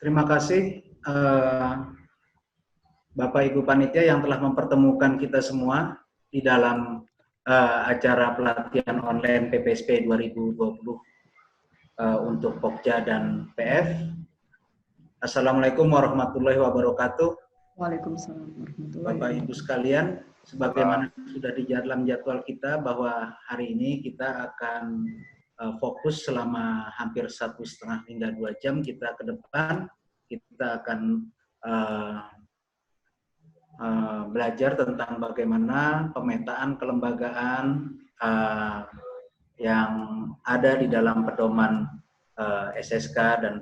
Terima kasih Bapak Ibu Panitia yang telah mempertemukan kita semua di dalam acara pelatihan online PPSP 2020 untuk Pokja dan PF. Assalamualaikum warahmatullahi wabarakatuh. Waalaikumsalam warahmatullahi Bapak Ibu sekalian, sebagaimana sudah di dalam jadwal kita bahwa hari ini kita akan fokus selama hampir 1,5 hingga 2 jam kita ke depan. Kita akan belajar tentang bagaimana pemetaan kelembagaan yang ada di dalam pedoman SSK dan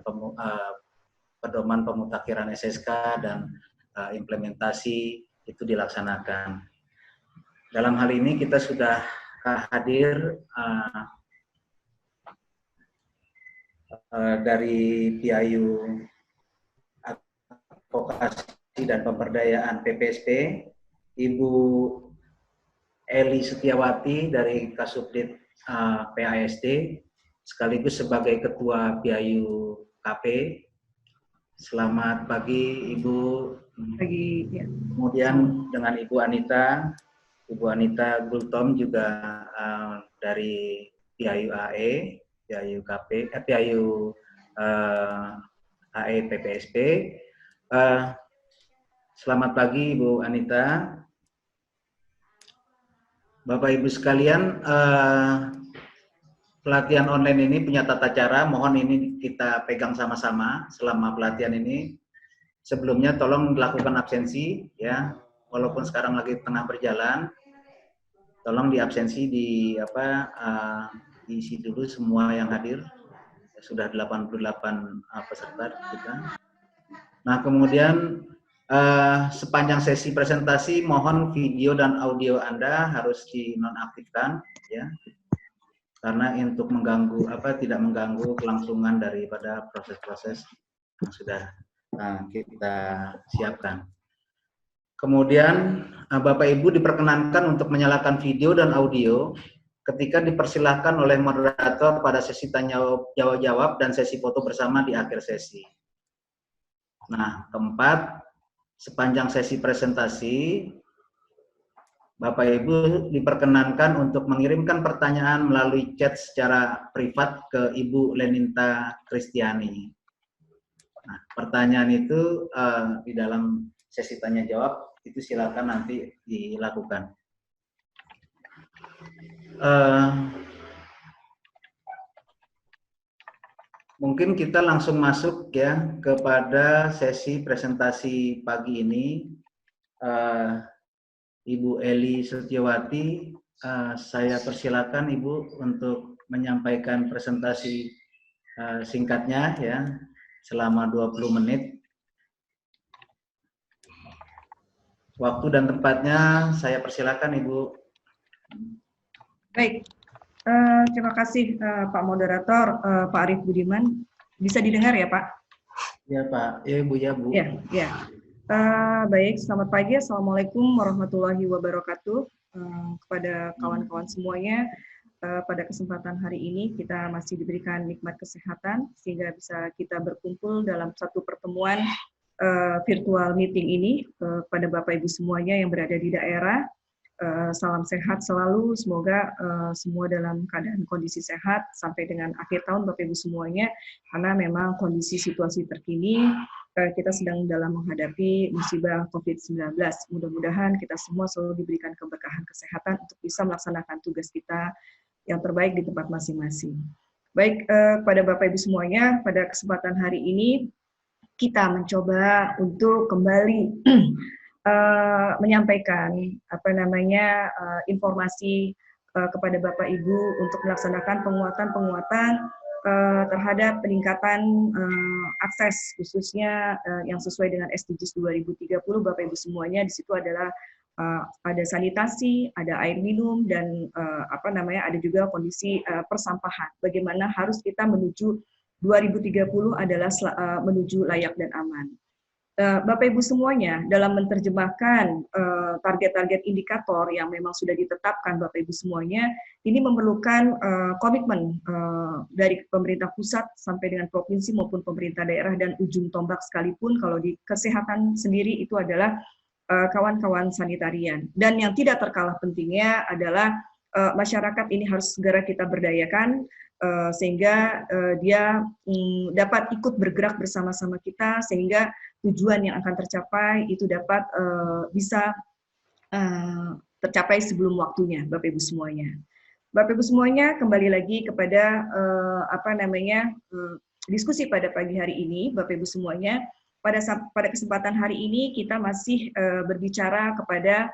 pedoman pemutakhiran SSK dan implementasi itu dilaksanakan. Dalam hal ini kita sudah hadir dari PIAU Advokasi dan Pemberdayaan PPSP, Ibu Eli Setiawati dari Kasubdit PASD, sekaligus sebagai Ketua PIAU KP. Selamat pagi Ibu. Pagi. Ya. Kemudian dengan Ibu Anita Gultom juga dari PIAU AE, PIAU KP, PIAU AE PPSP. Selamat pagi Ibu Anita. Bapak Ibu sekalian, pelatihan online ini punya tata cara, mohon ini kita pegang sama-sama selama pelatihan ini. Sebelumnya tolong dilakukan absensi ya, walaupun sekarang lagi tengah berjalan. Tolong diabsensi diisi dulu semua yang hadir. Sudah 88 peserta kita. Nah, kemudian sepanjang sesi presentasi mohon video dan audio Anda harus dinonaktifkan ya. Karena untuk tidak mengganggu kelangsungan daripada proses-proses yang sudah kita siapkan. Kemudian Bapak Ibu diperkenankan untuk menyalakan video dan audio ketika dipersilahkan oleh moderator pada sesi tanya jawab dan sesi foto bersama di akhir sesi. Nah, keempat, sepanjang sesi presentasi, Bapak Ibu diperkenankan untuk mengirimkan pertanyaan melalui chat secara privat ke Ibu Leninta Kristiani. Nah, pertanyaan itu di dalam sesi tanya jawab itu silakan nanti dilakukan. Mungkin kita langsung masuk ya kepada sesi presentasi pagi ini. Ibu Eli Setiawati, saya persilakan Ibu untuk menyampaikan presentasi singkatnya ya selama 20 menit. Waktu dan tempatnya saya persilakan Ibu. Baik. Terima kasih Pak Moderator, Pak Arief Budiman. Bisa didengar ya Pak? Ya Pak, ya Bu, ya Bu. Ya, ya. Baik, selamat pagi. Assalamualaikum warahmatullahi wabarakatuh. Kepada kawan-kawan semuanya, pada kesempatan hari ini kita masih diberikan nikmat kesehatan sehingga bisa kita berkumpul dalam satu pertemuan virtual meeting ini. Kepada Bapak Ibu semuanya yang berada di daerah, salam sehat selalu, semoga semua dalam keadaan kondisi sehat sampai dengan akhir tahun Bapak Ibu semuanya, karena memang kondisi situasi terkini kita sedang dalam menghadapi musibah COVID-19. Mudah-mudahan kita semua selalu diberikan keberkahan kesehatan untuk bisa melaksanakan tugas kita yang terbaik di tempat masing-masing. Baik, kepada Bapak Ibu semuanya, pada kesempatan hari ini kita mencoba untuk kembali menyampaikan informasi kepada Bapak Ibu untuk melaksanakan penguatan terhadap peningkatan akses khususnya yang sesuai dengan SDGs 2030. Bapak Ibu semuanya di situ adalah ada sanitasi, ada air minum dan ada juga kondisi persampahan. Bagaimana harus kita menuju 2030 adalah menuju layak dan aman. Bapak Ibu semuanya, dalam menerjemahkan target-target indikator yang memang sudah ditetapkan Bapak Ibu semuanya, ini memerlukan komitmen dari pemerintah pusat sampai dengan provinsi maupun pemerintah daerah, dan ujung tombak sekalipun kalau di kesehatan sendiri itu adalah kawan-kawan sanitarian. Dan yang tidak terkalah pentingnya adalah masyarakat ini harus segera kita berdayakan sehingga dia dapat ikut bergerak bersama-sama kita, sehingga tujuan yang akan tercapai itu dapat bisa tercapai sebelum waktunya, Bapak Ibu semuanya. Bapak Ibu semuanya, kembali lagi kepada diskusi pada pagi hari ini, Bapak Ibu semuanya. Pada kesempatan hari ini kita masih berbicara kepada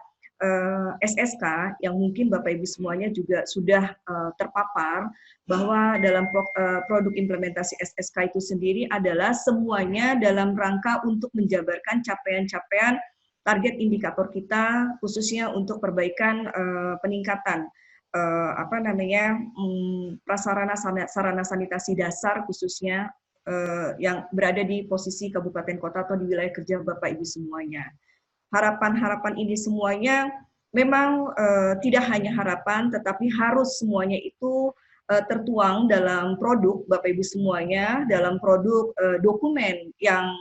SSK yang mungkin Bapak Ibu semuanya juga sudah terpapar bahwa dalam produk implementasi SSK itu sendiri adalah semuanya dalam rangka untuk menjabarkan capaian-capaian target indikator kita, khususnya untuk perbaikan peningkatan sarana sanitasi dasar, khususnya yang berada di posisi kabupaten kota atau di wilayah kerja Bapak Ibu semuanya. Harapan-harapan ini semuanya memang tidak hanya harapan, tetapi harus semuanya itu tertuang dalam produk Bapak Ibu semuanya, dalam produk dokumen yang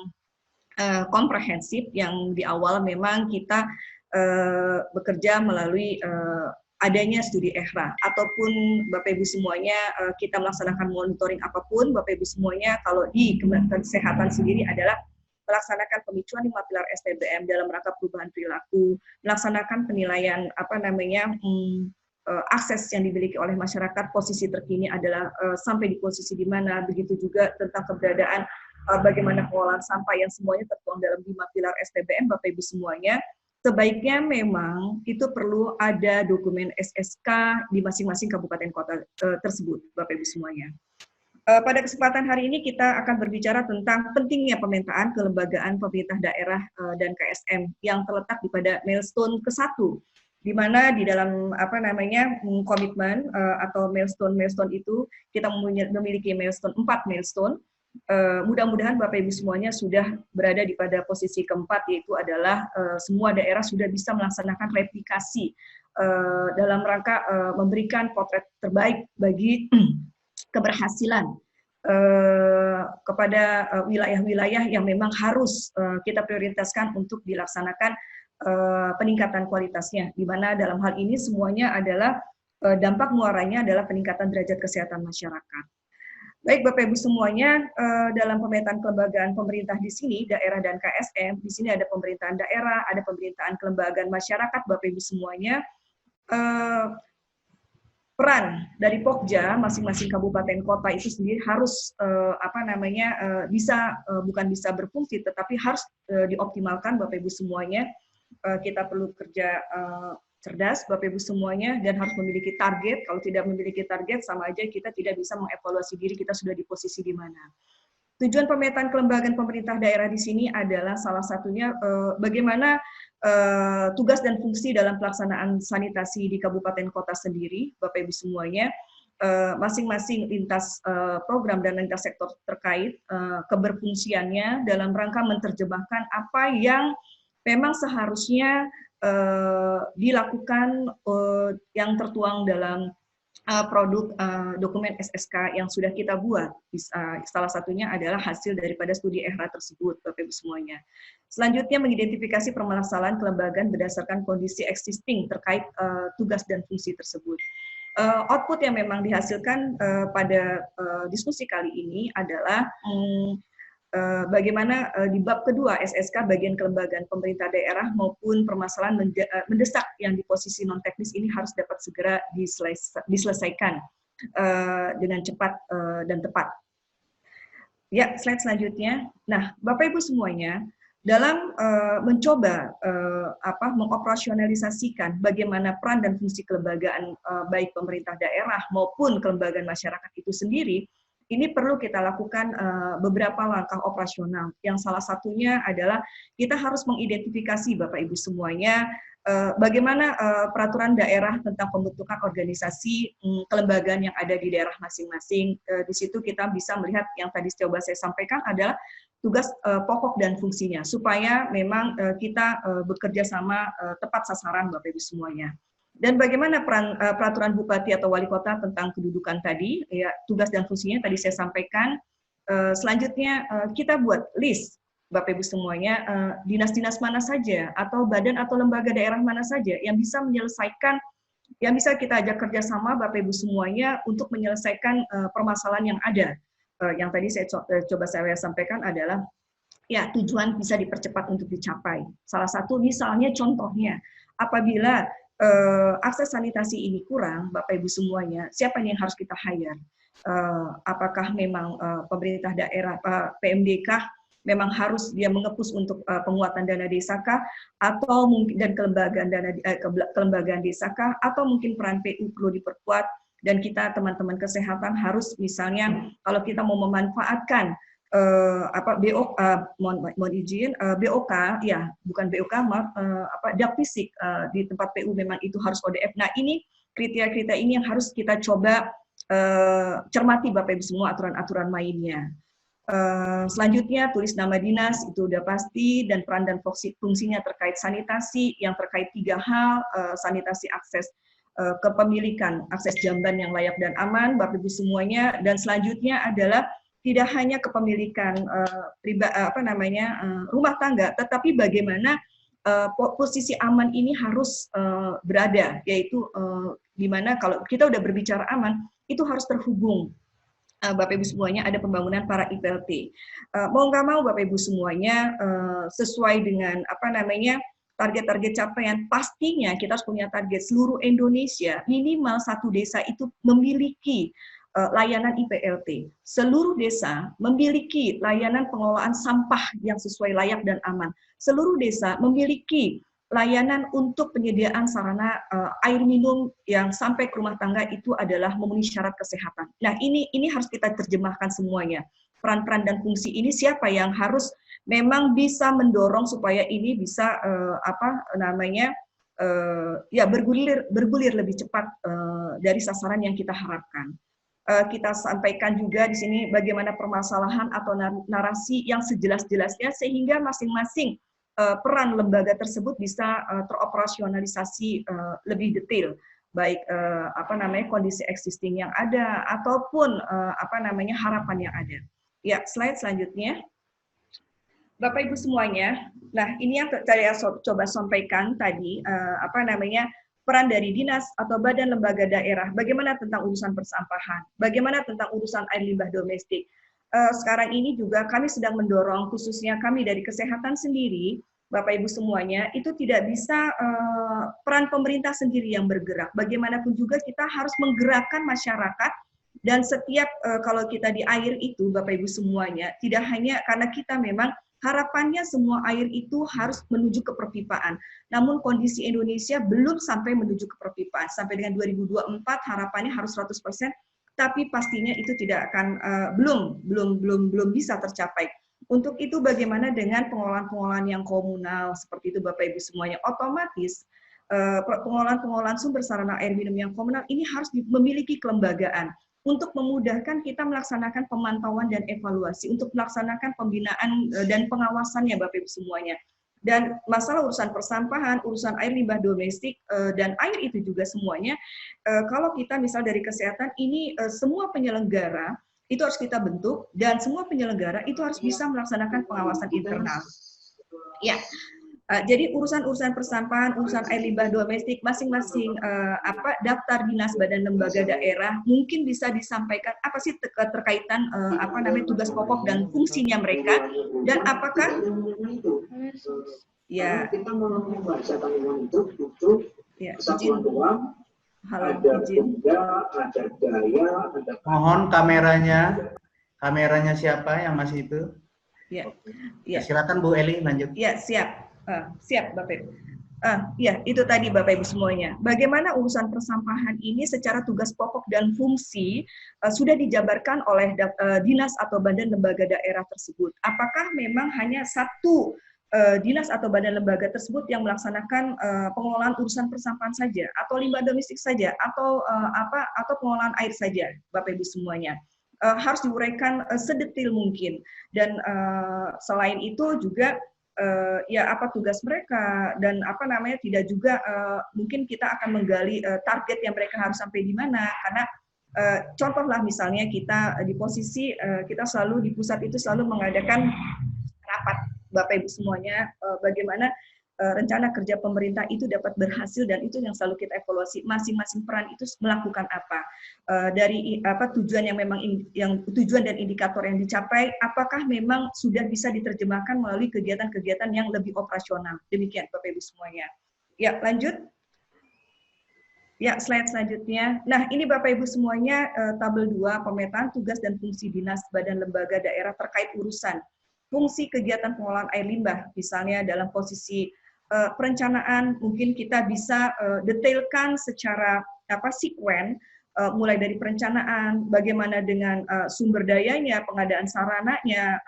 komprehensif, yang di awal memang kita bekerja melalui adanya studi EHRA, ataupun Bapak Ibu semuanya kita melaksanakan monitoring apapun, Bapak Ibu semuanya kalau di Kementerian Kesehatan sendiri adalah melaksanakan pemicuan 5 pilar STBM dalam rangka perubahan perilaku, melaksanakan penilaian akses yang dimiliki oleh masyarakat, posisi terkini adalah sampai di posisi di mana, begitu juga tentang keberadaan bagaimana pengelolaan sampah yang semuanya tertuang dalam 5 pilar STBM, Bapak Ibu semuanya. Sebaiknya memang itu perlu ada dokumen SSK di masing-masing kabupaten kota tersebut, Bapak Ibu semuanya. Pada kesempatan hari ini kita akan berbicara tentang pentingnya pemetaan kelembagaan pemerintah daerah dan KSM yang terletak pada milestone ke-1, di mana di dalam komitmen atau milestone itu kita memiliki milestone 4 milestone. Mudah-mudahan Bapak Ibu semuanya sudah berada di pada posisi keempat, yaitu adalah semua daerah sudah bisa melaksanakan replikasi dalam rangka memberikan potret terbaik bagi keberhasilan kepada wilayah-wilayah yang memang harus kita prioritaskan untuk dilaksanakan peningkatan kualitasnya, di mana dalam hal ini semuanya adalah dampak muaranya adalah peningkatan derajat kesehatan masyarakat. Baik Bapak Ibu semuanya, dalam pemetaan kelembagaan pemerintah di sini, daerah dan KSM, di sini ada pemerintahan daerah, ada pemerintahan kelembagaan masyarakat, Bapak Ibu semuanya. Peran dari Pokja masing-masing kabupaten kota itu sendiri harus bukan bisa berfungsi, tetapi harus dioptimalkan Bapak Ibu semuanya. Kita perlu kerja cerdas Bapak Ibu semuanya, dan harus memiliki target. Kalau tidak memiliki target, sama aja kita tidak bisa mengevaluasi diri kita sudah di posisi di mana. Tujuan pemetaan kelembagaan pemerintah daerah di sini adalah salah satunya bagaimana tugas dan fungsi dalam pelaksanaan sanitasi di kabupaten kota sendiri, Bapak Ibu semuanya, masing-masing lintas program dan lintas sektor terkait keberfungsiannya dalam rangka menerjemahkan apa yang memang seharusnya dilakukan yang tertuang dalam produk dokumen SSK yang sudah kita buat. Salah satunya adalah hasil daripada studi EHRA tersebut, Bapak Ibu semuanya. Selanjutnya, mengidentifikasi permasalahan kelembagaan berdasarkan kondisi existing terkait tugas dan fungsi tersebut. Output yang memang dihasilkan pada diskusi kali ini adalah bagaimana di bab kedua SSK bagian kelembagaan pemerintah daerah maupun permasalahan mendesak yang di posisi non teknis ini harus dapat segera diselesaikan dengan cepat dan tepat. Ya, slide selanjutnya. Nah, Bapak Ibu semuanya, dalam mencoba mengoperasionalisasikan bagaimana peran dan fungsi kelembagaan baik pemerintah daerah maupun kelembagaan masyarakat itu sendiri, ini perlu kita lakukan beberapa langkah operasional. Yang salah satunya adalah kita harus mengidentifikasi Bapak Ibu semuanya bagaimana peraturan daerah tentang pembentukan organisasi kelembagaan yang ada di daerah masing-masing. Di situ kita bisa melihat yang tadi coba saya sampaikan adalah tugas pokok dan fungsinya, supaya memang kita bekerja sama tepat sasaran Bapak Ibu semuanya. Dan bagaimana peran peraturan bupati atau wali kota tentang kedudukan tadi, ya tugas dan fungsinya tadi saya sampaikan. Selanjutnya kita buat list Bapak Ibu semuanya, dinas-dinas mana saja atau badan atau lembaga daerah mana saja yang bisa menyelesaikan, yang bisa kita ajak kerjasama Bapak Ibu semuanya untuk menyelesaikan permasalahan yang ada. Yang tadi saya coba saya sampaikan adalah ya tujuan bisa dipercepat untuk dicapai. Salah satu misalnya contohnya, apabila akses sanitasi ini kurang, Bapak Ibu semuanya, siapa yang harus kita hire? Apakah memang pemerintah daerah, PMDK memang harus dia mengepus untuk penguatan dana desa kah, atau mungkin dan kelembagaan desa kah, atau mungkin peran PU perlu diperkuat, dan kita teman-teman kesehatan harus misalnya kalau kita mau memanfaatkan mohon izin, BOK, ya bukan BOK, dak fisik di tempat PU memang itu harus ODF. Nah ini kriteria-kriteria ini yang harus kita coba cermati Bapak Ibu semua aturan-aturan mainnya. Selanjutnya tulis nama dinas itu udah pasti, dan peran dan fungsinya terkait sanitasi yang terkait 3 hal, sanitasi akses kepemilikan, akses jamban yang layak dan aman Bapak Ibu semuanya, dan selanjutnya adalah tidak hanya kepemilikan rumah tangga, tetapi bagaimana posisi aman ini harus berada, yaitu di mana kalau kita udah berbicara aman, itu harus terhubung. Bapak Ibu semuanya ada pembangunan para IPLT. Mau nggak mau Bapak Ibu semuanya sesuai dengan target-target capaian, pastinya kita harus punya target seluruh Indonesia minimal satu desa itu memiliki layanan IPLT. Seluruh desa memiliki layanan pengelolaan sampah yang sesuai layak dan aman. Seluruh desa memiliki layanan untuk penyediaan sarana air minum yang sampai ke rumah tangga itu adalah memenuhi syarat kesehatan. Nah, ini harus kita terjemahkan semuanya. Peran-peran dan fungsi ini siapa yang harus memang bisa mendorong supaya ini bisa bergulir lebih cepat dari sasaran yang kita harapkan. Kita sampaikan juga di sini bagaimana permasalahan atau narasi yang sejelas-jelasnya sehingga masing-masing peran lembaga tersebut bisa teroperasionalisasi lebih detail, baik kondisi existing yang ada ataupun harapan yang ada. Ya, slide selanjutnya. Bapak Ibu semuanya, nah ini yang saya coba sampaikan tadi, peran dari dinas atau badan lembaga daerah, bagaimana tentang urusan persampahan, bagaimana tentang urusan air limbah domestik. Sekarang ini juga kami sedang mendorong, khususnya kami dari kesehatan sendiri, Bapak Ibu semuanya, itu tidak bisa peran pemerintah sendiri yang bergerak. Bagaimanapun juga kita harus menggerakkan masyarakat, dan setiap kalau kita di air itu, Bapak Ibu semuanya, tidak hanya karena kita memang harapannya semua air itu harus menuju ke perpipaan. Namun kondisi Indonesia belum sampai menuju ke perpipaan. Sampai dengan 2024 harapannya harus 100%, tapi pastinya itu tidak akan belum bisa tercapai. Untuk itu bagaimana dengan pengolahan-pengolahan yang komunal seperti itu Bapak Ibu semuanya, otomatis pengolahan sumber sarana air minum yang komunal ini harus memiliki kelembagaan untuk memudahkan kita melaksanakan pemantauan dan evaluasi, untuk melaksanakan pembinaan dan pengawasannya Bapak Ibu semuanya. Dan masalah urusan persampahan, urusan air limbah domestik, dan air itu juga semuanya, kalau kita misal dari kesehatan, ini semua penyelenggara itu harus kita bentuk, dan semua penyelenggara itu harus bisa melaksanakan pengawasan internal. Ya. Jadi urusan-urusan persampahan, urusan air limbah domestik, masing-masing daftar dinas badan lembaga daerah mungkin bisa disampaikan apa sih terkaitan tugas pokok dan fungsinya mereka, dan apakah ya izin mohon kameranya siapa yang masih itu? Ya. Silakan Bu Eli lanjut. Ya, siap. Siap Bapak Ibu. Ya, itu tadi Bapak Ibu semuanya. Bagaimana urusan persampahan ini secara tugas pokok dan fungsi sudah dijabarkan oleh dinas atau badan lembaga daerah tersebut. Apakah memang hanya satu dinas atau badan lembaga tersebut yang melaksanakan pengelolaan urusan persampahan saja, atau limbah domestik saja, atau atau pengelolaan air saja, Bapak Ibu semuanya. Harus diuraikan sedetail mungkin. Dan selain itu juga ya apa tugas mereka, dan apa namanya tidak juga mungkin kita akan menggali target yang mereka harus sampai di mana, karena contohlah misalnya kita di posisi kita selalu di pusat itu selalu mengadakan rapat Bapak Ibu semuanya, bagaimana rencana kerja pemerintah itu dapat berhasil, dan itu yang selalu kita evaluasi, masing-masing peran itu melakukan apa, dari apa tujuan yang memang yang tujuan dan indikator yang dicapai, apakah memang sudah bisa diterjemahkan melalui kegiatan-kegiatan yang lebih operasional. Demikian Bapak Ibu semuanya. Ya, lanjut. Ya, slide selanjutnya. Nah, ini Bapak Ibu semuanya tabel 2 pemetaan tugas dan fungsi dinas badan lembaga daerah terkait urusan fungsi kegiatan pengolahan air limbah. Misalnya dalam posisi perencanaan, mungkin kita bisa detailkan secara sekuen, mulai dari perencanaan, bagaimana dengan sumber dayanya, pengadaan sarananya,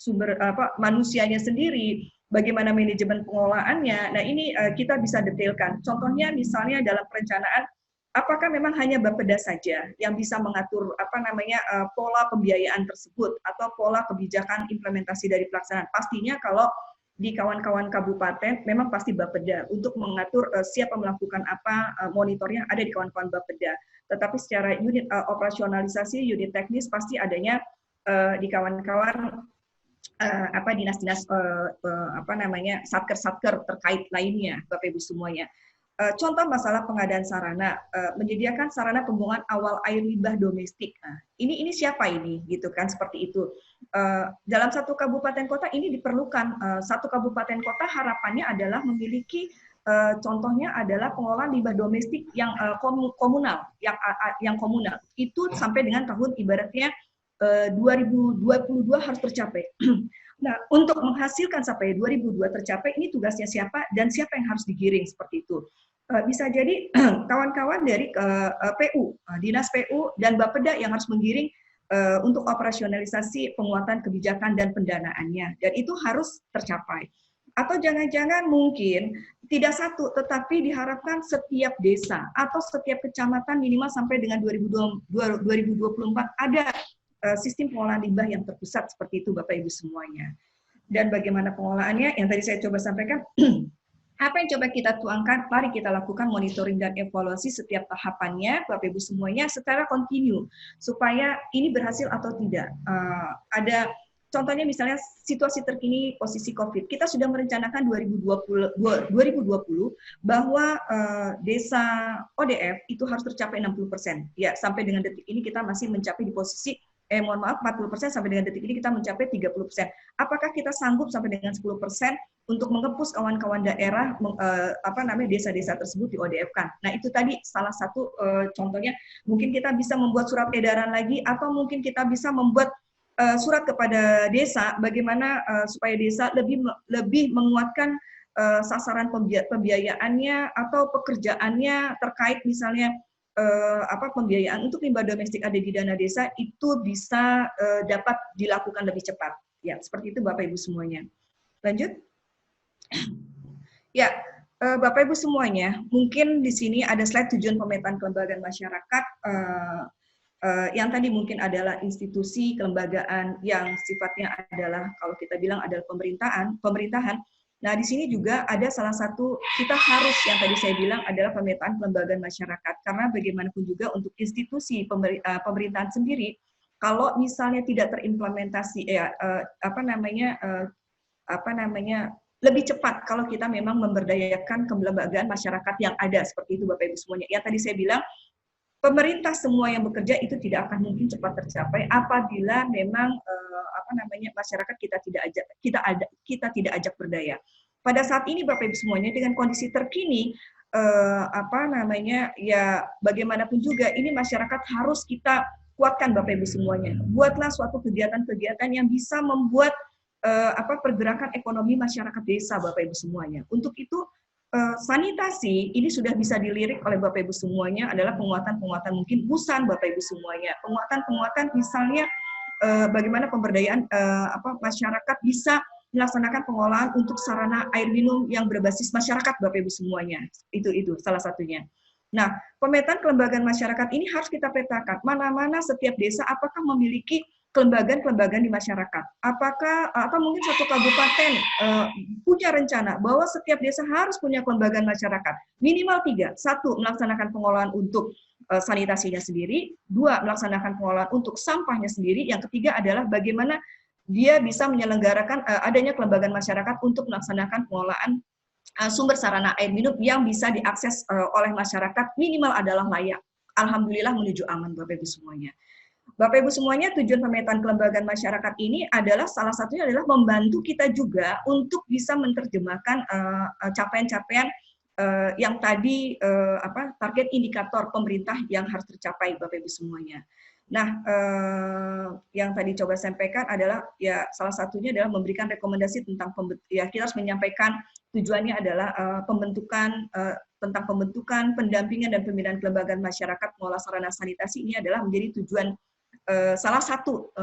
sumber manusianya sendiri, bagaimana manajemen pengelolaannya. Nah, ini kita bisa detailkan. Contohnya misalnya dalam perencanaan, apakah memang hanya Bapeda saja yang bisa mengatur pola pembiayaan tersebut atau pola kebijakan implementasi dari pelaksanaan? Pastinya kalau di kawan-kawan kabupaten memang pasti Bapeda untuk mengatur siapa melakukan apa, monitornya ada di kawan-kawan Bapeda. Tetapi secara unit operasionalisasi, unit teknis pasti adanya di kawan-kawan dinas-dinas satker-satker terkait lainnya, Bapak Ibu semuanya. Contoh masalah pengadaan sarana, menyediakan sarana pembuangan awal air limbah domestik. Nah, ini siapa ini, gitu kan, seperti itu. Dalam satu kabupaten kota ini diperlukan, satu kabupaten kota harapannya adalah memiliki contohnya adalah pengelolaan limbah domestik yang komunal, yang komunal. Itu sampai dengan tahun ibaratnya 2022 harus tercapai. Nah, untuk menghasilkan sampai 2002 tercapai, ini tugasnya siapa dan siapa yang harus digiring seperti itu. Bisa jadi kawan-kawan dari PU, Dinas PU dan Bapeda yang harus menggiring untuk operasionalisasi penguatan kebijakan dan pendanaannya, dan itu harus tercapai. Atau jangan-jangan mungkin tidak satu, tetapi diharapkan setiap desa atau setiap kecamatan minimal sampai dengan 2024 ada sistem pengolahan limbah yang terpusat seperti itu Bapak Ibu semuanya. Dan bagaimana pengolahannya yang tadi saya coba sampaikan, apa yang coba kita tuangkan, mari kita lakukan monitoring dan evaluasi setiap tahapannya Bapak Ibu semuanya secara kontinu supaya ini berhasil atau tidak. Ada contohnya misalnya situasi terkini posisi COVID, kita sudah merencanakan 2020 bahwa desa ODF itu harus tercapai 60%. Ya, sampai dengan detik ini kita masih mencapai di posisi 40% sampai dengan detik ini kita mencapai 30%. Apakah kita sanggup sampai dengan 10% untuk mengepus kawan-kawan daerah desa-desa tersebut di ODF-kan? Nah, itu tadi salah satu contohnya. Mungkin kita bisa membuat surat edaran lagi, atau mungkin kita bisa membuat surat kepada desa bagaimana supaya desa lebih menguatkan sasaran pembiayaannya atau pekerjaannya terkait misalnya pembiayaan untuk limbah domestik ada di dana desa itu bisa dapat dilakukan lebih cepat. Ya, seperti itu Bapak Ibu semuanya. Lanjut. Ya, Bapak Ibu semuanya, mungkin di sini ada slide tujuan pemetaan kelembagaan masyarakat yang tadi mungkin adalah institusi kelembagaan yang sifatnya adalah kalau kita bilang adalah pemerintahan. Nah, di sini juga ada salah satu, kita harus yang tadi saya bilang adalah pemetaan kelembagaan masyarakat. Karena bagaimanapun juga untuk institusi pemerintahan sendiri, kalau misalnya tidak terimplementasi, lebih cepat kalau kita memang memberdayakan kelembagaan masyarakat yang ada, seperti itu Bapak Ibu semuanya. Ya, tadi saya bilang, pemerintah semua yang bekerja itu tidak akan mungkin cepat tercapai apabila memang masyarakat kita tidak ajak berdaya. Pada saat ini Bapak Ibu semuanya dengan kondisi terkini bagaimanapun juga ini masyarakat harus kita kuatkan Bapak Ibu semuanya. Buatlah suatu kegiatan-kegiatan yang bisa membuat pergerakan ekonomi masyarakat desa Bapak Ibu semuanya. Untuk itu sanitasi ini sudah bisa dilirik oleh Bapak Ibu semuanya adalah penguatan-penguatan mungkin busan Bapak Ibu semuanya. Penguatan-penguatan misalnya bagaimana pemberdayaan masyarakat bisa melaksanakan pengolahan untuk sarana air minum yang berbasis masyarakat, Bapak Ibu semuanya. Itu salah satunya. Nah, pemetaan kelembagaan masyarakat ini harus kita petakan mana-mana setiap desa apakah memiliki kelembagaan-kelembagaan di masyarakat. Apakah atau mungkin satu kabupaten punya rencana bahwa setiap desa harus punya kelembagaan masyarakat. Minimal 3. 1, melaksanakan pengolahan untuk sanitasinya sendiri. 2, melaksanakan pengolahan untuk sampahnya sendiri. Yang ketiga adalah bagaimana dia bisa menyelenggarakan adanya kelembagaan masyarakat untuk melaksanakan pengolahan sumber sarana air minum yang bisa diakses oleh masyarakat minimal adalah layak. Alhamdulillah menuju aman Bapak Ibu semuanya. Bapak Ibu semuanya, tujuan pemetaan kelembagaan masyarakat ini adalah salah satunya adalah membantu kita juga untuk bisa menerjemahkan capaian-capaian yang tadi target indikator pemerintah yang harus tercapai Bapak Ibu semuanya. Nah, yang tadi coba sampaikan adalah ya salah satunya adalah memberikan rekomendasi tentang kita harus menyampaikan tujuannya adalah tentang pembentukan, pendampingan dan pembinaan kelembagaan masyarakat pengolah sarana sanitasi ini adalah menjadi tujuan salah satu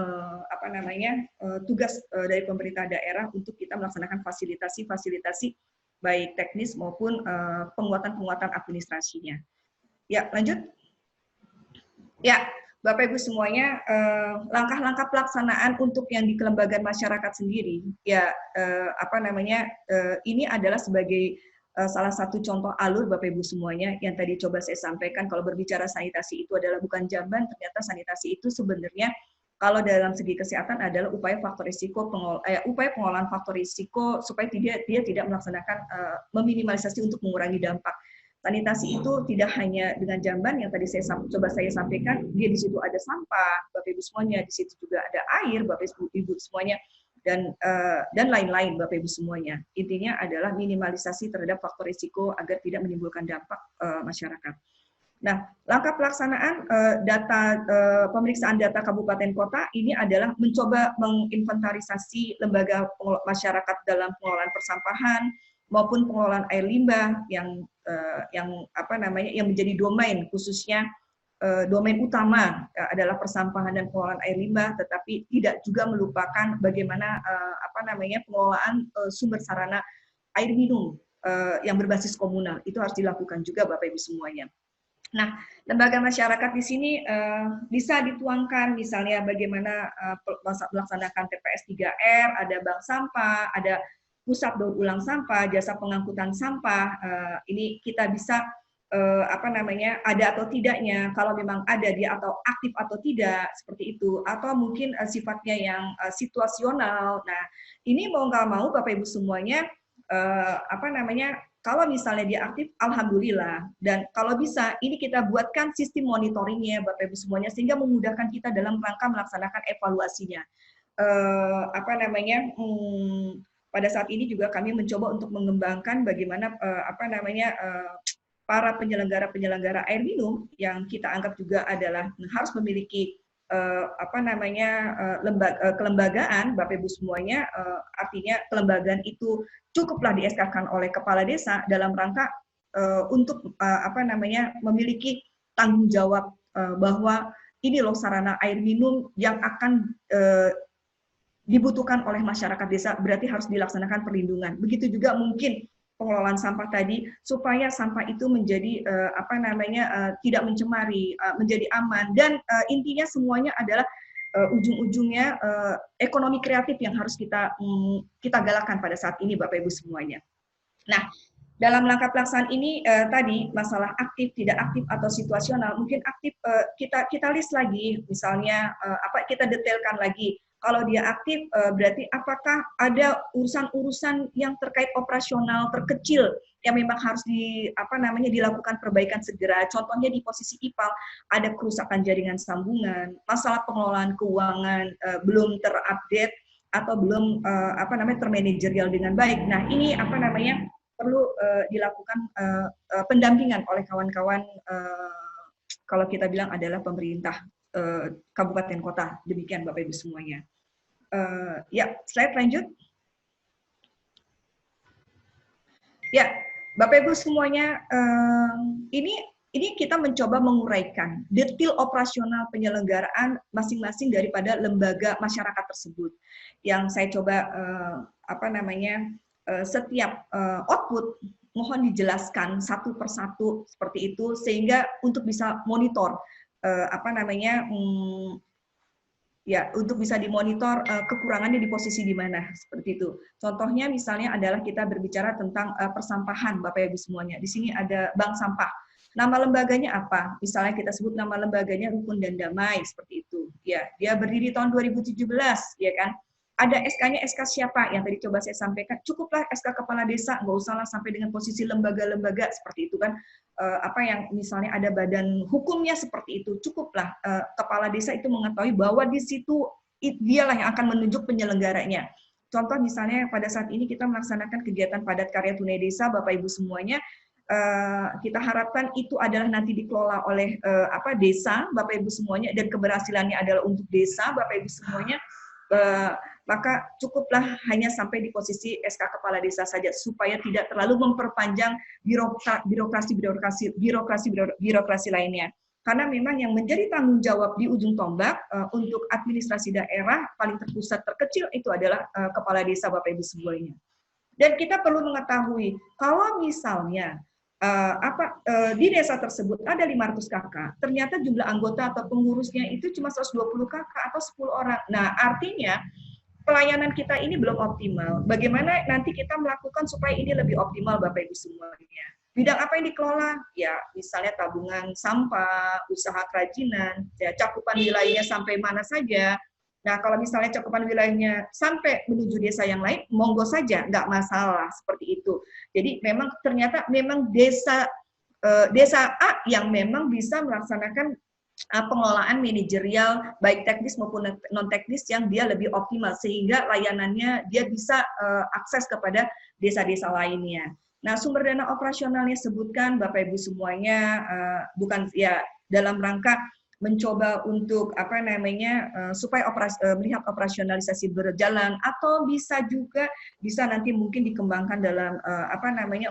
tugas dari pemerintah daerah untuk kita melaksanakan fasilitasi baik teknis maupun penguatan administrasinya. Ya, lanjut. Ya, Bapak Ibu semuanya, langkah-langkah pelaksanaan untuk yang di kelembagaan masyarakat sendiri, ya ini adalah sebagai salah satu contoh alur Bapak Ibu semuanya yang tadi coba saya sampaikan. Kalau berbicara sanitasi itu adalah bukan jamban, ternyata sanitasi itu sebenarnya kalau dalam segi kesehatan adalah upaya pengolahan faktor risiko supaya dia tidak melaksanakan meminimalisasi untuk mengurangi dampak. Sanitasi itu tidak hanya dengan jamban yang tadi saya sampaikan, dia di situ ada sampah, Bapak Ibu semuanya, di situ juga ada air, Bapak Ibu semuanya, dan lain-lain, Bapak Ibu semuanya. Intinya adalah minimalisasi terhadap faktor risiko agar tidak menimbulkan dampak masyarakat. Nah, langkah pelaksanaan pemeriksaan data kabupaten kota ini adalah mencoba menginventarisasi lembaga masyarakat dalam pengelolaan persampahan maupun pengelolaan air limbah yang menjadi domain, khususnya domain utama adalah persampahan dan pengelolaan air limbah, tetapi tidak juga melupakan bagaimana pengelolaan sumber sarana air minum yang berbasis komunal. Itu harus dilakukan juga Bapak Ibu semuanya. Nah, lembaga masyarakat di sini bisa dituangkan misalnya bagaimana melaksanakan TPS 3R, ada bank sampah, ada pusat daur ulang sampah, jasa pengangkutan sampah. Ini kita bisa ada atau tidaknya, kalau memang ada dia atau aktif atau tidak, seperti itu, atau mungkin sifatnya yang situasional. Nah, ini mau nggak mau Bapak Ibu semuanya kalau misalnya dia aktif, alhamdulillah. Dan kalau bisa, ini kita buatkan sistem monitoringnya, Bapak Ibu semuanya, sehingga memudahkan kita dalam rangka melaksanakan evaluasinya. Pada saat ini juga kami mencoba untuk mengembangkan bagaimana para penyelenggara air minum yang kita anggap juga adalah harus memiliki kelembagaan, Bapak Ibu semuanya, artinya kelembagaan itu cukuplah di-SK-kan oleh kepala desa dalam rangka untuk memiliki tanggung jawab bahwa ini loh sarana air minum yang akan dibutuhkan oleh masyarakat desa, berarti harus dilaksanakan perlindungan. Begitu juga mungkin pengelolaan sampah tadi, supaya sampah itu menjadi tidak mencemari, menjadi aman, dan intinya semuanya adalah ujung-ujungnya ekonomi kreatif yang harus kita galakkan pada saat ini Bapak Ibu semuanya. Nah, dalam langkah pelaksanaan ini tadi masalah aktif, tidak aktif atau situasional, mungkin aktif kita list lagi, misalnya kita detailkan lagi. Kalau dia aktif, berarti apakah ada urusan-urusan yang terkait operasional terkecil yang memang harus dilakukan perbaikan segera. Contohnya di posisi IPAL, ada kerusakan jaringan sambungan, masalah pengelolaan keuangan belum terupdate atau belum termanajerial dengan baik. Nah, ini perlu dilakukan pendampingan oleh kawan-kawan kalau kita bilang adalah pemerintah kabupaten kota. Demikian Bapak Ibu semuanya. Ya, slide lanjut. Ya, Bapak Ibu semuanya, ini ini kita mencoba menguraikan detail operasional penyelenggaraan masing-masing daripada lembaga masyarakat tersebut. Yang saya coba setiap output mohon dijelaskan satu persatu seperti itu sehingga untuk bisa monitor untuk bisa dimonitor kekurangannya di posisi di mana seperti itu. Contohnya misalnya adalah kita berbicara tentang persampahan Bapak Ibu semuanya. Di sini ada bank sampah. Nama lembaganya apa? Misalnya kita sebut nama lembaganya Rukun dan Damai seperti itu. Ya, dia berdiri tahun 2017, ya kan? Ada SK-nya, SK siapa yang tadi coba saya sampaikan? Cukuplah SK kepala desa, nggak usahlah sampai dengan posisi lembaga-lembaga seperti itu kan. Yang misalnya ada badan hukumnya seperti itu, cukuplah kepala desa itu mengetahui bahwa di situ dialah yang akan menunjuk penyelenggaranya. Contoh misalnya pada saat ini kita melaksanakan kegiatan padat karya tunai desa, Bapak Ibu semuanya, kita harapkan itu adalah nanti dikelola oleh desa, Bapak Ibu semuanya, dan keberhasilannya adalah untuk desa, Bapak Ibu semuanya. Maka cukuplah hanya sampai di posisi SK kepala desa saja supaya tidak terlalu memperpanjang birokrasi lainnya. Karena memang yang menjadi tanggung jawab di ujung tombak untuk administrasi daerah paling terpusat terkecil itu adalah kepala desa Bapak Ibu semuanya. Dan kita perlu mengetahui kalau misalnya di desa tersebut ada 500 kakak, ternyata jumlah anggota atau pengurusnya itu cuma 120 kakak atau 10 orang. Nah, artinya pelayanan kita ini belum optimal. Bagaimana nanti kita melakukan supaya ini lebih optimal Bapak Ibu semuanya? Bidang apa yang dikelola? Ya, misalnya tabungan sampah, usaha kerajinan, ya, cakupan wilayahnya sampai mana saja. Nah, kalau misalnya cakupan wilayahnya sampai menuju desa yang lain, monggo saja, nggak masalah seperti itu. Jadi memang ternyata memang desa A yang memang bisa melaksanakan pengelolaan manajerial baik teknis maupun non teknis yang dia lebih optimal sehingga layanannya dia bisa akses kepada desa-desa lainnya. Nah, sumber dana operasionalnya sebutkan Bapak Ibu semuanya bukan ya dalam rangka mencoba untuk supaya melihat operasionalisasi berjalan atau bisa nanti mungkin dikembangkan dalam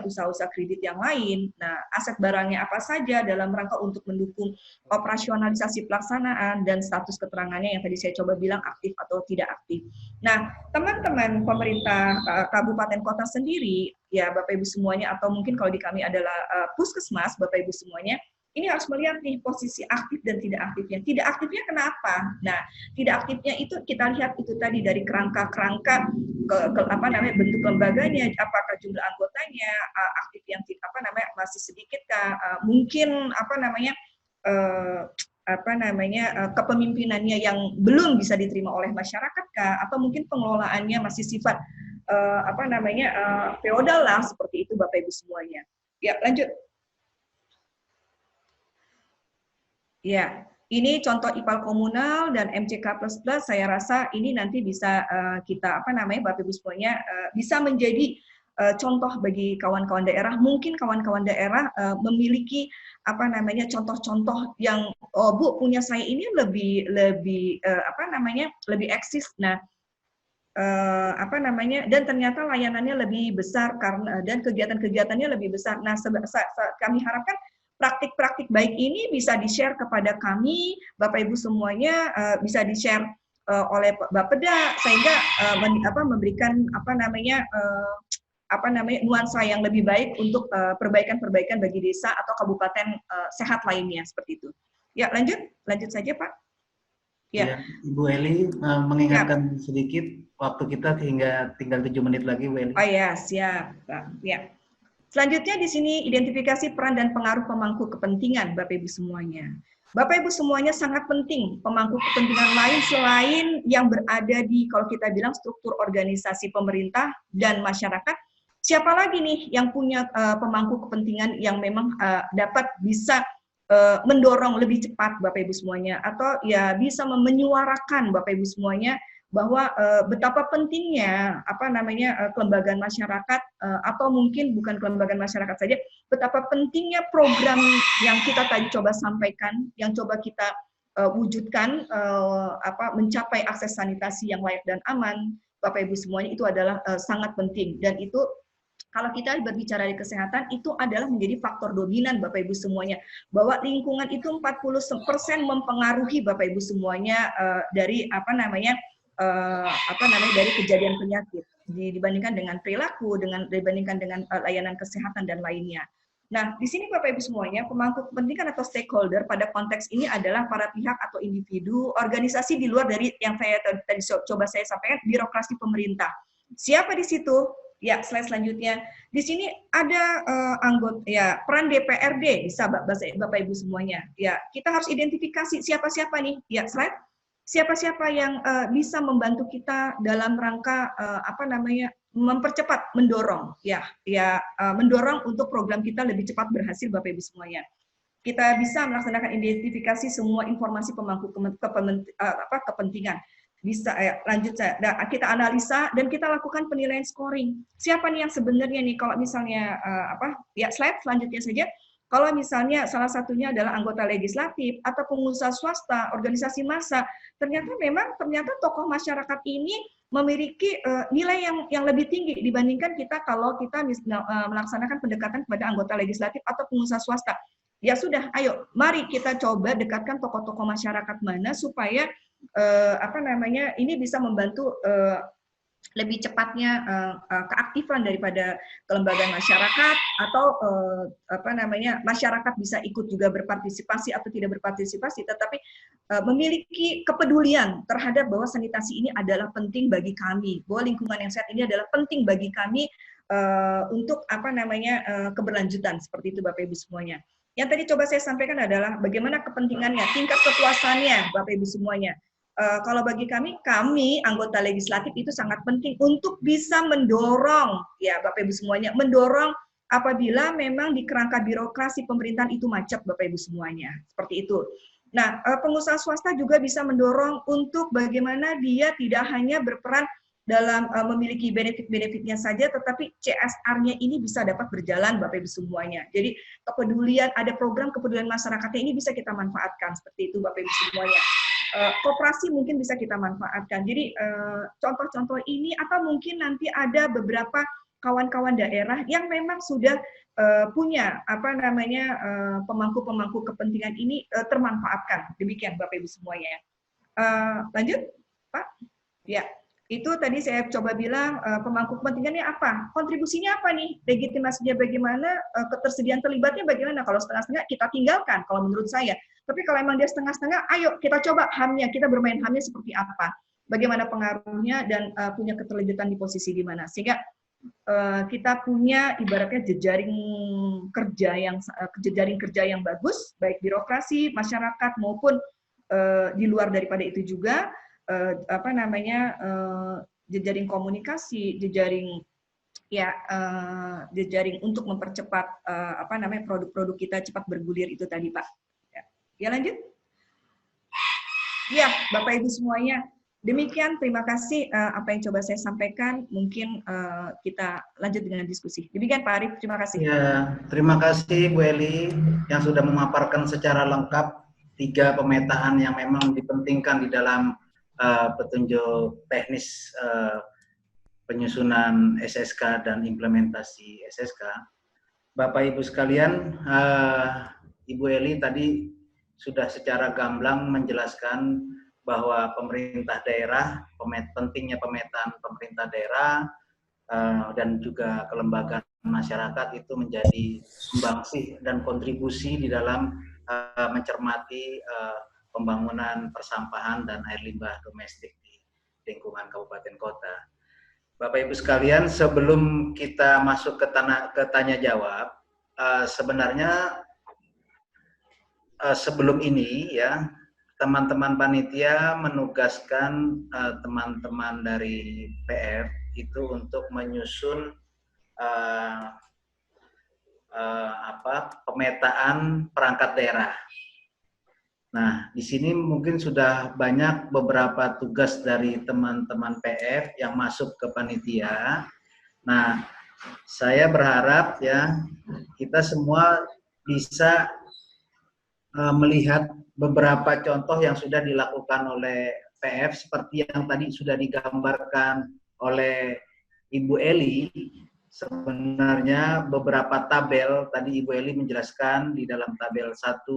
usaha-usaha kredit yang lain. Nah, aset barangnya apa saja dalam rangka untuk mendukung operasionalisasi pelaksanaan dan status keterangannya yang tadi saya coba bilang aktif atau tidak aktif. Nah, teman-teman pemerintah kabupaten kota sendiri ya Bapak Ibu semuanya atau mungkin kalau di kami adalah puskesmas Bapak Ibu semuanya ini harus melihat nih posisi aktif dan tidak aktifnya. Tidak aktifnya kenapa? Nah, tidak aktifnya itu kita lihat itu tadi dari kerangka-kerangka bentuk lembaganya, apakah jumlah anggotanya aktif yang masih sedikit kah? Mungkin kepemimpinannya yang belum bisa diterima oleh masyarakat kah? Atau mungkin pengelolaannya masih sifat feodal lah seperti itu Bapak Ibu semuanya. Ya, lanjut. Ya, ini contoh IPAL komunal dan MCK++, saya rasa ini nanti bisa kita Bapak Ibu semuanya bisa menjadi contoh bagi kawan-kawan daerah. Mungkin kawan-kawan daerah memiliki contoh-contoh yang Bu punya saya ini lebih eksis. Nah, dan ternyata layanannya lebih besar dan kegiatan-kegiatannya lebih besar. Nah, kami harapkan praktik-praktik baik ini bisa di-share kepada kami, Bapak Ibu semuanya, bisa di-share oleh Bapeda sehingga memberikan nuansa yang lebih baik untuk perbaikan-perbaikan bagi desa atau kabupaten sehat lainnya seperti itu. Ya, lanjut saja Pak. Ya, Ibu Eli mengingatkan sedikit waktu kita hingga tinggal 7 menit lagi, Bu Eli. Oh ya, siap, Pak. Ya. Selanjutnya di sini identifikasi peran dan pengaruh pemangku kepentingan Bapak Ibu semuanya. Bapak Ibu semuanya sangat penting pemangku kepentingan lain selain yang berada di kalau kita bilang struktur organisasi pemerintah dan masyarakat. Siapa lagi nih yang punya pemangku kepentingan yang memang dapat bisa mendorong lebih cepat Bapak Ibu semuanya atau ya bisa menyuarakan Bapak Ibu semuanya bahwa betapa pentingnya kelembagaan masyarakat atau mungkin bukan kelembagaan masyarakat saja, betapa pentingnya program yang kita tadi coba sampaikan, yang coba kita wujudkan mencapai akses sanitasi yang layak dan aman, Bapak Ibu semuanya itu adalah sangat penting dan itu Kalau kita berbicara di kesehatan, itu adalah menjadi faktor dominan Bapak Ibu semuanya. Bahwa lingkungan itu 40% mempengaruhi Bapak Ibu semuanya dari dari kejadian penyakit dibandingkan dengan perilaku, dibandingkan dengan layanan kesehatan dan lainnya. Nah, di sini Bapak Ibu semuanya, pemangku kepentingan atau stakeholder pada konteks ini adalah para pihak atau individu, organisasi di luar dari yang saya tadi coba saya sampaikan, birokrasi pemerintah. Siapa di situ? Ya, slide selanjutnya. Di sini ada anggota ya, peran DPRD, bisa Bapak Ibu semuanya. Ya, kita harus identifikasi siapa-siapa nih. Ya, slide. Siapa-siapa yang bisa membantu kita dalam rangka mempercepat, mendorong mendorong untuk program kita lebih cepat berhasil Bapak Ibu semuanya. Kita bisa melaksanakan identifikasi semua informasi pemangku kepentingan. Bisa lanjut saya. Kita analisa dan kita lakukan penilaian scoring. Siapa nih yang sebenarnya nih kalau misalnya slide selanjutnya saja. Kalau misalnya salah satunya adalah anggota legislatif atau pengusaha swasta, organisasi massa, ternyata tokoh masyarakat ini memiliki nilai yang lebih tinggi dibandingkan kita kalau kita melaksanakan pendekatan kepada anggota legislatif atau pengusaha swasta. Ya sudah, ayo, mari kita coba dekatkan tokoh-tokoh masyarakat mana supaya ini bisa membantu lebih cepatnya keaktifan daripada kelembagaan masyarakat atau masyarakat bisa ikut juga berpartisipasi atau tidak berpartisipasi, tetapi memiliki kepedulian terhadap bahwa sanitasi ini adalah penting bagi kami, bahwa lingkungan yang sehat ini adalah penting bagi kami untuk keberlanjutan, seperti itu Bapak Ibu semuanya. Yang tadi coba saya sampaikan adalah bagaimana kepentingannya, tingkat kepuasannya Bapak Ibu semuanya. Kalau bagi kami anggota legislatif itu sangat penting untuk bisa mendorong, ya Bapak Ibu semuanya, mendorong apabila memang di kerangka birokrasi pemerintahan itu macet Bapak Ibu semuanya, seperti itu. Nah, pengusaha swasta juga bisa mendorong untuk bagaimana dia tidak hanya berperan dalam memiliki benefit-benefitnya saja, tetapi CSR-nya ini bisa dapat berjalan Bapak Ibu semuanya. Jadi kepedulian, ada program kepedulian masyarakatnya ini bisa kita manfaatkan, seperti itu Bapak Ibu semuanya. Koperasi mungkin bisa kita manfaatkan. Jadi contoh-contoh ini atau mungkin nanti ada beberapa kawan-kawan daerah yang memang sudah punya pemangku-pemangku kepentingan ini termanfaatkan. Demikian Bapak Ibu semuanya. Lanjut, Pak. Ya. Itu tadi saya coba bilang pemangku kepentingannya apa, kontribusinya apa nih, legitimasinya bagaimana, ketersediaan terlibatnya bagaimana. Kalau setengah-setengah kita tinggalkan kalau menurut saya. Tapi kalau memang dia setengah-setengah, ayo kita coba HAM-nya, kita bermain HAM-nya seperti apa, bagaimana pengaruhnya dan punya keterlibatan di posisi di mana, sehingga kita punya ibaratnya jejaring kerja yang bagus, baik birokrasi, masyarakat maupun di luar daripada itu juga. Jejaring komunikasi, jejaring untuk mempercepat produk-produk kita cepat bergulir itu tadi Pak. Ya lanjut. Ya Bapak Ibu semuanya, demikian terima kasih apa yang coba saya sampaikan. Mungkin kita lanjut dengan diskusi. Demikian Pak Arif, terima kasih. Ya, terima kasih Bu Eli yang sudah memaparkan secara lengkap 3 pemetaan yang memang dipentingkan di dalam petunjuk teknis penyusunan SSK dan implementasi SSK. Bapak Ibu sekalian, Ibu Eli tadi sudah secara gamblang menjelaskan bahwa pemerintah daerah, pentingnya pemetaan pemerintah daerah dan juga kelembagaan masyarakat itu menjadi sumbangsih dan kontribusi di dalam mencermati pembangunan persampahan dan air limbah domestik di lingkungan kabupaten kota. Bapak Ibu sekalian, sebelum kita masuk ke tanya jawab, sebenarnya sebelum ini ya teman-teman panitia menugaskan teman-teman dari PF itu untuk menyusun pemetaan perangkat daerah. Nah, di sini mungkin sudah banyak beberapa tugas dari teman-teman PF yang masuk ke panitia. Nah, saya berharap ya kita semua bisa melihat beberapa contoh yang sudah dilakukan oleh PF seperti yang tadi sudah digambarkan oleh Ibu Eli. sebenarnya beberapa tabel, tadi Ibu Eli menjelaskan di dalam tabel 1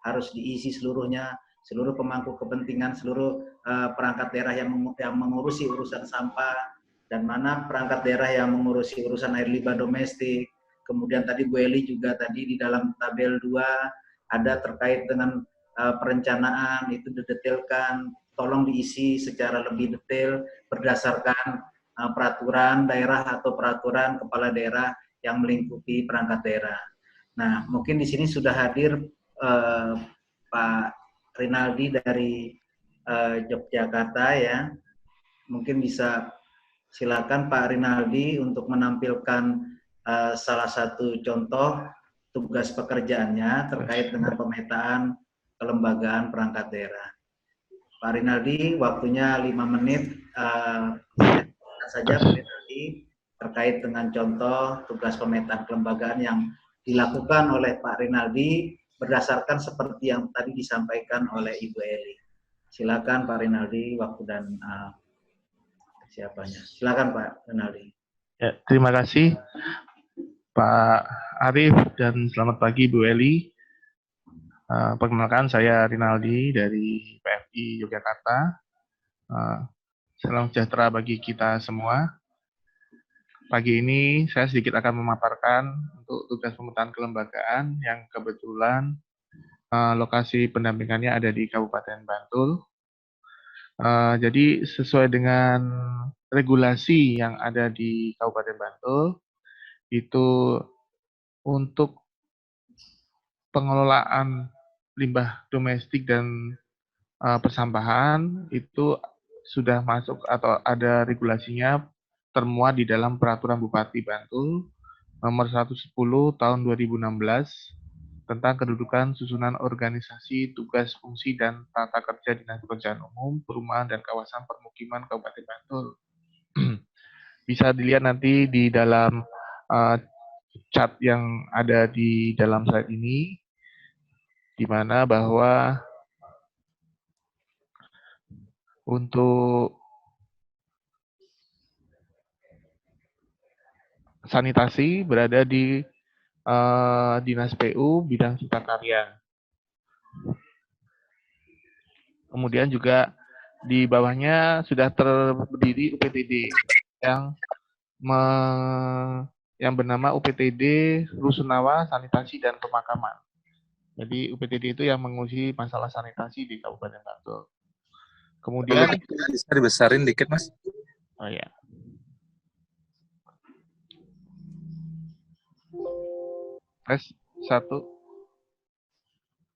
harus diisi seluruhnya, seluruh pemangku kepentingan, seluruh perangkat daerah yang mengurusi urusan sampah, dan mana perangkat daerah yang mengurusi urusan air limbah domestik. Kemudian tadi Bu Eli juga tadi di dalam tabel 2 ada terkait dengan perencanaan, itu didetailkan, tolong diisi secara lebih detail berdasarkan peraturan daerah atau peraturan kepala daerah yang melingkupi perangkat daerah. Nah, mungkin di sini sudah hadir Pak Rinaldi dari Yogyakarta ya. Mungkin bisa silakan Pak Rinaldi untuk menampilkan salah satu contoh tugas pekerjaannya terkait dengan pemetaan kelembagaan perangkat daerah. Pak Rinaldi, waktunya 5 menit. Saja Pak Rinaldi terkait dengan contoh tugas pemetaan kelembagaan yang dilakukan oleh Pak Rinaldi berdasarkan seperti yang tadi disampaikan oleh Ibu Eli. Silakan Pak Rinaldi, waktu dan siapanya. Silakan Pak Rinaldi. Ya, terima kasih Pak Arief dan selamat pagi Bu Eli. Perkenalkan saya Rinaldi dari PFI Yogyakarta. Salam sejahtera bagi kita semua. Pagi ini saya sedikit akan memaparkan untuk tugas pemetaan kelembagaan yang kebetulan lokasi pendampingannya ada di Kabupaten Bantul. Jadi sesuai dengan regulasi yang ada di Kabupaten Bantul, itu untuk pengelolaan limbah domestik dan persampahan itu sudah masuk atau ada regulasinya termuat di dalam Peraturan Bupati Bantul nomor 110 tahun 2016 tentang kedudukan susunan organisasi, tugas, fungsi, dan tata kerja Dinas Pekerjaan Umum, Perumahan, dan Kawasan Permukiman Kabupaten Bantul. Bisa dilihat nanti di dalam chat yang ada di dalam slide ini, di mana bahwa untuk sanitasi berada di Dinas PU bidang Cipta Karya. Kemudian juga di bawahnya sudah terdiri UPTD yang bernama UPTD Rusunawa Sanitasi dan Pemakaman. Jadi UPTD itu yang mengurusi masalah sanitasi di Kabupaten Bantul. Kemudian bisa dibesarin dikit, Mas. Oh ya. Tes 1.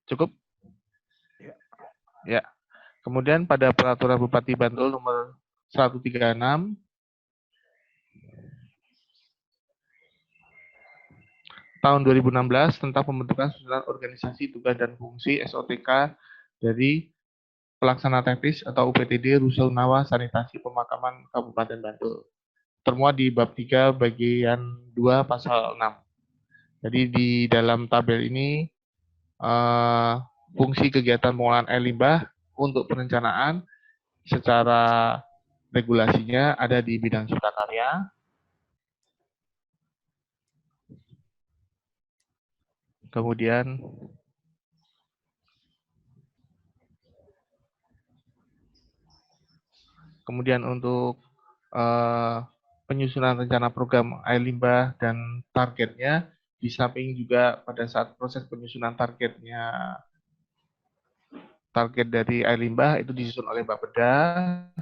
Cukup? Ya. Kemudian pada Peraturan Bupati Bantul nomor 136 tahun 2016 tentang pembentukan susunan organisasi tugas dan fungsi SOTK dari pelaksana teknis atau UPTD Rusunawa Sanitasi Pemakaman Kabupaten Bantul. Termuat di bab 3 bagian 2 pasal 6. Jadi di dalam tabel ini fungsi kegiatan pengolahan air limbah untuk perencanaan secara regulasinya ada di bidang Cipta Karya. Kemudian untuk penyusunan rencana program air limbah dan targetnya, di samping juga pada saat proses penyusunan target dari air limbah itu disusun oleh Bapeda,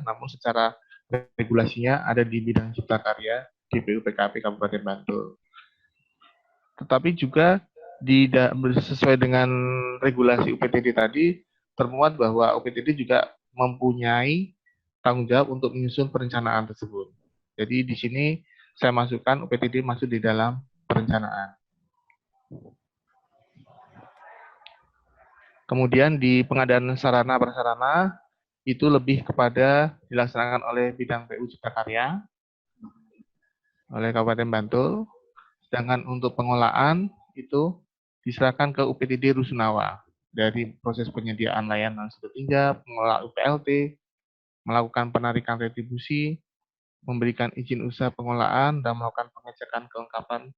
namun secara regulasinya ada di bidang Cipta Karya di PUPKP Kabupaten Bantul. Tetapi juga sesuai dengan regulasi UPTD tadi, termuat bahwa UPTD juga mempunyai tanggung jawab untuk menyusun perencanaan tersebut. Jadi di sini saya masukkan UPTD masuk di dalam perencanaan. Kemudian di pengadaan sarana prasarana itu lebih kepada dilaksanakan oleh bidang PU Cipta Karya oleh Kabupaten Bantul. Sedangkan untuk pengolahan itu diserahkan ke UPTD Rusunawa dari proses penyediaan layanan sudah tinjau, mengolah UPLT, melakukan penarikan retribusi, memberikan izin usaha pengolahan dan melakukan pengecekan kelengkapan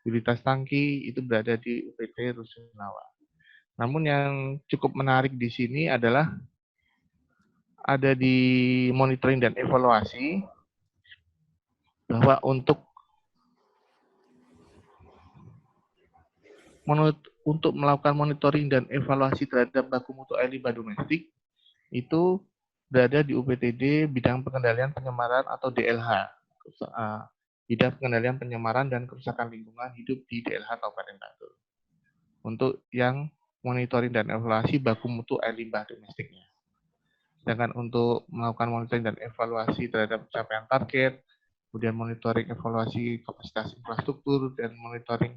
utilitas tangki itu berada di UPT Rusunawa. Namun yang cukup menarik di sini adalah ada di monitoring dan evaluasi bahwa untuk melakukan monitoring dan evaluasi terhadap baku mutu air limbah domestik itu berada di UPTD bidang pengendalian pencemaran atau DLH, bidang pengendalian pencemaran dan kerusakan lingkungan hidup di DLH Kabupaten Bantul. Untuk yang monitoring dan evaluasi baku mutu air limbah domestiknya. Sedangkan untuk melakukan monitoring dan evaluasi terhadap pencapaian target, kemudian monitoring evaluasi kapasitas infrastruktur, dan monitoring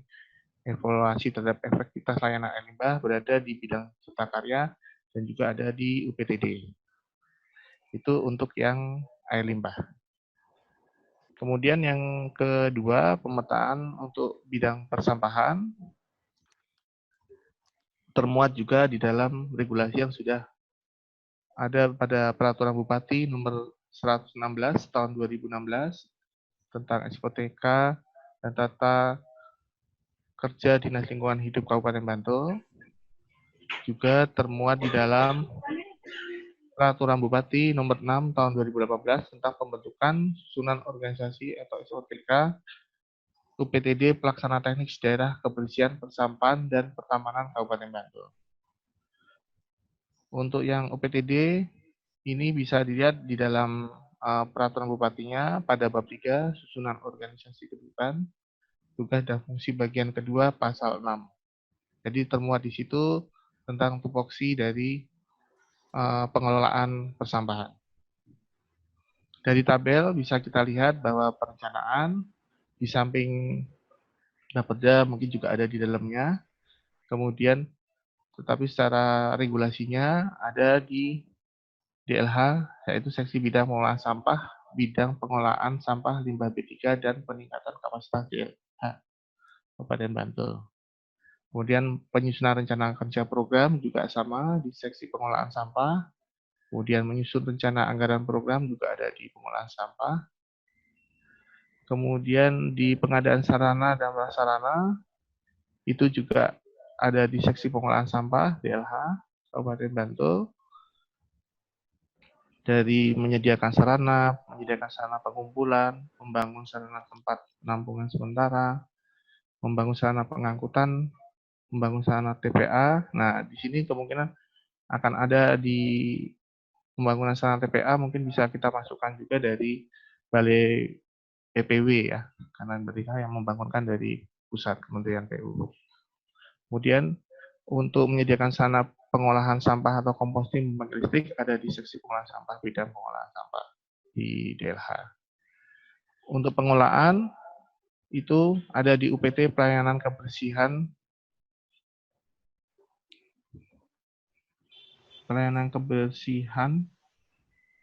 evaluasi terhadap efektivitas layanan air limbah berada di bidang cipta karya dan juga ada di UPTD. Itu untuk yang air limbah. Kemudian yang kedua, pemetaan untuk bidang persampahan termuat juga di dalam regulasi yang sudah ada pada Peraturan Bupati nomor 116 tahun 2016 tentang SPTK dan Tata Kerja Dinas Lingkungan Hidup Kabupaten Bantul. Juga termuat di dalam Peraturan Bupati nomor 6 tahun 2018 tentang pembentukan susunan organisasi atau SOTK UPTD Pelaksana Teknis Daerah Kebersihan Persampahan dan Pertamanan Kabupaten Bantul. Untuk yang UPTD ini bisa dilihat di dalam peraturan bupatinya pada bab 3 susunan organisasi kedudukan tugas dan fungsi bagian kedua pasal 6. Jadi termuat di situ tentang tupoksi dari pengelolaan persampahan. Dari tabel bisa kita lihat bahwa perencanaan di samping Bapeda mungkin juga ada di dalamnya. Kemudian tetapi secara regulasinya ada di DLH, yaitu seksi bidang pengolahan sampah, bidang pengolahan sampah limbah B3 dan peningkatan kapasitas DLH Kabupaten Bantul. Kemudian penyusunan rencana kerja program juga sama di seksi pengolahan sampah. Kemudian menyusun rencana anggaran program juga ada di pengolahan sampah. Kemudian di pengadaan sarana dan prasarana itu juga ada di seksi pengolahan sampah DLH Kabupaten Bantul. Dari menyediakan sarana pengumpulan, membangun sarana tempat penampungan sementara, membangun sarana pengangkutan, membangun sarana TPA. Nah, di sini kemungkinan akan ada di pembangunan sarana TPA mungkin bisa kita masukkan juga dari Balai PPW ya, karena mereka yang membangunkan dari pusat Kementerian PU. Kemudian untuk menyediakan sarana pengolahan sampah atau composting pembangkit listrik ada di seksi pengolahan sampah bidang pengolahan sampah di DLH. Untuk pengolahan itu ada di UPT pelayanan kebersihan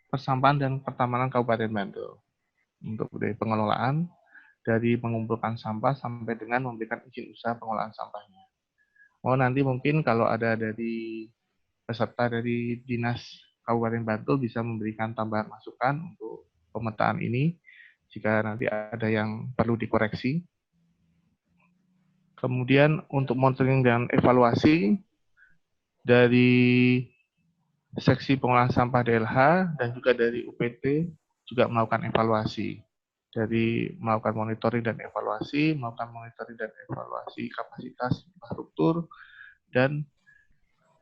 persampahan dan pertamanan Kabupaten Bantul. Untuk dari pengelolaan dari mengumpulkan sampah sampai dengan memberikan izin usaha pengolahan sampahnya. Nanti mungkin kalau ada dari peserta dari Dinas Kabupaten Bantul bisa memberikan tambahan masukan untuk pemetaan ini jika nanti ada yang perlu dikoreksi. Kemudian untuk monitoring dan evaluasi dari seksi pengolahan sampah DLH dan juga dari UPT juga melakukan evaluasi. Dari melakukan monitoring dan evaluasi kapasitas infrastruktur dan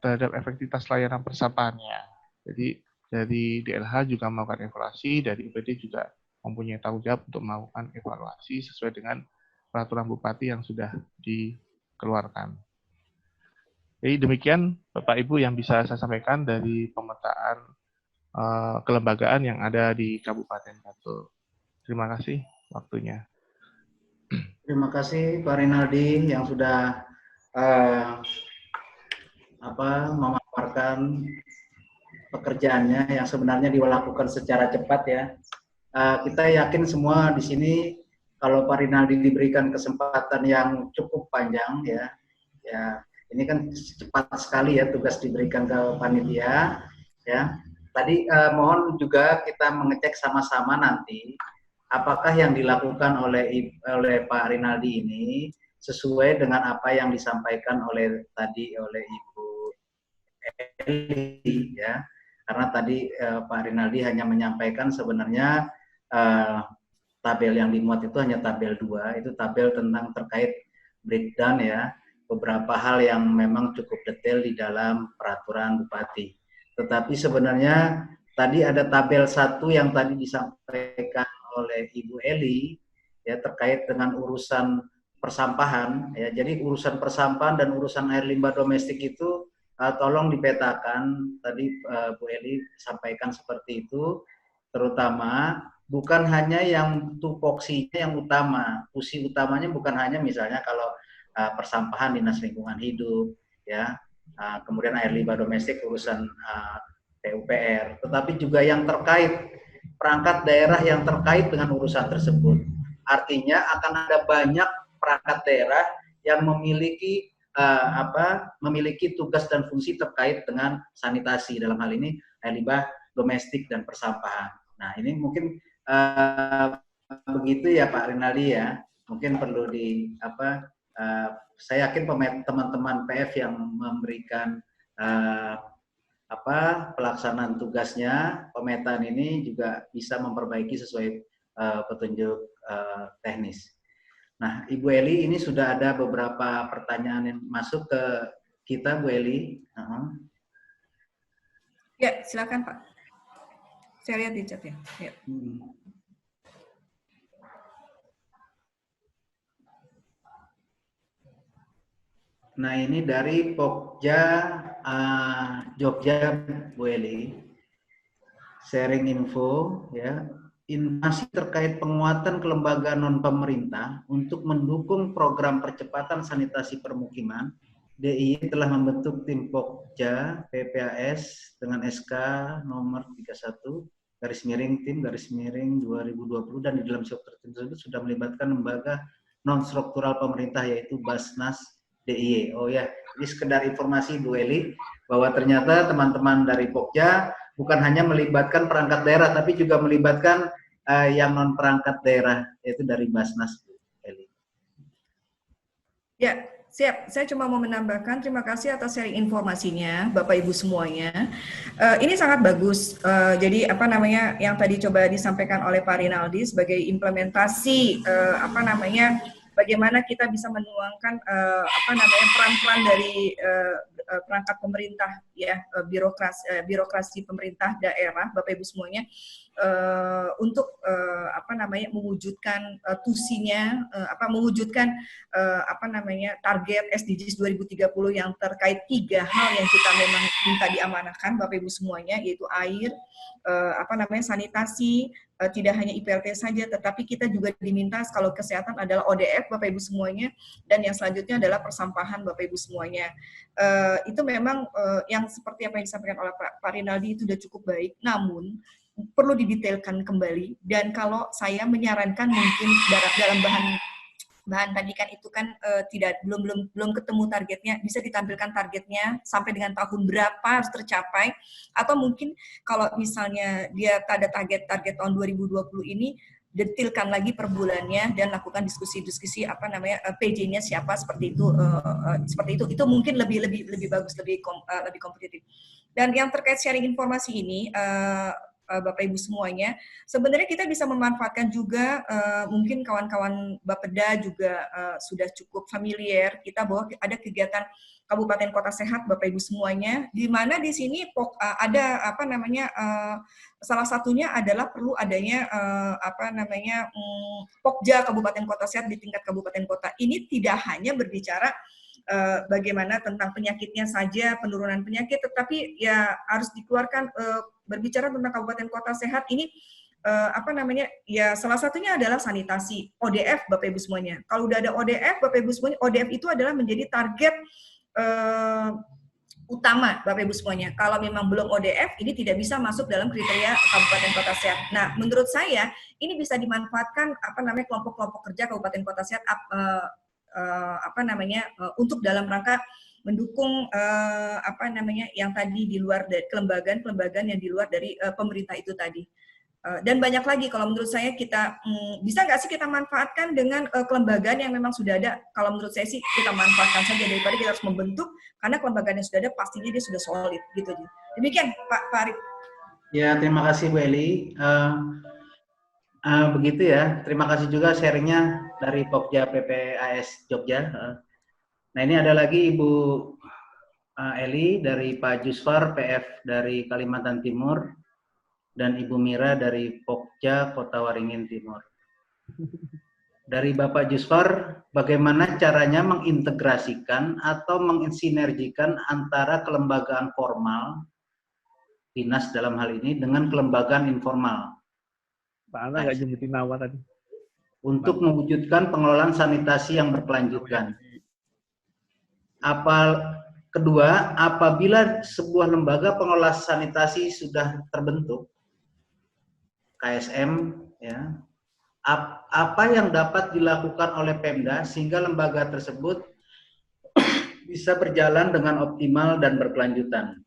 terhadap efektivitas layanan persampahannya. Jadi dari DLH juga melakukan evaluasi, dari UPT juga mempunyai tanggung jawab untuk melakukan evaluasi sesuai dengan peraturan bupati yang sudah dikeluarkan. Jadi demikian Bapak Ibu yang bisa saya sampaikan dari pemetaan kelembagaan yang ada di Kabupaten Bantul. Terima kasih waktunya. Terima kasih Pak Rinaldi yang sudah memaparkan pekerjaannya yang sebenarnya dilakukan secara cepat ya. Kita yakin semua di sini kalau Pak Rinaldi diberikan kesempatan yang cukup panjang ya, ini kan cepat sekali ya tugas diberikan ke panitia ya. Tadi mohon juga kita mengecek sama-sama nanti apakah yang dilakukan oleh Pak Rinaldi ini sesuai dengan apa yang disampaikan oleh Ibu Eli, ya. Karena tadi Pak Rinaldi hanya menyampaikan sebenarnya tabel yang dimuat itu hanya tabel 2, itu tabel tentang terkait breakdown, ya, beberapa hal yang memang cukup detail di dalam peraturan bupati. Tetapi sebenarnya tadi ada tabel 1 yang tadi disampaikan oleh Ibu Eli, ya, terkait dengan urusan persampahan, ya. Jadi urusan persampahan dan urusan air limbah domestik itu tolong dipetakan. Tadi Bu Eli sampaikan seperti itu, terutama bukan hanya yang tupoksinya yang utama, fungsi utamanya bukan hanya misalnya kalau persampahan dinas lingkungan hidup, ya, kemudian air limbah domestik urusan PUPR, tetapi juga yang terkait perangkat daerah yang terkait dengan urusan tersebut. Artinya akan ada banyak perangkat daerah yang memiliki memiliki tugas dan fungsi terkait dengan sanitasi, dalam hal ini air limbah domestik dan persampahan. Nah, ini mungkin begitu ya Pak Rinaldi, ya. Mungkin perlu saya yakin teman-teman PF yang memberikan pelaksanaan tugasnya, pemetaan ini juga bisa memperbaiki sesuai petunjuk teknis. Nah, Ibu Eli, ini sudah ada beberapa pertanyaan yang masuk ke kita, Bu Eli. Ya, silakan Pak. Saya lihat di chat ya. Nah, ini dari Pokja Jogja, Bu Eli. Sharing info, ya. Informasi terkait penguatan kelembagaan non-pemerintah untuk mendukung program percepatan sanitasi permukiman. DIY telah membentuk tim Pokja PPAS dengan SK nomor 31 /tim/2020, dan di dalam sektor tersebut sudah melibatkan lembaga non-struktural pemerintah yaitu Basnas DIY. Oh ya, ini sekedar informasi Bu Eli bahwa ternyata teman-teman dari Pokja bukan hanya melibatkan perangkat daerah, tapi juga melibatkan yang non perangkat daerah, yaitu dari Basnas, Bu Eli. Ya, siap. Saya cuma mau menambahkan, terima kasih atas sharing informasinya, Bapak Ibu semuanya. Ini sangat bagus. Jadi yang tadi coba disampaikan oleh Pak Rinaldi sebagai implementasi bagaimana kita bisa menuangkan peran-peran dari perangkat pemerintah, ya, birokrasi pemerintah daerah, Bapak Ibu semuanya, untuk mewujudkan target SDGs 2030 yang terkait 3 hal yang kita memang minta diamanahkan, Bapak Ibu semuanya, yaitu air, sanitasi, tidak hanya IPLT saja, tetapi kita juga diminta kalau kesehatan adalah ODF, Bapak Ibu semuanya, dan yang selanjutnya adalah persampahan, Bapak Ibu semuanya. Itu memang yang seperti apa yang disampaikan oleh Pak Rinaldi itu sudah cukup baik, namun perlu didetailkan kembali. Dan kalau saya menyarankan mungkin dalam bahan tadi kan itu kan belum ketemu targetnya, bisa ditampilkan targetnya sampai dengan tahun berapa harus tercapai, atau mungkin kalau misalnya dia ada target tahun 2020 ini, detilkan lagi per bulannya dan lakukan diskusi PJ-nya siapa, seperti itu mungkin lebih bagus, lebih kompetitif. Dan yang terkait sharing informasi ini, Bapak Ibu semuanya, sebenarnya kita bisa memanfaatkan juga, mungkin kawan-kawan Bapeda juga sudah cukup familiar kita bahwa ada kegiatan Kabupaten Kota Sehat, Bapak Ibu semuanya, di mana di sini ada salah satunya adalah perlu adanya Pokja Kabupaten Kota Sehat di tingkat kabupaten kota. Ini tidak hanya berbicara bagaimana tentang penyakitnya saja, penurunan penyakit, tetapi ya harus dikeluarkan berbicara tentang kabupaten kota sehat ini, ya salah satunya adalah sanitasi, ODF, Bapak Ibu semuanya. Kalau udah ada ODF, Bapak Ibu semuanya, ODF itu adalah menjadi target utama, Bapak Ibu semuanya. Kalau memang belum ODF, ini tidak bisa masuk dalam kriteria kabupaten kota sehat. Nah, menurut saya ini bisa dimanfaatkan kelompok-kelompok kerja kabupaten kota sehat untuk dalam rangka mendukung yang tadi di luar dari kelembagaan yang di luar dari pemerintah itu tadi. Dan banyak lagi kalau menurut saya kita bisa nggak sih kita manfaatkan dengan kelembagaan yang memang sudah ada. Kalau menurut saya sih kita manfaatkan saja daripada kita harus membentuk, karena kelembagaan yang sudah ada pastinya dia sudah solid gitu. Demikian Pak Arif. Ya, terima kasih Bu Eli. Begitu ya. Terima kasih juga sharingnya dari Pokja PPAS Jogja. Nah, ini ada lagi Ibu Eli dari Pak Jusfar PF dari Kalimantan Timur dan Ibu Mira dari Pokja Kota Waringin Timur. Dari Bapak Jusfar, bagaimana caranya mengintegrasikan atau mensinergikan antara kelembagaan formal dinas dalam hal ini dengan kelembagaan informal? Pak Ana nggak nyebutin nama tadi. Untuk mewujudkan pengelolaan sanitasi yang berkelanjutan. Kedua, apabila sebuah lembaga pengelola sanitasi sudah terbentuk, KSM, ya, apa yang dapat dilakukan oleh Pemda sehingga lembaga tersebut bisa berjalan dengan optimal dan berkelanjutan.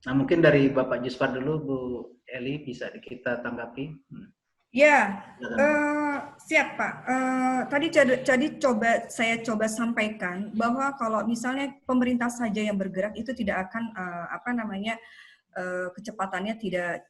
Nah, mungkin dari Bapak Jusfar dulu, Bu Eli, bisa kita tanggapi. Ya, siap Pak. Tadi saya coba sampaikan bahwa kalau misalnya pemerintah saja yang bergerak itu tidak akan kecepatannya tidak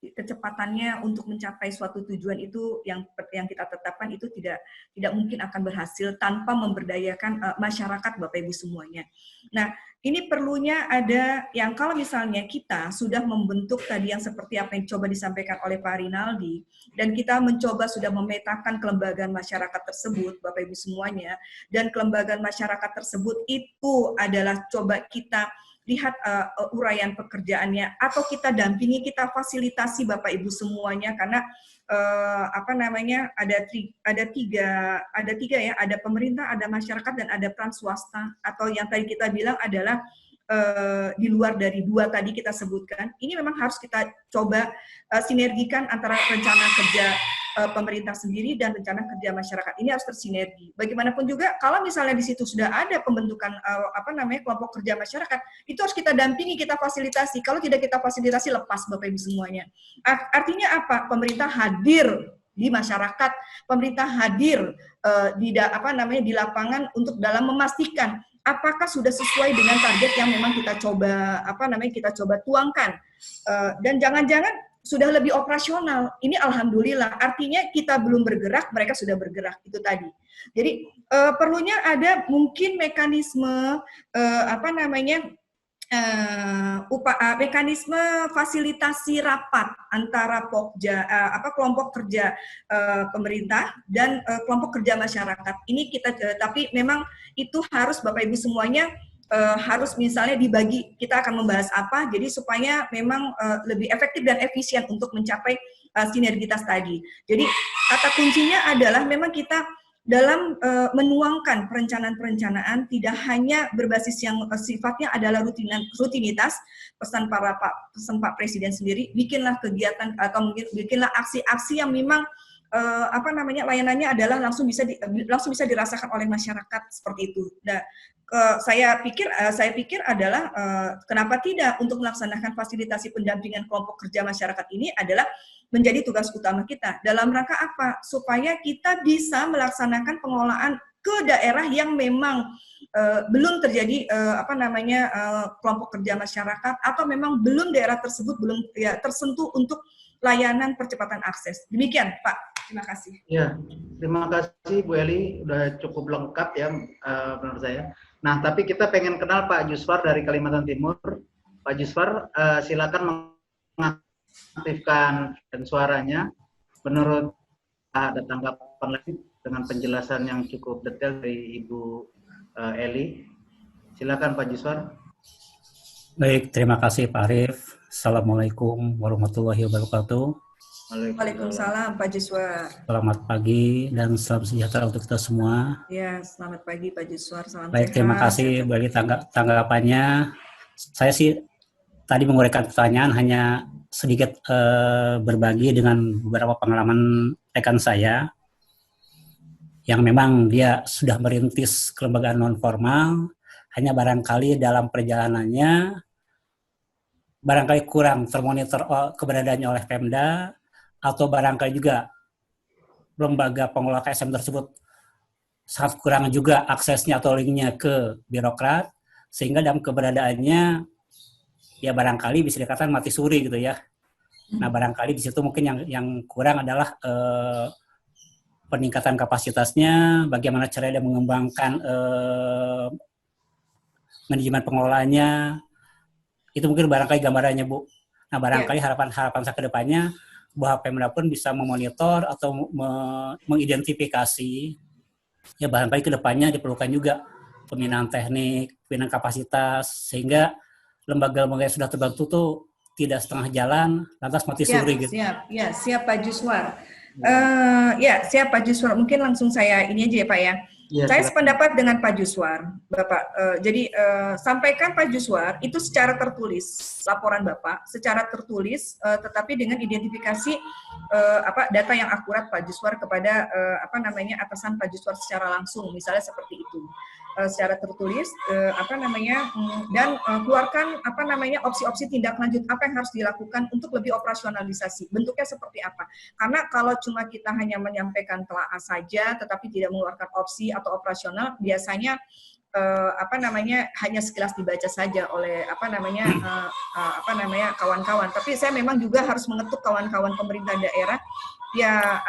kecepatannya untuk mencapai suatu tujuan itu yang kita tetapkan itu tidak mungkin akan berhasil tanpa memberdayakan masyarakat Bapak Ibu semuanya. Nah, ini perlunya ada yang kalau misalnya kita sudah membentuk tadi yang seperti apa yang coba disampaikan oleh Pak Rinaldi, dan kita mencoba sudah memetakan kelembagaan masyarakat tersebut, Bapak Ibu semuanya, dan kelembagaan masyarakat tersebut itu adalah coba kita lihat uraian pekerjaannya, atau kita dampingi, kita fasilitasi Bapak Ibu semuanya, karena ada tiga ya, ada pemerintah, ada masyarakat, dan ada peran swasta, atau yang tadi kita bilang adalah di luar dari dua tadi kita sebutkan. Ini memang harus kita coba sinergikan antara rencana kerja pemerintah sendiri dan rencana kerja masyarakat. Ini harus tersinergi. Bagaimanapun juga kalau misalnya di situ sudah ada pembentukan kelompok kerja masyarakat, itu harus kita dampingi, kita fasilitasi. Kalau tidak kita fasilitasi, lepas Bapak Ibu semuanya. Artinya apa? Pemerintah hadir di masyarakat, pemerintah hadir di lapangan untuk dalam memastikan apakah sudah sesuai dengan target yang memang kita coba tuangkan, dan jangan-jangan sudah lebih operasional. Ini alhamdulillah, artinya kita belum bergerak, mereka sudah bergerak, itu tadi. Jadi perlunya ada mungkin mekanisme mekanisme fasilitasi rapat antara Pokja, kelompok kerja pemerintah dan kelompok kerja masyarakat. Ini tapi memang itu harus Bapak Ibu semuanya harus misalnya dibagi, kita akan membahas apa, jadi supaya memang lebih efektif dan efisien untuk mencapai sinergitas tadi. Jadi kata kuncinya adalah memang kita dalam menuangkan perencanaan tidak hanya berbasis yang sifatnya adalah rutinitas, pesan Pak Presiden sendiri, bikinlah kegiatan atau mungkin bikinlah aksi-aksi yang memang layanannya adalah langsung bisa dirasakan oleh masyarakat seperti itu. Nah, saya pikir adalah kenapa tidak untuk melaksanakan fasilitasi pendampingan kelompok kerja masyarakat ini adalah menjadi tugas utama kita. Dalam rangka apa? Supaya kita bisa melaksanakan pengelolaan ke daerah yang memang belum terjadi kelompok kerja masyarakat, atau memang belum daerah tersebut belum tersentuh untuk layanan percepatan akses. Demikian, Pak. Terima kasih. Ya, terima kasih Bu Eli, udah cukup lengkap ya menurut saya. Nah, tapi kita pengen kenal Pak Jusfar dari Kalimantan Timur. Pak Jusfar, silakan mengaktifkan suaranya. Menurut ada tanggapan lagi dengan penjelasan yang cukup detail dari Ibu Eli. Silakan Pak Jusfar. Baik, terima kasih Pak Arif. Assalamualaikum warahmatullahi wabarakatuh. Waalaikumsalam Pak Juswar. Selamat pagi dan salam sejahtera untuk kita semua. Ya, selamat pagi Pak Juswar. Salam baik, sehat. Terima kasih bagi tanggapannya. Saya sih tadi menguraikan pertanyaan, hanya sedikit berbagi dengan beberapa pengalaman rekan saya yang memang dia sudah merintis kelembagaan non formal, hanya barangkali dalam perjalanannya barangkali kurang termonitor keberadaannya oleh Pemda, atau barangkali juga lembaga pengelola KSM tersebut sangat kurang juga aksesnya atau linknya ke birokrat, sehingga dalam keberadaannya ya barangkali bisa dikatakan mati suri gitu ya. Nah barangkali di situ mungkin yang kurang adalah peningkatan kapasitasnya, bagaimana cara dia mengembangkan manajemen pengelolaannya, itu mungkin barangkali gambarannya, Bu. Nah barangkali harapan saya ke depannya bahwa Pemda pun bisa memonitor atau mengidentifikasi, ya barangkali ke depannya diperlukan juga pembinaan teknik, pembinaan kapasitas, sehingga lembaga-lembaga yang sudah terbantu tuh tidak setengah jalan, lantas mati suri gitu. Siap Pak Juswar. Siap Pak Juswar. Mungkin langsung saya ini aja ya Pak ya. Saya sependapat dengan Pak Juswar, Bapak. Jadi sampaikan Pak Juswar itu secara tertulis laporan Bapak, secara tertulis, tetapi dengan identifikasi data yang akurat Pak Juswar kepada atasan Pak Juswar secara langsung, misalnya seperti itu. Secara tertulis dan keluarkan opsi-opsi tindak lanjut apa yang harus dilakukan untuk lebih operasionalisasi, bentuknya seperti apa, karena kalau cuma kita hanya menyampaikan telaah saja tetapi tidak mengeluarkan opsi atau operasional, biasanya hanya sekilas dibaca saja oleh kawan-kawan. Tapi saya memang juga harus mengetuk kawan-kawan pemerintah daerah, ya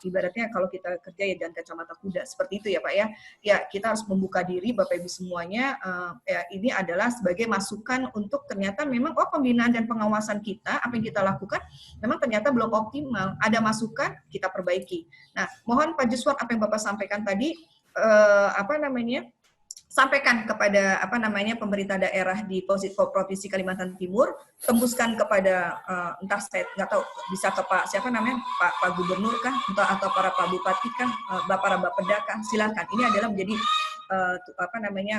ibaratnya kalau kita kerja ya dan kacamata kuda seperti itu ya Pak ya. Ya kita harus membuka diri Bapak Ibu semuanya, ini adalah sebagai masukan untuk ternyata memang pembinaan dan pengawasan kita, apa yang kita lakukan memang ternyata belum optimal. Ada masukan, kita perbaiki. Nah, mohon Pak Juswar apa yang Bapak sampaikan tadi sampaikan kepada pemerintah daerah di Provinsi Kalimantan Timur, tembuskan kepada entah saya nggak tahu bisa ke Pak Pak Gubernur kan atau para Pak Bupati kan, para Bapeda kan, silakan. Ini adalah menjadi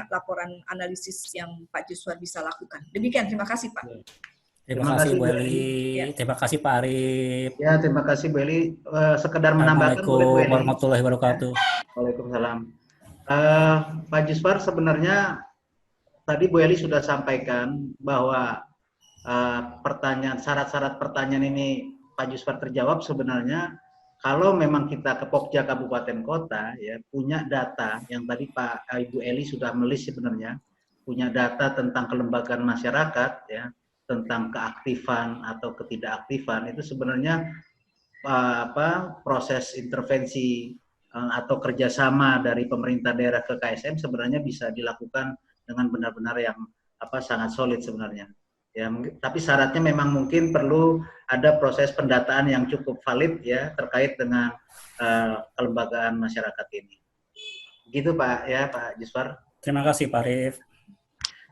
laporan analisis yang Pak Juswar bisa lakukan. Demikian, terima kasih Pak. Terima kasih Bu Eli, terima kasih Pak Arif. Ya, terima kasih Bu Eli. Sekedar menambahkan, Assalamualaikum warahmatullahi wabarakatuh. Waalaikumsalam. Pak Juswar, sebenarnya tadi Bu Eli sudah sampaikan bahwa syarat-syarat pertanyaan ini Pak Juswar terjawab. Sebenarnya kalau memang kita ke Pokja Kabupaten Kota ya punya data yang tadi Ibu Eli sudah melis, sebenarnya punya data tentang kelembagaan masyarakat ya, tentang keaktifan atau ketidakaktifan, itu sebenarnya proses intervensi atau kerjasama dari pemerintah daerah ke KSM sebenarnya bisa dilakukan dengan benar-benar yang sangat solid sebenarnya. Ya, tapi syaratnya memang mungkin perlu ada proses pendataan yang cukup valid ya terkait dengan kelembagaan masyarakat ini. Gitu Pak ya, Pak Juswar. Terima kasih Pak Arif.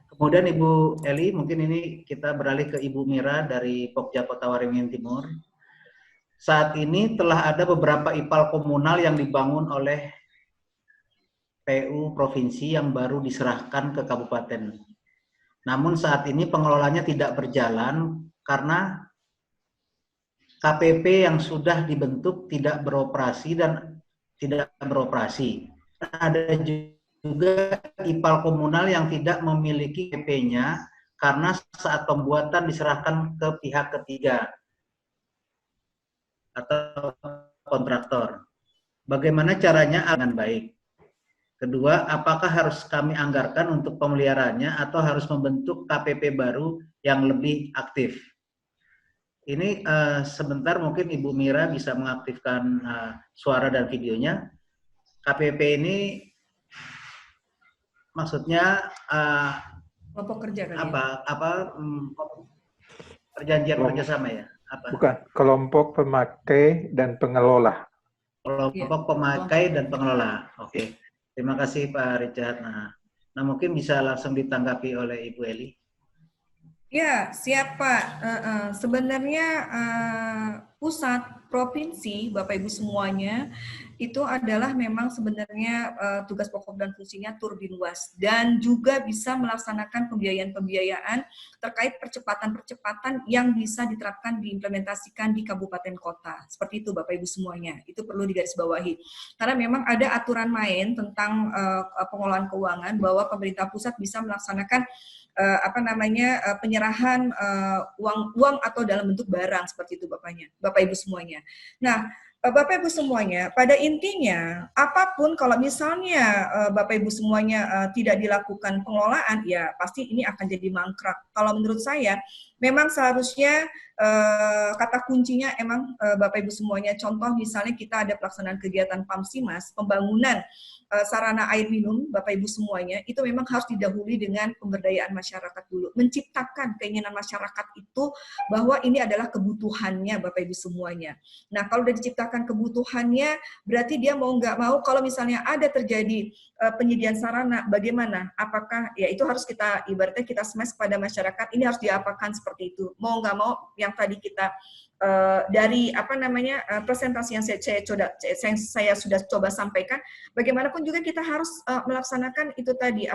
Kemudian Ibu Eli, mungkin ini kita beralih ke Ibu Mira dari Pokja Kota Waringin Timur. Saat ini telah ada beberapa IPAL komunal yang dibangun oleh PU Provinsi yang baru diserahkan ke Kabupaten. Namun saat ini pengelolanya tidak berjalan karena KPP yang sudah dibentuk tidak beroperasi dan tidak beroperasi. Ada juga IPAL komunal yang tidak memiliki KPP-nya karena saat pembuatan diserahkan ke pihak ketiga atau kontraktor. Bagaimana caranya dengan baik? Kedua, apakah harus kami anggarkan untuk pemeliharaannya atau harus membentuk KPP baru yang lebih aktif? Ini sebentar mungkin Ibu Mira bisa mengaktifkan suara dan videonya. KPP ini maksudnya kelompok kerja kan perjanjian kerjasama ya? Bukan, kelompok pemakai dan pengelola. Kelompok pemakai dan pengelola. Oke. Terima kasih Pak Richard. Nah, mungkin bisa langsung ditanggapi oleh Ibu Eli. Ya, siap Pak. Sebenarnya pusat, provinsi, Bapak Ibu semuanya, itu adalah memang sebenarnya tugas pokok dan fungsinya Turbinwas, dan juga bisa melaksanakan pembiayaan-pembiayaan terkait percepatan-percepatan yang bisa diterapkan, diimplementasikan di kabupaten kota. Seperti itu Bapak Ibu semuanya, itu perlu digarisbawahi. Karena memang ada aturan main tentang pengelolaan keuangan bahwa pemerintah pusat bisa melaksanakan penyerahan uang atau dalam bentuk barang seperti itu Bapak Ibu semuanya. Nah, Bapak Ibu semuanya, pada intinya apapun kalau misalnya Bapak Ibu semuanya tidak dilakukan pengelolaan, ya pasti ini akan jadi mangkrak. Kalau menurut saya, memang seharusnya kata kuncinya emang Bapak Ibu semuanya, contoh misalnya kita ada pelaksanaan kegiatan PAMSIMAS, pembangunan sarana air minum, Bapak Ibu semuanya, itu memang harus didahului dengan pemberdayaan masyarakat dulu. Menciptakan keinginan masyarakat itu bahwa ini adalah kebutuhannya Bapak Ibu semuanya. Nah, kalau sudah diciptakan kebutuhannya, berarti dia mau nggak mau, kalau misalnya ada terjadi penyediaan sarana, bagaimana? Apakah, ya itu harus kita, ibaratnya kita smash pada masyarakat, ini harus diapakan seperti itu. Mau nggak mau, yang tadi kita dari presentasi yang saya sudah coba sampaikan, bagaimanapun juga kita harus melaksanakan itu tadi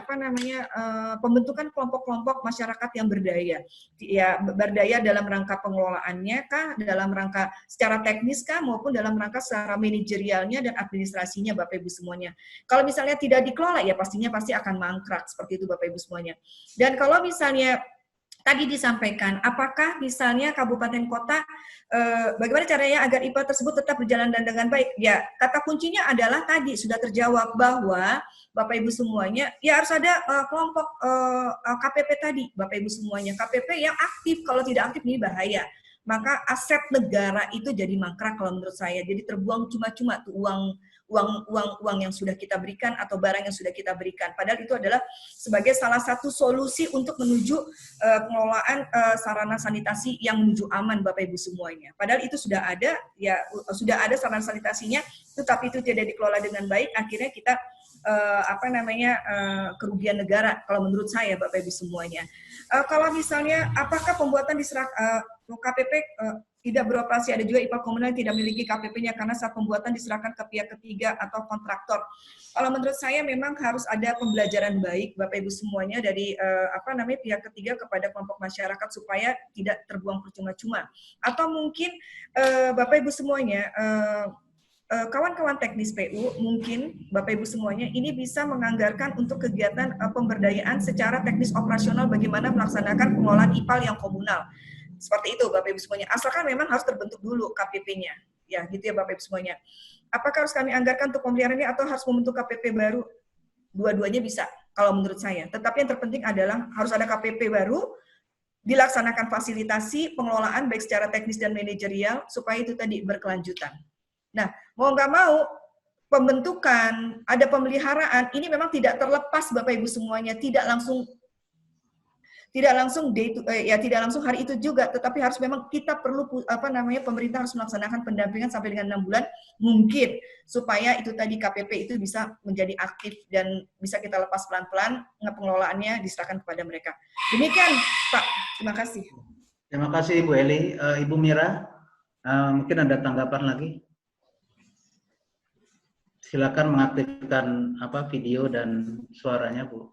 pembentukan kelompok-kelompok masyarakat yang berdaya, ya berdaya dalam rangka pengelolaannya kah, dalam rangka secara teknis kah, maupun dalam rangka secara manajerialnya dan administrasinya Bapak Ibu semuanya. Kalau misalnya tidak dikelola, ya pastinya pasti akan mangkrak seperti itu Bapak Ibu semuanya. Dan kalau misalnya tadi disampaikan, apakah misalnya kabupaten kota, bagaimana caranya agar IPA tersebut tetap berjalan dengan baik? Ya, kata kuncinya adalah tadi sudah terjawab bahwa Bapak Ibu semuanya, ya harus ada kelompok KPP tadi, Bapak Ibu semuanya. KPP yang aktif, kalau tidak aktif ini bahaya. Maka aset negara itu jadi mangkrak kalau menurut saya. Jadi terbuang cuma-cuma tuh uang yang sudah kita berikan atau barang yang sudah kita berikan. Padahal itu adalah sebagai salah satu solusi untuk menuju pengelolaan sarana sanitasi yang menuju aman Bapak Ibu semuanya. Padahal itu sudah ada, ya sudah ada sarana sanitasinya, tetapi itu tidak dikelola dengan baik, akhirnya kita kerugian negara kalau menurut saya Bapak Ibu semuanya. Kalau misalnya apakah pembuatan KPP tidak beroperasi, ada juga IPA komunal yang tidak memiliki KPP-nya karena saat pembuatan diserahkan ke pihak ketiga atau kontraktor. Kalau menurut saya memang harus ada pembelajaran baik Bapak Ibu semuanya dari pihak ketiga kepada kelompok masyarakat supaya tidak terbuang percuma-cuma. Atau mungkin Bapak Ibu semuanya, kawan-kawan teknis PU, mungkin Bapak Ibu semuanya ini bisa menganggarkan untuk kegiatan pemberdayaan secara teknis operasional bagaimana melaksanakan pengelolaan IPAL yang komunal. Seperti itu Bapak Ibu semuanya. Asalkan memang harus terbentuk dulu KPP-nya. Ya, gitu ya Bapak Ibu semuanya. Apakah harus kami anggarkan untuk pemeliharaannya atau harus membentuk KPP baru? Dua-duanya bisa kalau menurut saya. Tetapi yang terpenting adalah harus ada KPP baru, dilaksanakan fasilitasi pengelolaan baik secara teknis dan manajerial supaya itu tadi berkelanjutan. Nah, mau nggak mau pembentukan, ada pemeliharaan, ini memang tidak terlepas Bapak Ibu semuanya, tidak langsung tidak langsung hari itu juga, tetapi harus memang kita perlu pemerintah harus melaksanakan pendampingan sampai dengan 6 bulan mungkin supaya itu tadi KPP itu bisa menjadi aktif dan bisa kita lepas pelan-pelan, pengelolaannya diserahkan kepada mereka. Demikian Pak, terima kasih. Terima kasih Ibu Eli. Ibu Mira, mungkin ada tanggapan lagi? Silakan mengaktifkan video dan suaranya Bu.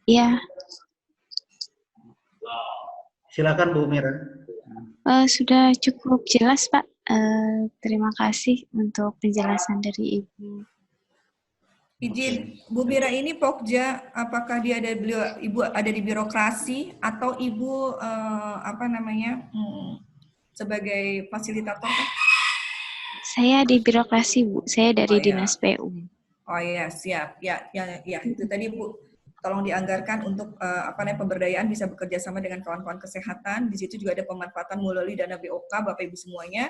Ya. Silakan Bu Mira. Sudah cukup jelas Pak. Terima kasih untuk penjelasan dari Ibu. Izin, Bu Mira ini Pokja, apakah dia ada Ibu ada di birokrasi atau Ibu sebagai fasilitator? Saya di birokrasi Bu, saya dari Dinas ya. PU. Oh ya, siap. Ya, itu tadi Bu. Tolong dianggarkan untuk pemberdayaan bisa bekerja sama dengan kawan-kawan kesehatan. Di situ juga ada pemanfaatan melalui dana BOK Bapak Ibu semuanya.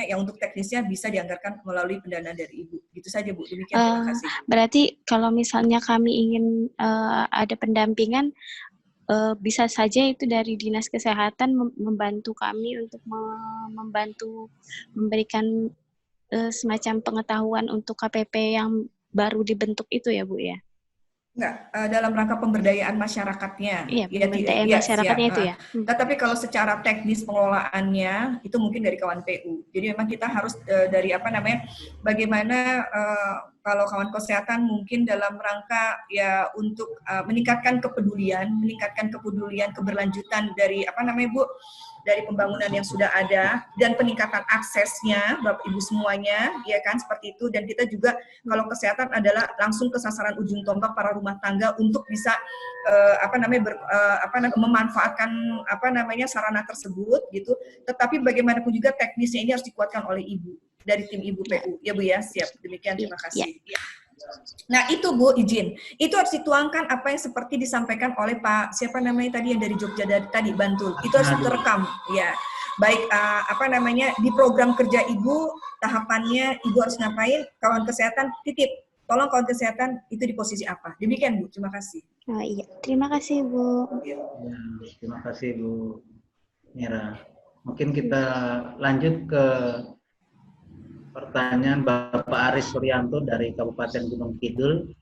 Yang untuk teknisnya bisa dianggarkan melalui pendanaan dari Ibu. Gitu saja Bu. Demikian, terima kasih. Berarti kalau misalnya kami ingin ada pendampingan, bisa saja itu dari Dinas Kesehatan membantu kami untuk membantu memberikan semacam pengetahuan untuk KPP yang baru dibentuk itu ya Bu ya? Enggak, dalam rangka pemberdayaan masyarakatnya. Iya, Ya, pemberdayaan ya, masyarakatnya siap. itu ya. Tetapi kalau secara teknis pengelolaannya itu mungkin dari kawan PU. Jadi memang kita harus dari apa namanya, bagaimana kalau kawan kesehatan mungkin dalam rangka ya untuk meningkatkan kepedulian, keberlanjutan dari apa namanya Bu, dari pembangunan yang sudah ada dan peningkatan aksesnya Bapak Ibu semuanya, ya kan seperti itu. Dan kita juga kalau kesehatan adalah langsung ke sasaran ujung tombak para rumah tangga untuk bisa memanfaatkan sarana tersebut gitu. Tetapi bagaimanapun juga teknisnya ini harus dikuatkan oleh Ibu dari tim Ibu PU. Ya Bu ya, siap. Demikian, terima kasih. Nah itu Bu, izin. Itu harus dituangkan apa yang seperti disampaikan oleh Pak, siapa namanya tadi yang dari Jogja tadi, Bantul. Itu harus terekam, ya. Baik, di program kerja Ibu, tahapannya Ibu harus ngapain, kawan kesehatan titip. Tolong kawan kesehatan itu di posisi apa. Demikian Bu, terima kasih. Oh, iya, terima kasih Bu. Ya, terima kasih Bu Mira. Mungkin kita lanjut ke pertanyaan Bapak Aris Suryanto dari Kabupaten Gunung Kidul.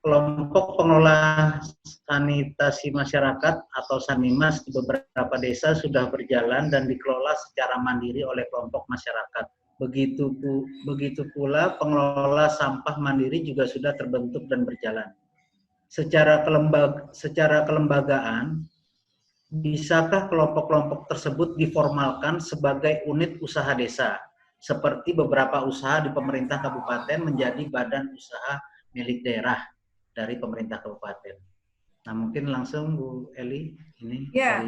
Kelompok pengelola sanitasi masyarakat atau Sanimas di beberapa desa sudah berjalan dan dikelola secara mandiri oleh kelompok masyarakat. Begitu pula pengelola sampah mandiri juga sudah terbentuk dan berjalan. Secara kelembagaan, bisakah kelompok-kelompok tersebut diformalkan sebagai unit usaha desa, seperti beberapa usaha di pemerintah kabupaten menjadi badan usaha milik daerah dari pemerintah kabupaten? Nah, mungkin langsung Bu Eli, ini ya.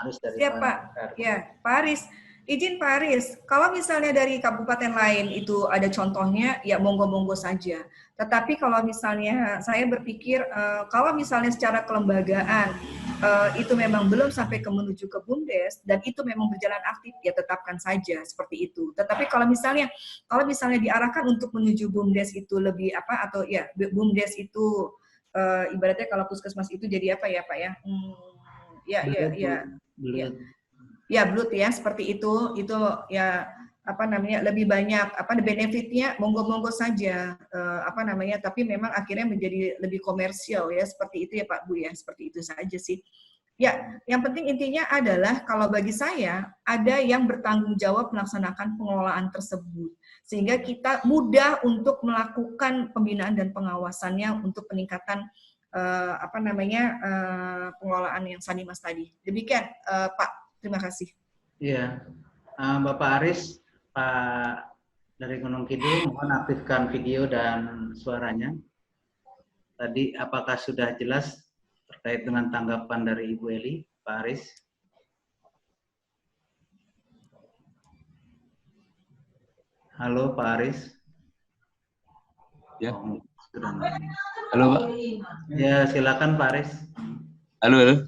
Aris dari Pak. Ya, Pak Aris. Izin Pak Aris, kalau misalnya dari kabupaten lain itu ada contohnya, ya monggo-monggo saja. Tetapi kalau misalnya saya berpikir, kalau misalnya secara kelembagaan itu memang belum sampai menuju ke BUMDes dan itu memang berjalan aktif, ya tetapkan saja seperti itu. Tetapi kalau misalnya diarahkan untuk menuju BUMDes itu lebih apa, atau ya BUMDes itu ibaratnya kalau puskesmas itu jadi apa ya Pak ya? Ya Blut ya, seperti itu ya lebih banyak benefitnya, monggo-monggo saja tapi memang akhirnya menjadi lebih komersial ya, seperti itu ya Pak Bu ya, seperti itu saja sih. Ya, yang penting intinya adalah kalau bagi saya ada yang bertanggung jawab melaksanakan pengelolaan tersebut sehingga kita mudah untuk melakukan pembinaan dan pengawasannya untuk peningkatan pengelolaan yang Sanimas tadi. Demikian Pak. Terima kasih. Iya, Bapak Aris, Pak dari Gunung Kidul, mohon aktifkan video dan suaranya. Tadi apakah sudah jelas terkait dengan tanggapan dari Ibu Eli, Pak Aris? Halo Pak Aris. Ya. Halo Pak. Ya, silakan Pak Aris. Halo.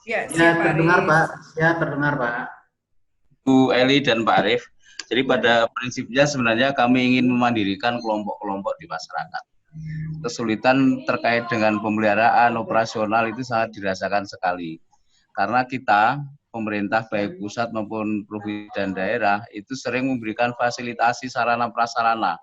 Ya, terdengar Pak. Ya, terdengar Pak. Bu Eli dan Pak Arif. Jadi pada prinsipnya sebenarnya kami ingin memandirikan kelompok-kelompok di masyarakat. Kesulitan terkait dengan pemeliharaan operasional itu sangat dirasakan sekali. Karena kita, pemerintah baik pusat maupun provinsi dan daerah, itu sering memberikan fasilitasi sarana prasarana.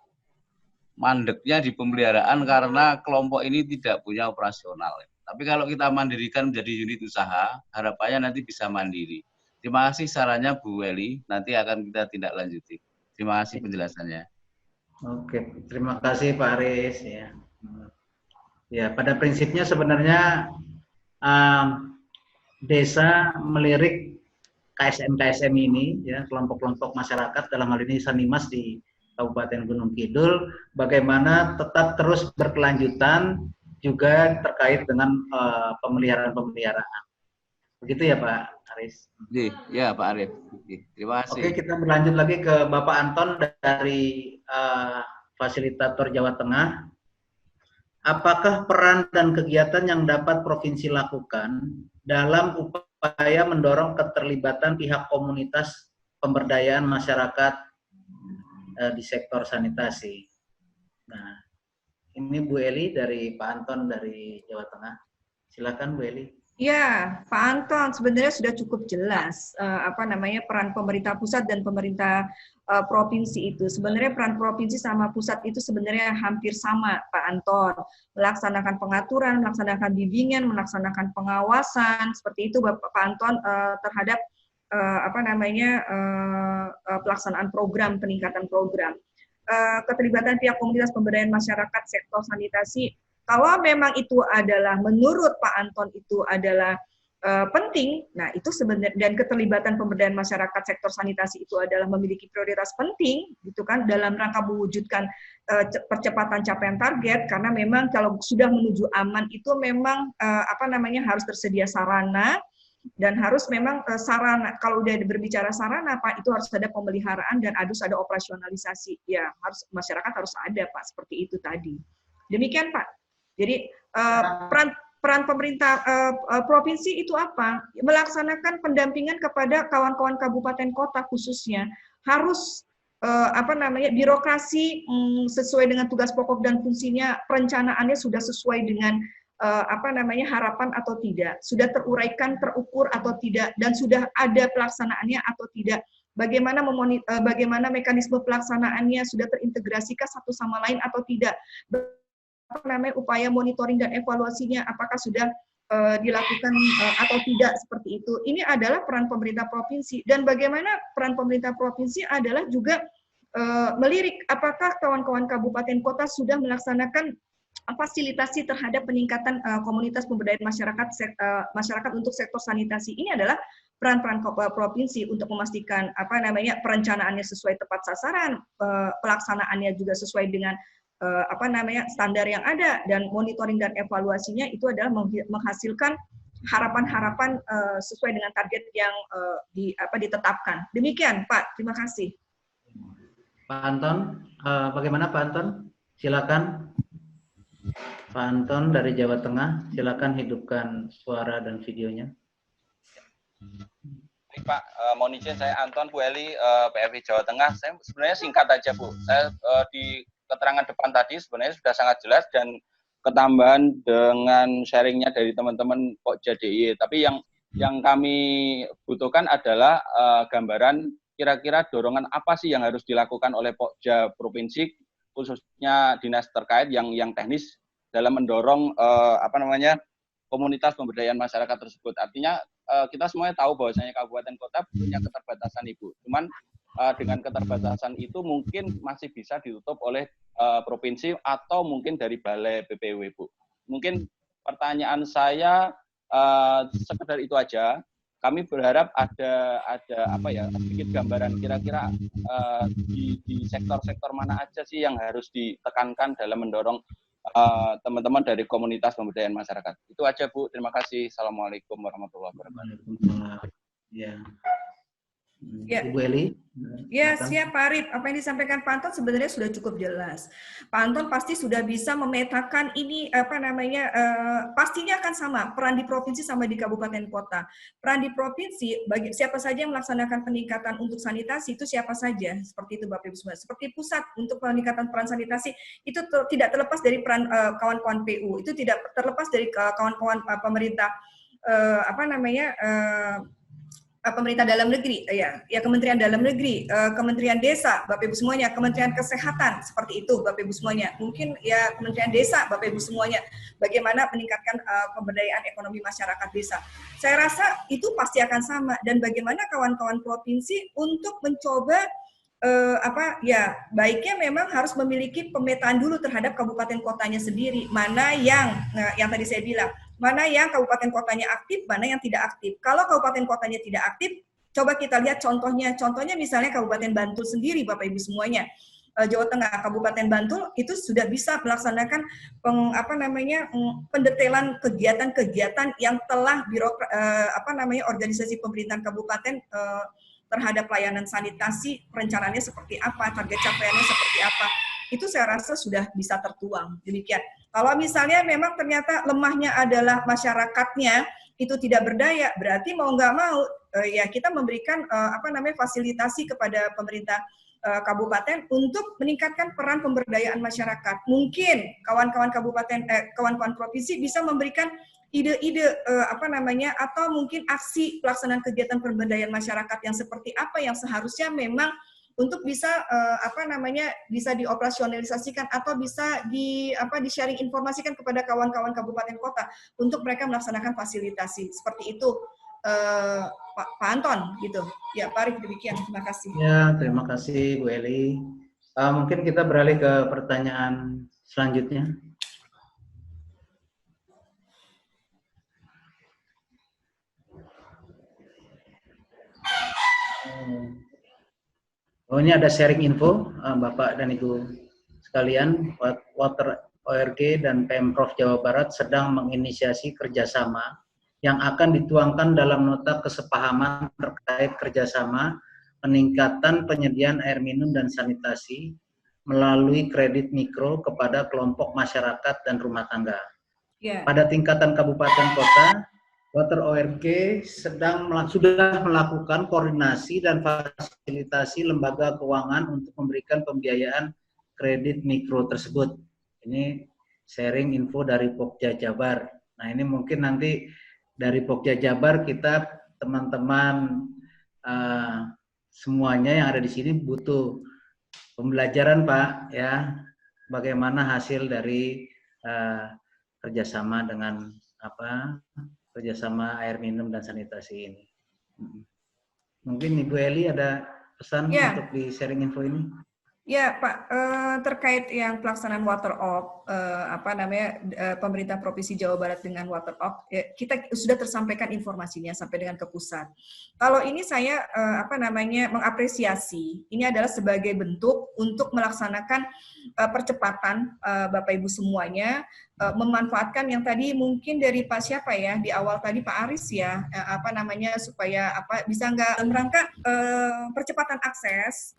Mandeknya di pemeliharaan karena kelompok ini tidak punya operasional. Tapi kalau kita mandirikan menjadi unit usaha, harapannya nanti bisa mandiri. Terima kasih sarannya Bu Eli, nanti akan kita tindak lanjuti. Terima kasih penjelasannya. Oke, terima kasih Pak Aris. Ya, pada prinsipnya sebenarnya desa melirik KSM ini, ya kelompok-kelompok masyarakat dalam hal ini Sanimas di Kabupaten Gunung Kidul, bagaimana tetap terus berkelanjutan juga terkait dengan pemeliharaan. Begitu ya Pak Aris? Ya Pak Arif. Terima kasih. Oke, kita berlanjut lagi ke Bapak Anton dari Fasilitator Jawa Tengah. Apakah peran dan kegiatan yang dapat provinsi lakukan dalam upaya mendorong keterlibatan pihak komunitas pemberdayaan masyarakat di sektor sanitasi? Nah, ini Bu Eli dari Pak Anton dari Jawa Tengah. Silakan Bu Eli. Ya, Pak Anton, sebenarnya sudah cukup jelas peran pemerintah pusat dan pemerintah provinsi itu. Sebenarnya peran provinsi sama pusat itu sebenarnya hampir sama, Pak Anton. Melaksanakan pengaturan, melaksanakan bimbingan, melaksanakan pengawasan, seperti itu Pak Anton terhadap pelaksanaan program, peningkatan program. Keterlibatan pihak komunitas pemberdayaan masyarakat sektor sanitasi. Kalau memang itu adalah menurut Pak Anton itu adalah penting, nah itu sebenarnya, dan keterlibatan pemberdayaan masyarakat sektor sanitasi itu adalah memiliki prioritas penting, gitu kan, dalam rangka mewujudkan percepatan capaian target, karena memang kalau sudah menuju aman itu memang harus tersedia sarana, dan harus memang sarana, kalau udah berbicara sarana Pak, itu harus ada pemeliharaan dan harus ada operasionalisasi, ya harus masyarakat harus ada Pak, seperti itu tadi. Demikian Pak. Jadi peran pemerintah provinsi itu apa? Melaksanakan pendampingan kepada kawan-kawan kabupaten kota khususnya, harus birokrasi sesuai dengan tugas pokok dan fungsinya, perencanaannya sudah sesuai dengan harapan atau tidak, sudah teruraikan, terukur atau tidak, dan sudah ada pelaksanaannya atau tidak. Bagaimana mekanisme pelaksanaannya, sudah terintegrasikah satu sama lain atau tidak. Upaya monitoring dan evaluasinya apakah sudah dilakukan atau tidak, seperti itu. Ini adalah peran pemerintah provinsi, dan bagaimana peran pemerintah provinsi adalah juga melirik apakah kawan-kawan kabupaten kota sudah melaksanakan fasilitasi terhadap peningkatan komunitas pemberdayaan masyarakat untuk sektor sanitasi. Ini adalah peran-peran provinsi untuk memastikan perencanaannya sesuai tepat sasaran, pelaksanaannya juga sesuai dengan standar yang ada, dan monitoring dan evaluasinya itu adalah menghasilkan harapan-harapan sesuai dengan target yang ditetapkan. Demikian Pak, terima kasih. Pak Anton, bagaimana Pak Anton? Silakan. Pak Anton dari Jawa Tengah, silakan hidupkan suara dan videonya. Baik Pak, mohon izin, saya Anton Bu Eli, PFI Jawa Tengah. Saya sebenarnya singkat aja Bu. Saya di keterangan depan tadi sebenarnya sudah sangat jelas, dan ketambahan dengan sharingnya dari teman-teman Pokja DIY. Tapi yang kami butuhkan adalah gambaran kira-kira dorongan apa sih yang harus dilakukan oleh Pokja provinsi, khususnya dinas terkait yang teknis, dalam mendorong komunitas pemberdayaan masyarakat tersebut. Artinya kita semuanya tahu bahwasanya kabupaten kota punya keterbatasan Ibu. Cuman dengan keterbatasan itu mungkin masih bisa ditutup oleh provinsi atau mungkin dari balai BPW, Bu. Mungkin pertanyaan saya sekedar itu aja. Kami berharap ada sedikit gambaran kira-kira di sektor-sektor mana aja sih yang harus ditekankan dalam mendorong teman-teman dari komunitas pemberdayaan masyarakat. Itu aja Bu. Terima kasih. Assalamualaikum warahmatullahi wabarakatuh. Ya. Ibu Eli. Ya, siap Pak Arif. Apa yang disampaikan Pak Anton sebenarnya sudah cukup jelas. Pak Anton pasti sudah bisa memetakan ini pastinya akan sama peran di provinsi sama di kabupaten kota. Peran di provinsi bagi siapa saja yang melaksanakan peningkatan untuk sanitasi itu siapa saja, seperti itu Bapak Ibu semua. Seperti pusat untuk peningkatan peran sanitasi itu tidak terlepas dari peran kawan-kawan PU, itu tidak terlepas dari kawan-kawan pemerintah pemerintah dalam negeri, ya Kementerian Dalam Negeri, Kementerian Desa, Bapak Ibu semuanya, Kementerian Kesehatan, seperti itu Bapak Ibu semuanya. Mungkin ya Kementerian Desa, Bapak Ibu semuanya, bagaimana meningkatkan pemberdayaan ekonomi masyarakat desa. Saya rasa itu pasti akan sama, dan bagaimana kawan-kawan provinsi untuk mencoba baiknya memang harus memiliki pemetaan dulu terhadap kabupaten kotanya sendiri, mana yang tadi saya bilang, mana yang kabupaten kotanya aktif, mana yang tidak aktif. Kalau kabupaten kotanya tidak aktif, coba kita lihat contohnya. Contohnya misalnya Kabupaten Bantul sendiri, Bapak Ibu semuanya. Jawa Tengah, Kabupaten Bantul itu sudah bisa melaksanakan pendetailan kegiatan-kegiatan yang telah organisasi pemerintahan kabupaten terhadap pelayanan sanitasi, perencanaannya seperti apa, target capaiannya seperti apa. Itu saya rasa sudah bisa tertuang. Demikian. Kalau misalnya memang ternyata lemahnya adalah masyarakatnya itu tidak berdaya, berarti mau nggak mau ya kita memberikan fasilitasi kepada pemerintah kabupaten untuk meningkatkan peran pemberdayaan masyarakat. Mungkin kawan-kawan kabupaten, kawan-kawan provinsi bisa memberikan ide-ide atau mungkin aksi pelaksanaan kegiatan pemberdayaan masyarakat yang seperti apa yang seharusnya memang untuk bisa bisa dioperasionalisasikan atau bisa di-sharing informasikan kepada kawan-kawan kabupaten kota untuk mereka melaksanakan fasilitasi seperti itu, Pak Anton gitu. Ya, Pak Arif, demikian. Terima kasih. Ya, terima kasih Bu Eli. Mungkin kita beralih ke pertanyaan selanjutnya. Oh, ini ada sharing info, Bapak dan Ibu sekalian. Water ORG dan Pemprov Jawa Barat sedang menginisiasi kerjasama yang akan dituangkan dalam nota kesepahaman terkait kerjasama peningkatan penyediaan air minum dan sanitasi melalui kredit mikro kepada kelompok masyarakat dan rumah tangga. Yeah. Pada tingkatan kabupaten kota, Water ORG sudah melakukan koordinasi dan fasilitasi lembaga keuangan untuk memberikan pembiayaan kredit mikro tersebut. Ini sharing info dari Pokja Jabar. Nah, ini mungkin nanti dari Pokja Jabar kita teman-teman semuanya yang ada di sini butuh pembelajaran, Pak, ya, bagaimana hasil dari kerjasama dengan kerjasama air minum dan sanitasi ini. Mungkin Ibu Eli ada pesan untuk di sharing info ini? Ya, Pak, terkait yang pelaksanaan WaterOp, pemerintah Provinsi Jawa Barat dengan WaterOp, kita sudah tersampaikan informasinya sampai dengan ke pusat. Kalau ini saya mengapresiasi, ini adalah sebagai bentuk untuk melaksanakan percepatan Bapak Ibu semuanya, memanfaatkan yang tadi mungkin dari Pak siapa ya di awal tadi Pak Aris ya, supaya bisa nggak dalam rangka percepatan akses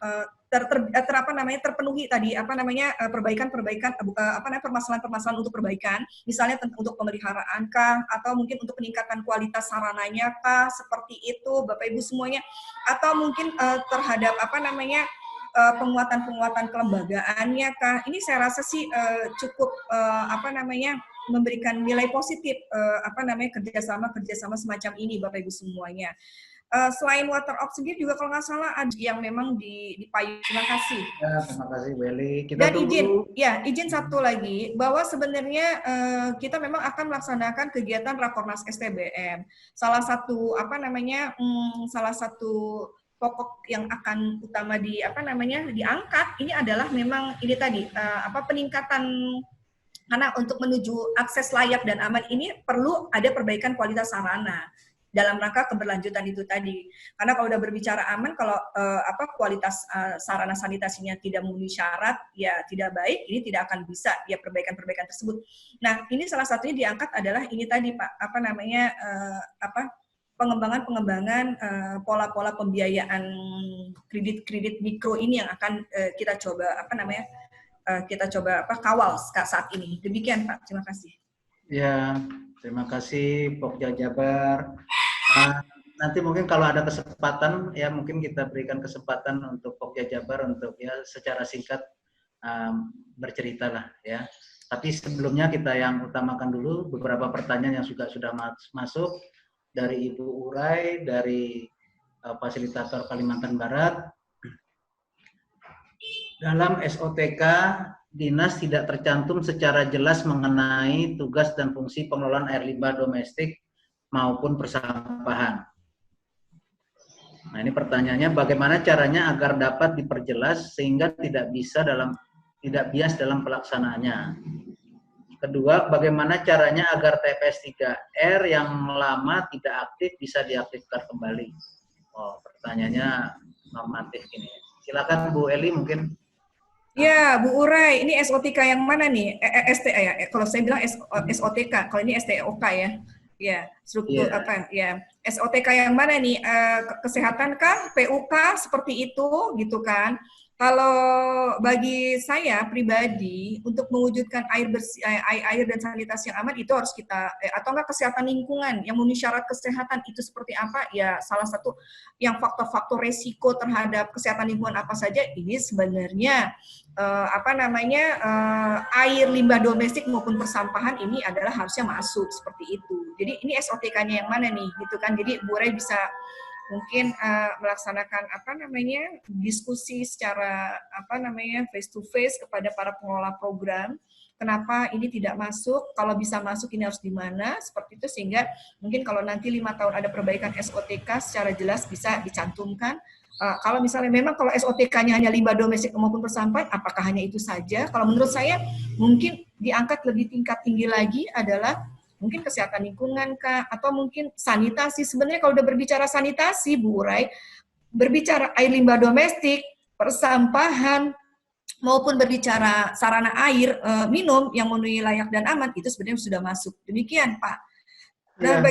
terpenuhi tadi permasalahan-permasalahan untuk perbaikan, misalnya untuk pemeliharaan kah, atau mungkin untuk peningkatan kualitas sarananya kah, seperti itu Bapak Ibu semuanya, atau mungkin terhadap penguatan kelembagaannya kah. Ini saya rasa sih cukup memberikan nilai positif kerjasama semacam ini Bapak Ibu semuanya. Selain WaterOp sendiri juga kalau nggak salah ada yang memang dipayung. Terima kasih. Ya, terima kasih Bu Eli. Dan izin satu lagi bahwa sebenarnya kita memang akan melaksanakan kegiatan Rakornas STBM. Salah satu pokok yang akan utama diangkat ini adalah memang ini tadi peningkatan, karena untuk menuju akses layak dan aman ini perlu ada perbaikan kualitas sarana dalam rangka keberlanjutan itu tadi. Karena kalau udah berbicara aman, kalau kualitas sarana sanitasinya tidak memenuhi syarat, ya tidak baik, ini tidak akan bisa ya perbaikan-perbaikan tersebut. Nah, ini salah satunya diangkat adalah ini tadi Pak, pengembangan pola-pola pembiayaan kredit mikro ini yang akan kita coba kawal saat ini. Demikian Pak, terima kasih. Ya, terima kasih Pokja Jabar. Nanti mungkin kalau ada kesempatan ya mungkin kita berikan kesempatan untuk Pokja Jabar untuk ya secara singkat bercerita lah ya. Tapi sebelumnya kita yang utamakan dulu beberapa pertanyaan yang sudah masuk dari Ibu Urai, dari fasilitator Kalimantan Barat. Dalam SOTK, Dinas tidak tercantum secara jelas mengenai tugas dan fungsi pengelolaan air limbah domestik maupun persampahan. Nah, ini pertanyaannya, bagaimana caranya agar dapat diperjelas sehingga tidak bias dalam pelaksanaannya. Kedua, bagaimana caranya agar TPS 3R yang lama tidak aktif bisa diaktifkan kembali? Oh, pertanyaannya normatif ini. Silakan Bu Eli mungkin. Ya, Bu Urai, ini SOTK yang mana nih? STA ya? Kalau saya bilang SOTK, kalau ini STOK ya. Ya, struktur ya. SOTK yang mana nih? Kesehatan kah? PU kah? Seperti itu, gitu kan? Kalau bagi saya pribadi, untuk mewujudkan air bersih, air dan sanitasi yang aman itu harus kita, atau enggak kesehatan lingkungan yang memenuhi syarat kesehatan itu seperti apa? Ya salah satu yang faktor-faktor resiko terhadap kesehatan lingkungan apa saja ini sebenarnya air limbah domestik maupun persampahan ini adalah harusnya masuk seperti itu. Jadi ini SOTK-nya yang mana nih, gitu kan? Jadi Bu Rai bisa mungkin melaksanakan diskusi secara face to face kepada para pengelola program. Kenapa ini tidak masuk? Kalau bisa masuk ini harus di mana? Seperti itu sehingga mungkin kalau nanti 5 tahun ada perbaikan SOTK secara jelas bisa dicantumkan. Kalau misalnya memang kalau SOTK-nya hanya limbah domestik maupun persampahan, apakah hanya itu saja? Kalau menurut saya mungkin diangkat lebih tingkat tinggi lagi adalah mungkin kesehatan lingkungan kah, atau mungkin sanitasi. Sebenarnya kalau udah berbicara sanitasi, Bu Rai, berbicara air limbah domestik, persampahan, maupun berbicara sarana air minum yang memenuhi layak dan aman, itu sebenarnya sudah masuk. Demikian, Pak. Nah,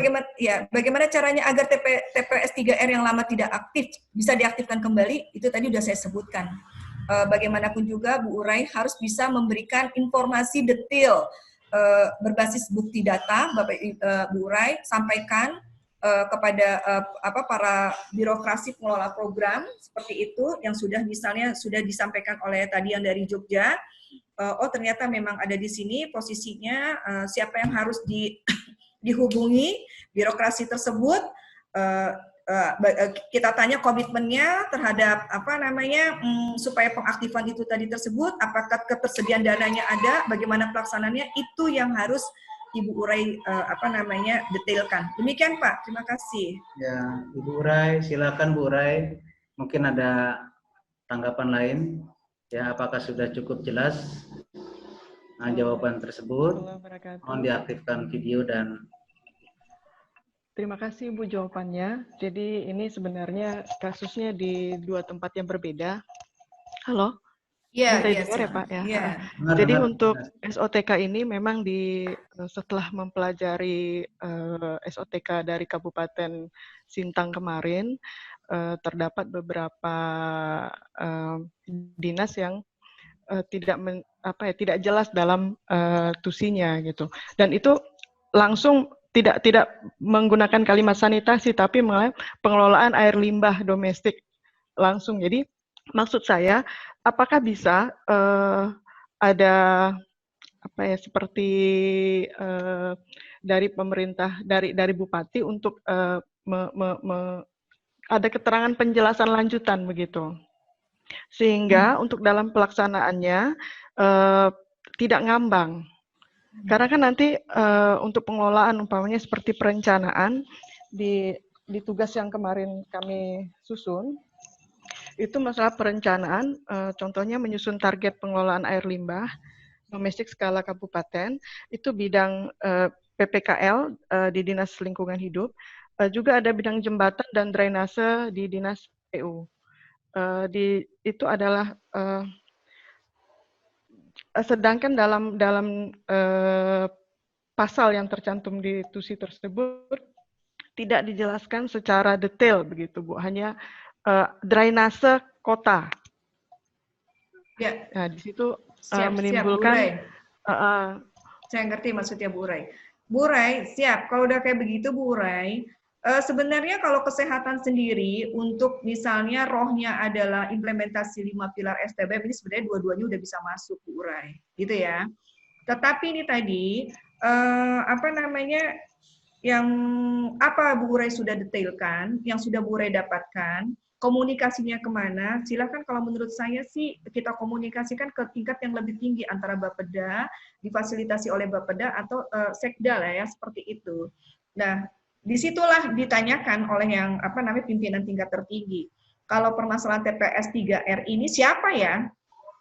bagaimana caranya agar TPS 3R yang lama tidak aktif bisa diaktifkan kembali? Itu tadi sudah saya sebutkan. Bagaimanapun juga Bu Rai harus bisa memberikan informasi detail berbasis bukti data, Bapak Bu Rai sampaikan kepada para birokrasi pengelola program seperti itu yang sudah disampaikan oleh tadi yang dari Jogja. Oh ternyata memang ada di sini posisinya, siapa yang harus dihubungi birokrasi tersebut. Kita tanya komitmennya terhadap supaya pengaktifan itu tadi tersebut, apakah ketersediaan dananya ada, bagaimana pelaksanaannya, itu yang harus Ibu Urai detailkan. Demikian Pak, terima kasih. Ya, Ibu Urai, silakan Bu Urai. Mungkin ada tanggapan lain. Ya, apakah sudah cukup jelas jawaban tersebut? Mohon diaktifkan video dan terima kasih Bu jawabannya. Jadi ini sebenarnya kasusnya di 2 tempat yang berbeda. Halo? Iya, Bisa dengar ya Pak ya? Iya. Jadi untuk SOTK ini memang setelah mempelajari SOTK dari Kabupaten Sintang kemarin, terdapat beberapa dinas yang tidak jelas dalam tusinya gitu. Dan itu langsung tidak menggunakan kalimat sanitasi, tapi pengelolaan air limbah domestik langsung. Jadi maksud saya, apakah bisa ada seperti dari pemerintah, dari bupati untuk ada keterangan penjelasan lanjutan begitu, sehingga untuk dalam pelaksanaannya tidak ngambang. Karena kan nanti untuk pengelolaan umpamanya seperti perencanaan di tugas yang kemarin kami susun, itu masalah perencanaan, contohnya menyusun target pengelolaan air limbah domestik skala kabupaten, itu bidang PPKL di Dinas Lingkungan Hidup, juga ada bidang jembatan dan drainase di Dinas PU. Itu adalah sedangkan dalam pasal yang tercantum di TUSI tersebut tidak dijelaskan secara detail begitu Bu, hanya drainase kota. Ya. Nah, di situ siap, menimbulkan. Saya ngerti maksudnya Bu Rai. Bu Rai, siap. Kalau udah kayak begitu Bu Rai, sebenarnya kalau kesehatan sendiri untuk misalnya rohnya adalah implementasi 5 pilar STBM, ini sebenarnya dua-duanya udah bisa masuk Bu Urai, gitu ya. Tetapi ini tadi yang Bu Urai sudah detailkan, yang sudah Bu Urai dapatkan, komunikasinya kemana? Silakan kalau menurut saya sih kita komunikasikan ke tingkat yang lebih tinggi antara Bapeda, difasilitasi oleh Bapeda atau Sekda lah ya, seperti itu. Nah, disitulah ditanyakan oleh yang pimpinan tingkat tertinggi. Kalau permasalahan TPS 3R ini siapa ya?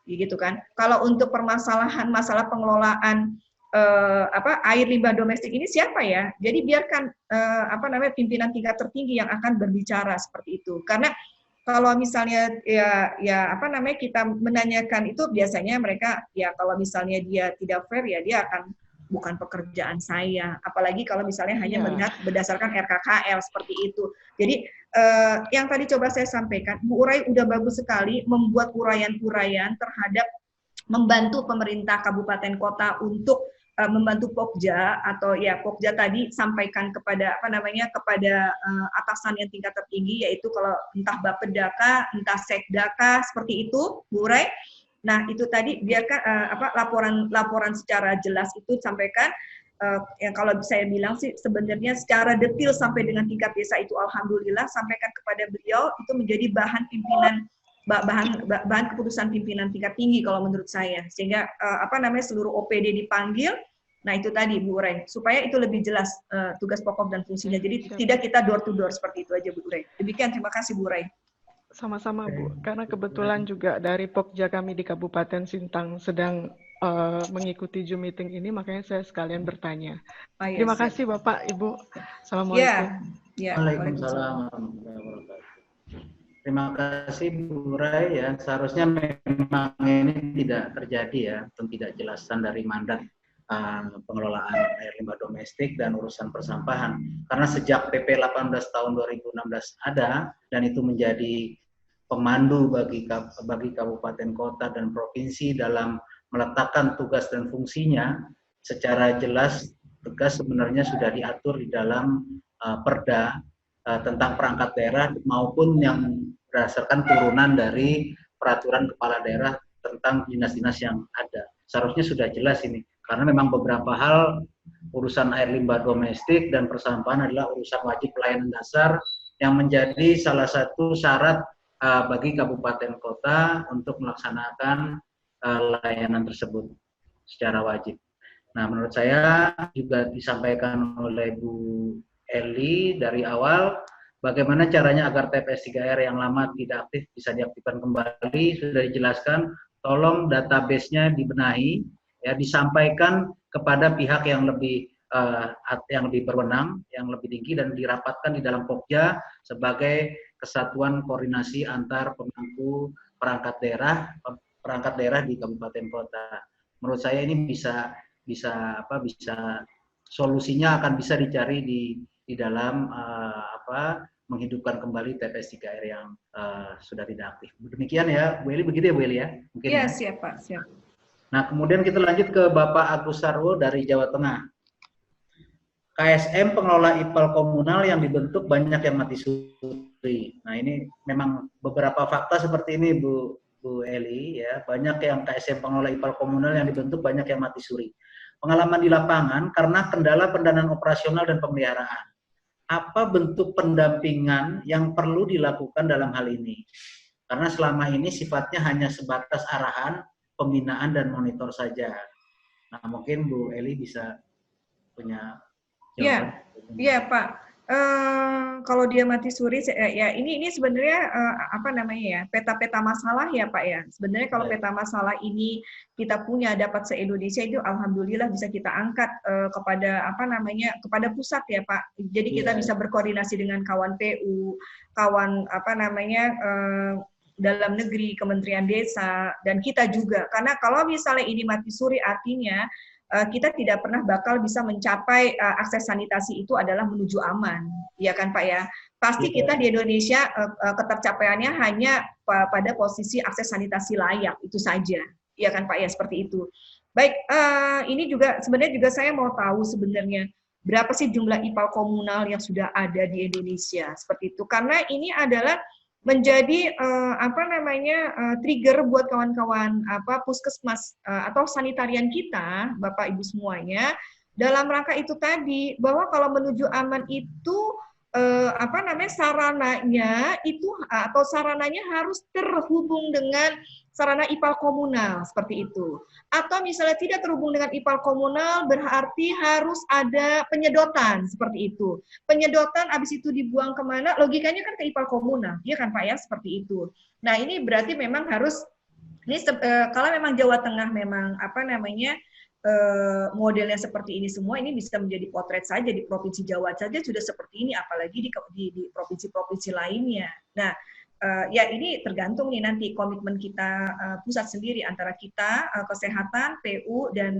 Gitu kan. Kalau untuk permasalahan masalah pengelolaan air limbah domestik ini siapa ya? Jadi biarkan pimpinan tingkat tertinggi yang akan berbicara seperti itu. Karena kalau misalnya kita menanyakan itu biasanya mereka ya kalau misalnya dia tidak fair ya dia akan bukan pekerjaan saya. Apalagi kalau misalnya hanya Iya. melihat berdasarkan RKKL seperti itu. Jadi yang tadi coba saya sampaikan, Bu Urai udah bagus sekali membuat uraian-uraian terhadap membantu pemerintah kabupaten kota untuk membantu Pokja, atau ya Pokja tadi sampaikan kepada kepada atasan yang tingkat tertinggi, yaitu kalau entah Bapedaka, entah Sekdaka, seperti itu, Bu Urai. Nah, itu tadi biarkan laporan secara jelas itu sampaikan. Yang kalau saya bilang sih sebenarnya secara detail sampai dengan tingkat desa itu alhamdulillah sampaikan kepada beliau, itu menjadi bahan pimpinan, bahan keputusan pimpinan tingkat tinggi kalau menurut saya, sehingga seluruh OPD dipanggil. Nah, itu tadi Bu Urai, supaya itu lebih jelas tugas pokok dan fungsinya. Jadi tidak kita door to door, seperti itu aja Bu Urai. Demikian, terima kasih Bu Urai. Sama-sama Bu, karena kebetulan juga dari Pokja kami di Kabupaten Sintang sedang mengikuti Zoom meeting ini, makanya saya sekalian bertanya. Terima kasih Bapak, Ibu. Assalamualaikum. Waalaikumsalam. Terima kasih Bu Urai ya. Seharusnya memang ini tidak terjadi ya, tidak jelasan dari mandat pengelolaan air limbah domestik dan urusan persampahan. Karena sejak PP 18 tahun 2016 ada, dan itu menjadi pemandu bagi kabupaten kota dan provinsi dalam meletakkan tugas dan fungsinya secara jelas, tegas, sebenarnya sudah diatur di dalam Perda tentang perangkat daerah maupun yang berdasarkan turunan dari peraturan kepala daerah tentang dinas-dinas yang ada. Seharusnya sudah jelas ini, karena memang beberapa hal urusan air limbah domestik dan persampahan adalah urusan wajib pelayanan dasar yang menjadi salah satu syarat bagi kabupaten kota untuk melaksanakan layanan tersebut secara wajib. Nah, menurut saya juga disampaikan oleh Bu Eli dari awal, bagaimana caranya agar TPS 3R yang lama tidak aktif bisa diaktifkan kembali, sudah dijelaskan. Tolong database-nya dibenahi, ya, disampaikan kepada pihak yang lebih berwenang, yang lebih tinggi, dan dirapatkan di dalam Pokja sebagai kesatuan koordinasi antar pemangku perangkat daerah di kabupaten kota. Menurut saya ini bisa solusinya akan bisa dicari di dalam menghidupkan kembali TPS 3R yang sudah tidak aktif. Demikian ya, Bu Eli, begitu ya Bu Eli ya? Mungkin ya, ya. Siap Pak, siap. Nah, kemudian kita lanjut ke Bapak Agus Sarwo dari Jawa Tengah. KSM pengelola IPAL komunal yang dibentuk banyak yang mati suri. Nah, ini memang beberapa fakta seperti ini Bu Eli ya, banyak yang KSM pengelola IPAL komunal yang dibentuk banyak yang mati suri. Pengalaman di lapangan karena kendala pendanaan operasional dan pemeliharaan. Apa bentuk pendampingan yang perlu dilakukan dalam hal ini? Karena selama ini sifatnya hanya sebatas arahan, pembinaan dan monitor saja. Nah, mungkin Bu Eli bisa punya jawaban. Iya Pak. Kalau dia mati suri, ya ini sebenarnya peta-peta masalah ya Pak ya. Sebenarnya kalau peta masalah ini kita punya dapat se-Indonesia, itu alhamdulillah bisa kita angkat kepada pusat ya Pak. Jadi kita bisa berkoordinasi dengan kawan PU, kawan dalam negeri, Kementerian Desa, dan kita juga. Karena kalau misalnya ini mati suri, artinya kita tidak pernah bakal bisa mencapai akses sanitasi itu adalah menuju aman, ya kan Pak ya. Pasti kita di Indonesia ketercapaiannya hanya pada posisi akses sanitasi layak, itu saja, ya kan Pak ya, seperti itu. Baik, ini juga sebenarnya juga saya mau tahu sebenarnya berapa sih jumlah IPAL komunal yang sudah ada di Indonesia, seperti itu. Karena ini adalah menjadi trigger buat kawan-kawan puskesmas atau sanitarian kita, Bapak Ibu semuanya, dalam rangka itu tadi, bahwa kalau menuju aman itu sarananya itu atau sarananya harus terhubung dengan sarana IPAL komunal, seperti itu. Atau misalnya tidak terhubung dengan IPAL komunal, berarti harus ada penyedotan, seperti itu. Penyedotan habis itu dibuang kemana, logikanya kan ke IPAL komunal, ya kan Pak ya, seperti itu. Nah, ini berarti memang harus, ini kalau memang Jawa Tengah memang modelnya seperti ini semua, ini bisa menjadi potret saja di Provinsi Jawa saja sudah seperti ini, apalagi di provinsi-provinsi lainnya. Nah, ya ini tergantung nih nanti komitmen kita pusat sendiri antara kita kesehatan, PU dan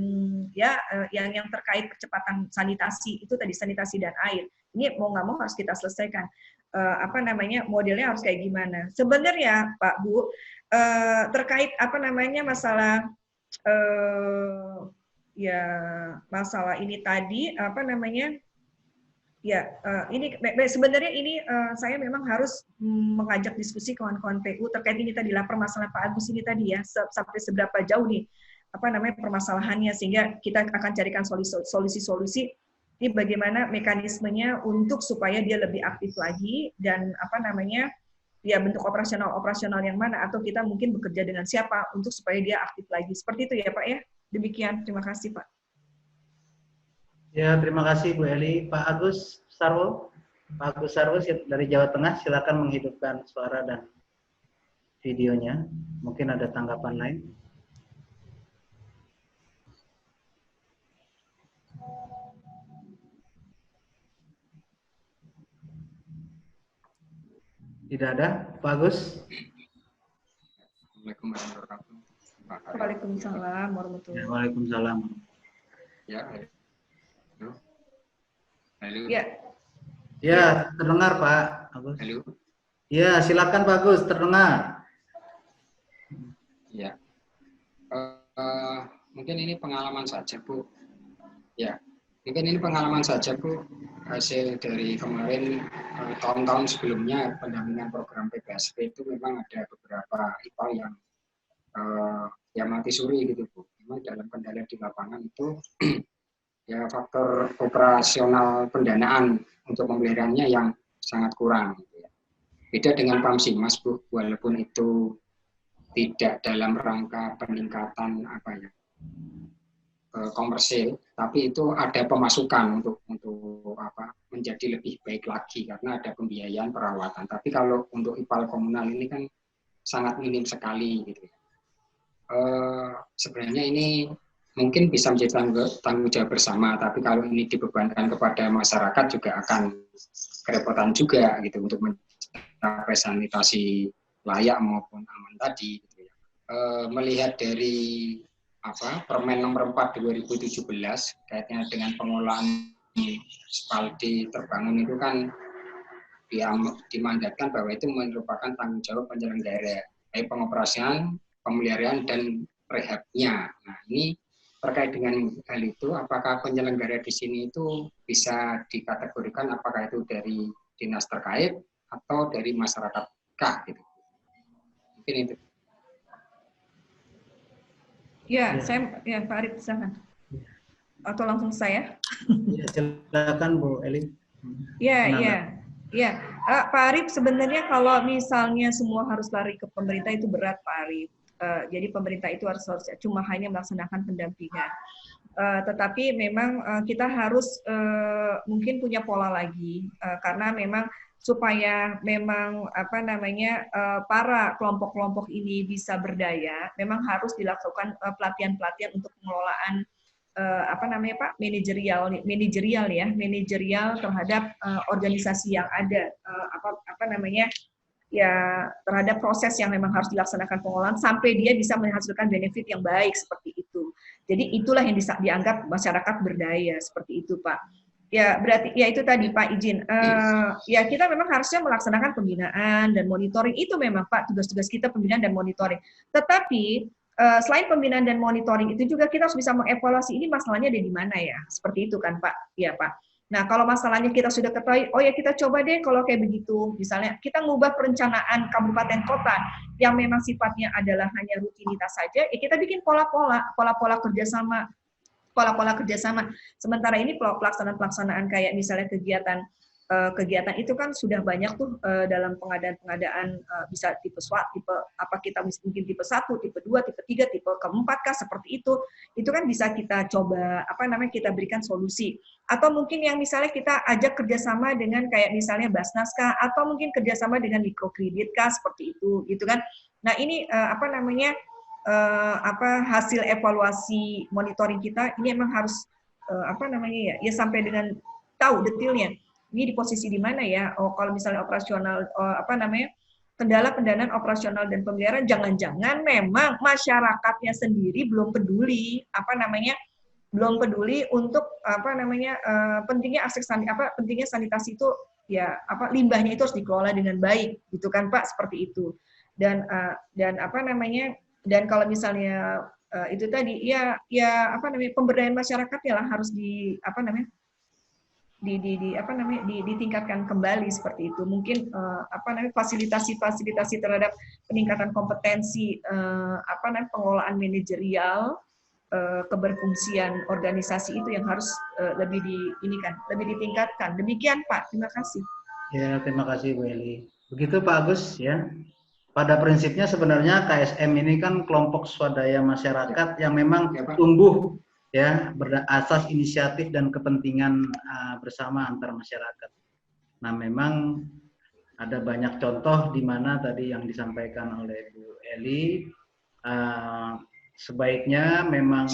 ya yang terkait percepatan sanitasi itu tadi sanitasi dan air. Ini mau nggak mau harus kita selesaikan. Apa namanya modelnya harus kayak gimana? Sebenarnya Pak Bu terkait apa namanya masalah ya masalah ini tadi apa namanya ya ini sebenarnya ini saya memang harus mengajak diskusi kawan-kawan PU terkait ini tadi lah permasalahan Pak Agus ini tadi ya sampai seberapa jauh nih apa namanya permasalahannya sehingga kita akan carikan solusi-solusi ini bagaimana mekanismenya untuk supaya dia lebih aktif lagi dan apa namanya ya bentuk operasional yang mana atau kita mungkin bekerja dengan siapa untuk supaya dia aktif lagi seperti itu ya Pak ya. Demikian, terima kasih Pak. Ya, terima kasih Bu Eli. Pak Agus Sarwo dari Jawa Tengah, silakan menghidupkan suara dan videonya. Mungkin ada tanggapan lain. Tidak ada, Pak Agus. Waalaikumsalam warahmatullahi wabarakatuh. Waalaikumsalam. Ya, halo. Ya. Ya, terdengar Pak Agus. Halo. Ya, silakan Pak Agus, terdengar. Ya, mungkin ini pengalaman saja Bu. Ya, mungkin ini pengalaman saja Bu. Hasil dari kemarin tahun-tahun sebelumnya pendampingan program PPSP itu memang ada beberapa IPA yang mati suri gitu Bu. Memang dalam kendali di lapangan itu ya faktor operasional pendanaan untuk pemeliharaannya yang sangat kurang. Gitu ya. Beda dengan PAMSIMAS Bu, walaupun itu tidak dalam rangka peningkatan apa ya komersil, tapi itu ada pemasukan untuk apa menjadi lebih baik lagi karena ada pembiayaan perawatan. Tapi kalau untuk IPAL komunal ini kan sangat minim sekali gitu. Sebenarnya ini mungkin bisa menjadi tanggung jawab bersama, tapi kalau ini dibebankan kepada masyarakat juga akan kerepotan juga gitu untuk mencapai sanitasi layak maupun aman tadi. Gitu ya. Melihat dari Permen nomor 4 2017 kaitannya dengan pengolahan Spaldi terbangun itu kan dimandatkan bahwa itu merupakan tanggung jawab penyelenggara, baik pengoperasian, pemeliharaan dan rehabnya. Nah ini terkait dengan hal itu, apakah penyelenggara di sini itu bisa dikategorikan apakah itu dari dinas terkait atau dari masyarakat kah? Gitu. Mungkin itu. Ya, Pak Arif, silakan. Atau langsung saya? Ya, silakan Bu Eli. Ya. Pak Arif, sebenarnya kalau misalnya semua harus lari ke pemerintah itu berat Pak Arif. Jadi pemerintah itu harus cuma hanya melaksanakan pendampingan. Tetapi memang kita harus mungkin punya pola lagi karena memang supaya memang para kelompok-kelompok ini bisa berdaya, memang harus dilakukan pelatihan-pelatihan untuk pengelolaan manajerial terhadap organisasi yang ada terhadap proses yang memang harus dilaksanakan pengelolaan sampai dia bisa menghasilkan benefit yang baik seperti itu. Jadi itulah yang dianggap masyarakat berdaya seperti itu Pak. Ya berarti ya itu tadi Pak izin. Ya kita memang harusnya melaksanakan pembinaan dan monitoring itu memang Pak tugas-tugas kita pembinaan dan monitoring. Tetapi selain pembinaan dan monitoring itu juga kita harus bisa mengevaluasi ini masalahnya ada di mana ya. Seperti itu kan Pak. Ya Pak. Nah, kalau masalahnya kita sudah ketahui, oh ya kita coba deh kalau kayak begitu. Misalnya kita ngubah perencanaan kabupaten kota yang memang sifatnya adalah hanya rutinitas saja, ya kita bikin pola-pola kerjasama. Sementara ini pelaksanaan kayak misalnya kegiatan itu kan sudah banyak tuh dalam pengadaan bisa tipe SWAT, tipe apa kita mungkin tipe 1, tipe 2, tipe 3, tipe keempat kah seperti itu kan bisa kita coba kita berikan solusi. Atau mungkin yang misalnya kita ajak kerjasama dengan kayak misalnya Basnas kah, atau mungkin kerjasama dengan mikrokredit kah seperti itu gitu kan. Nah ini hasil evaluasi monitoring kita ini emang harus ya sampai dengan tahu detailnya ini di posisi di mana ya. Oh kalau misalnya operasional kendala pendanaan operasional dan pemeliharaan, jangan-jangan memang masyarakatnya sendiri belum peduli untuk pentingnya pentingnya sanitasi itu ya limbahnya itu harus dikelola dengan baik gitu kan Pak, seperti itu. Dan kalau misalnya itu tadi pemberdayaan masyarakatnya lah harus ditingkatkan kembali seperti itu. Mungkin fasilitasi terhadap peningkatan kompetensi pengelolaan manajerial, keberfungsian organisasi itu yang harus lebih ditingkatkan. Demikian Pak, terima kasih. Ya, terima kasih Bu Eli. Begitu Pak Agus ya. Pada prinsipnya sebenarnya KSM ini kan kelompok swadaya masyarakat yang memang tumbuh ya berdasar inisiatif dan kepentingan bersama antar masyarakat. Nah, memang ada banyak contoh di mana tadi yang disampaikan oleh Bu Eli, sebaiknya memang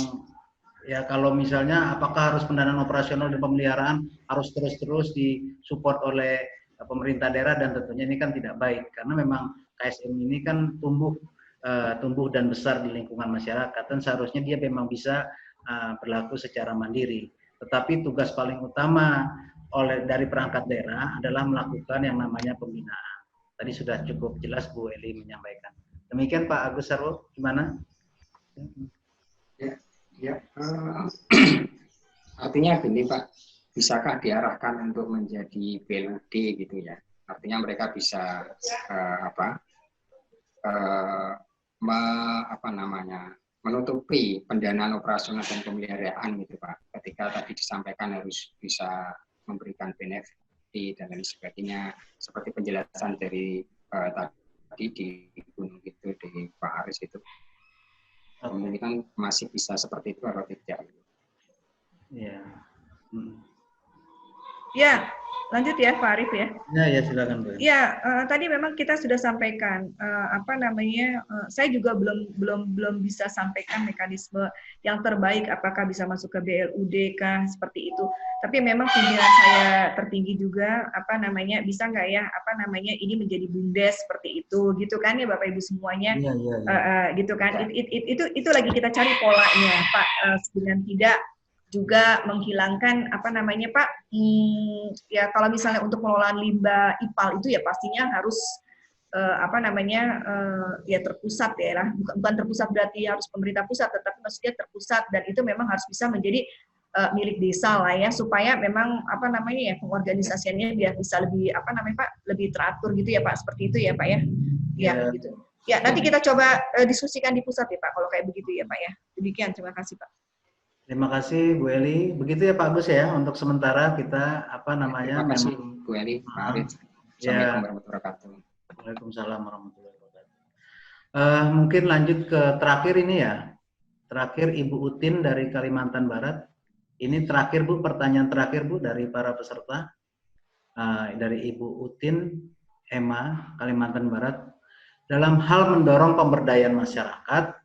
ya kalau misalnya apakah harus pendanaan operasional dan pemeliharaan harus terus-terus disupport oleh pemerintah daerah, dan tentunya ini kan tidak baik karena memang KSM ini kan tumbuh dan besar di lingkungan masyarakat dan seharusnya dia memang bisa berlaku secara mandiri. Tetapi tugas paling utama dari perangkat daerah adalah melakukan yang namanya pembinaan. Tadi sudah cukup jelas Bu Eli menyampaikan. Demikian Pak Agus Sarwo, gimana? Ya. Artinya gini Pak, bisakah diarahkan untuk menjadi BLUD gitu ya? Artinya mereka bisa menutupi pendanaan operasional dan pemeliharaan gitu Pak. Ketika tadi disampaikan harus bisa memberikan benefit dan lain sebagainya, seperti penjelasan dari tadi di Gunung itu di Pak Aris itu. Kemungkinan masih bisa seperti itu atau tidak? Ya. Ya, lanjut ya Pak Arif ya. Ya silakan Bu. Ya, tadi memang kita sudah sampaikan saya juga belum bisa sampaikan mekanisme yang terbaik apakah bisa masuk ke BLUD kah seperti itu. Tapi memang pimpinan saya tertinggi juga bisa nggak ya ini menjadi BUMDes seperti itu gitu kan ya Bapak Ibu semuanya. Gitu kan. Itu lagi kita cari polanya Pak, dengan tidak juga menghilangkan ya kalau misalnya untuk pengelolaan limbah IPAL itu ya pastinya harus ya terpusat ya lah, bukan terpusat berarti harus pemerintah pusat, tetapi maksudnya terpusat, dan itu memang harus bisa menjadi milik desa lah ya, supaya memang ya pengorganisasiannya biar bisa lebih lebih teratur gitu ya Pak, seperti itu ya Pak ya. Ya gitu. Ya nanti kita coba diskusikan di pusat ya Pak kalau kayak begitu ya Pak ya. Demikian, terima kasih Pak. Terima kasih Bu Eli. Begitu ya Pak Agus ya, untuk sementara kita Terima kasih Bu Eli, Pak Arif. Assalamualaikum warahmatullahi wabarakatuh. Waalaikumsalam warahmatullahi wabarakatuh. Mungkin lanjut ke terakhir ini ya. Terakhir Ibu Utin dari Kalimantan Barat. Ini terakhir Bu, pertanyaan terakhir Bu dari para peserta. Dari Ibu Utin Emma, Kalimantan Barat. Dalam hal mendorong pemberdayaan masyarakat,